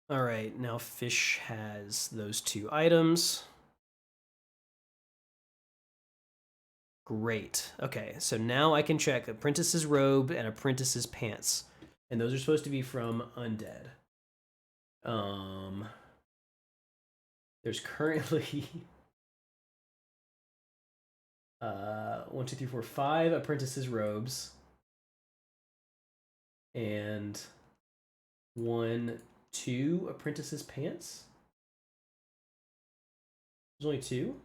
All right, now fish has those 2 items. Great. Okay, so now I can check apprentice's robe and apprentice's pants. And those are supposed to be from undead. There's currently 1, 2, 3, 4, 5 apprentice's robes. And 1, 2 apprentice's pants. There's only 2.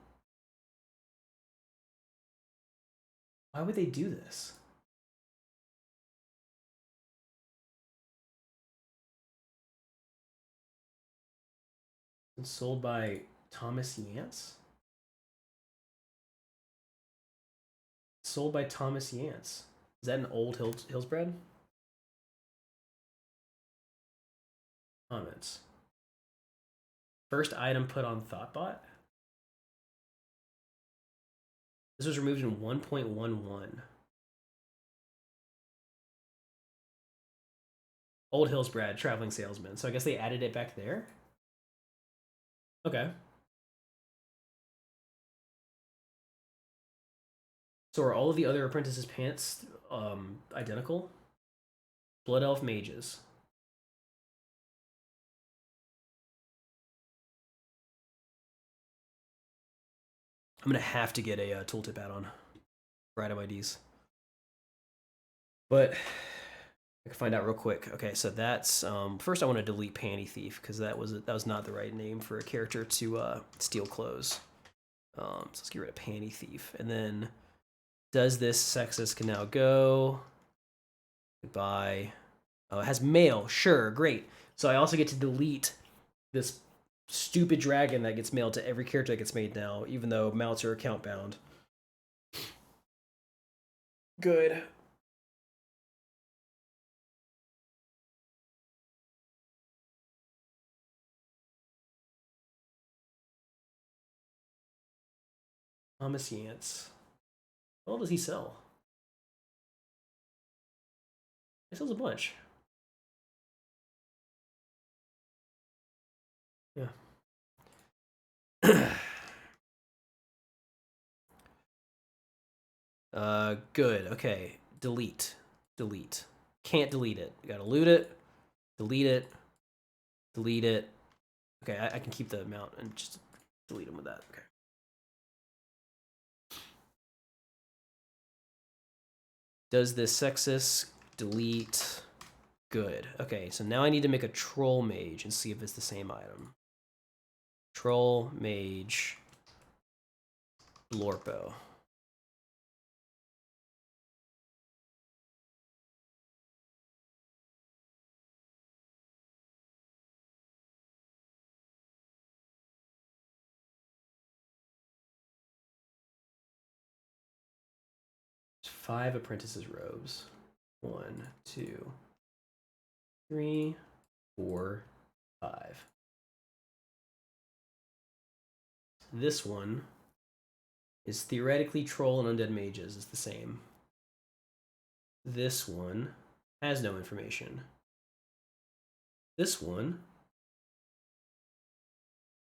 Why would they do this? It's sold by Thomas Yance? Sold by Thomas Yance. Is that an old Hillsbred? Comments. First item put on Thoughtbot. This was removed in 1.11. Old Hillsbred, traveling salesman. So I guess they added it back there? Okay. So are all of the other apprentices' pants identical? Blood Elf Mages. I'm going to have to get a tooltip add-on for item IDs. But I can find out real quick. Okay, so that's first I want to delete Panty Thief because that was not the right name for a character to steal clothes. So let's get rid of Panty Thief, and then does this sexist can now go. Goodbye. Oh, it has mail. Sure, great. So I also get to delete this stupid dragon that gets mailed to every character that gets made now, even though mounts are account bound. Good. Thomas Yance. What does he sell? He sells a bunch. Yeah. Good. Okay. Delete. Delete. Can't delete it. You gotta loot it. Delete it. Delete it. Okay, I can keep the amount and just delete them with that. Okay. Does this sexist delete? Good. Okay, so now I need to make a troll mage and see if it's the same item. Troll mage Blorpo. There's 5 apprentices robes. 1, 2, 3, 4, 5. This one is theoretically troll and undead mages. It's the same. This one has no information. This one,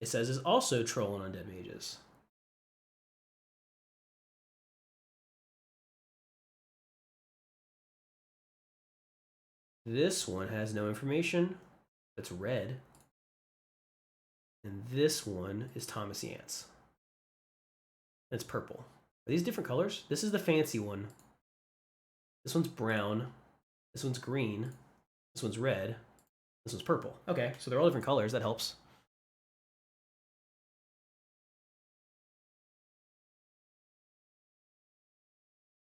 it says, is also troll and undead mages. This one has no information. That's red. And this one is Thomas Yance. It's purple. Are these different colors? This is the fancy one. This one's brown. This one's green. This one's red. This one's purple. Okay, so they're all different colors. That helps.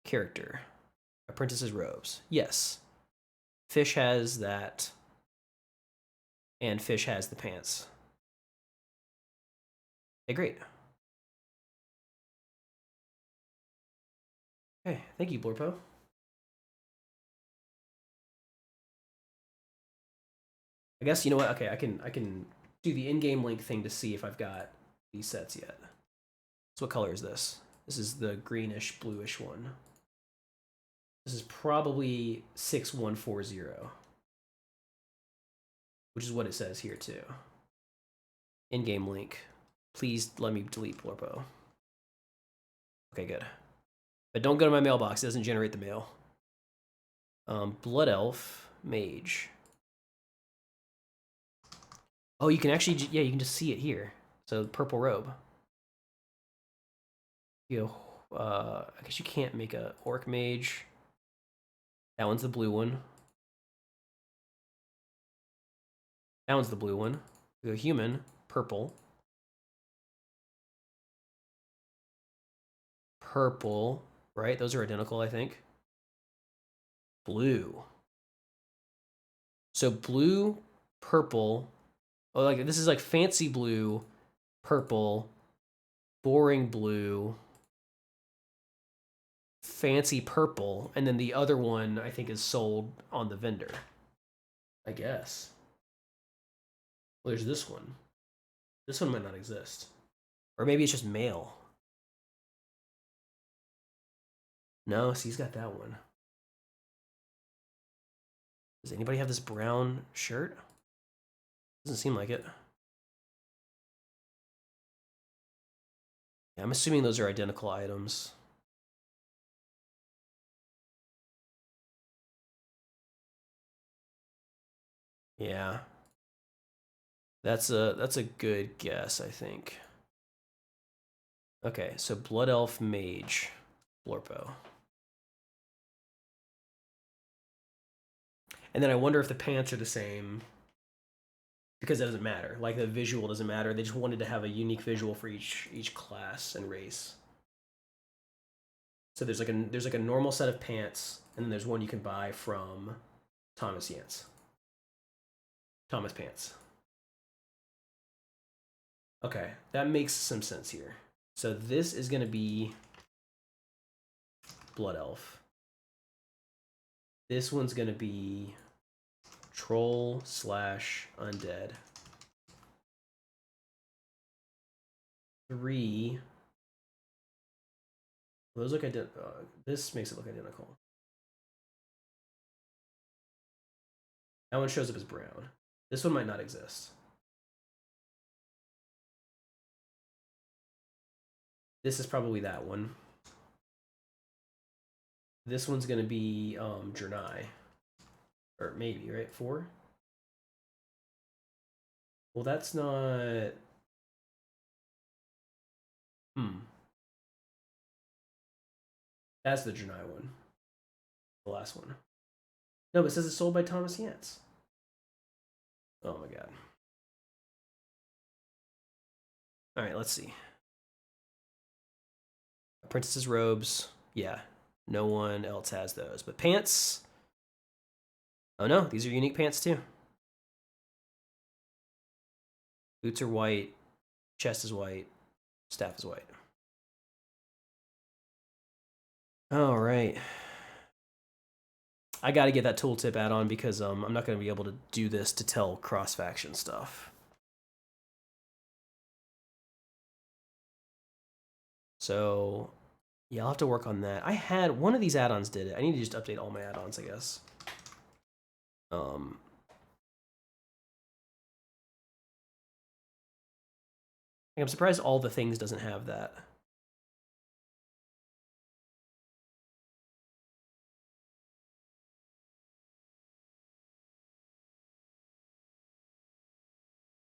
Character. Apprentice's robes. Yes. Fish has that. And Fish has the pants. Okay, great. Okay, thank you, Blorpo. I guess, you know what? Okay, I can do the in-game link thing to see if I've got these sets yet. So what color is this? This is the greenish, bluish one. This is probably 6140, which is what it says here too. In-game link. Please let me delete Blorpo. Okay, good. But don't go to my mailbox. It doesn't generate the mail. Blood Elf Mage. Oh, you can actually, yeah, you can just see it here. So purple robe. You know, I guess you can't make a Orc Mage. That one's the blue one. That one's the blue one. The human, purple. Purple, right? Those are identical, I think. Blue. So blue, purple. Oh, like this is like fancy blue, purple, boring blue, fancy purple, and then the other one I think is sold on the vendor. I guess. Well, there's this one. This one might not exist. Or maybe it's just male. No, see, he's got that one. Does anybody have this brown shirt? Doesn't seem like it. Yeah, I'm assuming those are identical items. Yeah. That's a good guess, I think. Okay, so Blood Elf Mage, Blorpo. And then I wonder if the pants are the same, because it doesn't matter. Like the visual doesn't matter. They just wanted to have a unique visual for each class and race. So there's like a normal set of pants, and then there's one you can buy from Thomas Yance. Thomas Pants. Okay, that makes some sense here. So this is going to be Blood Elf. This one's going to be Troll / Undead. 3. Those look identical. This makes it look identical. That one shows up as brown. This one might not exist. This is probably that one. This one's going to be Jernai. Or maybe, right? 4? Well, that's not... That's the Jernai one. The last one. No, but it says it's sold by Thomas Yance. Oh my god. Alright, let's see. Princess's robes. Yeah. No one else has those. But pants... Oh no, these are unique pants too. Boots are white. Chest is white. Staff is white. All right. I got to get that tooltip add-on because I'm not going to be able to do this to tell cross-faction stuff. So Yeah, I'll have to work on that. I had one of these add-ons did it. I need to just update all my add-ons, I guess. I'm surprised all the things doesn't have that.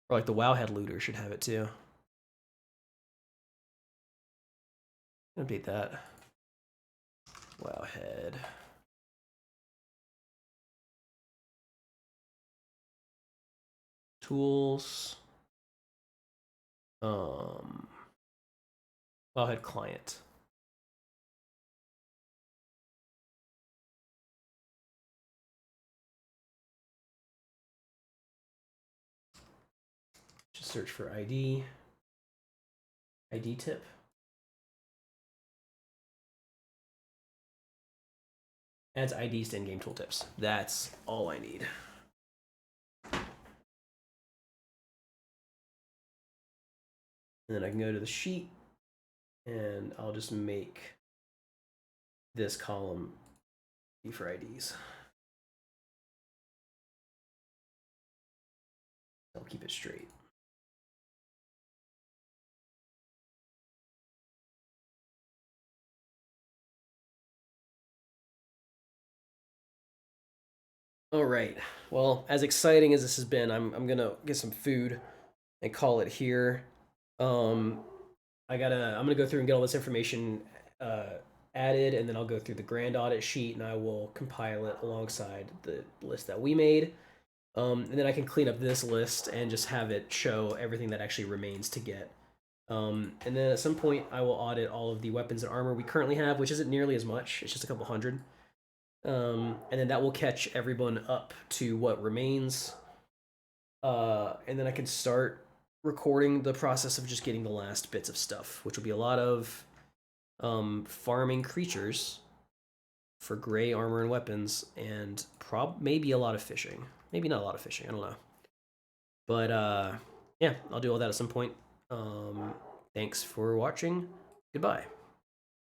Or like the Wowhead looter should have it too. Update that. Wowhead. Tools. Wowhead client. Just search for ID. ID tip. Adds IDs to in-game tooltips. That's all I need. And then I can go to the sheet and I'll just make this column be for IDs. I'll keep it straight. All right. Well, as exciting as this has been, I'm gonna get some food and call it here. I'm gonna go through and get all this information added, and then I'll go through the grand audit sheet and I will compile it alongside the list that we made. And then I can clean up this list and just have it show everything that actually remains to get. And then at some point, I will audit all of the weapons and armor we currently have, which isn't nearly as much. It's just a couple hundred. And then that will catch everyone up to what remains. And then I can start recording the process of just getting the last bits of stuff, which will be a lot of farming creatures for gray armor and weapons, and maybe a lot of fishing. Maybe not a lot of fishing, I don't know. But yeah, I'll do all that at some point. Thanks for watching. Goodbye.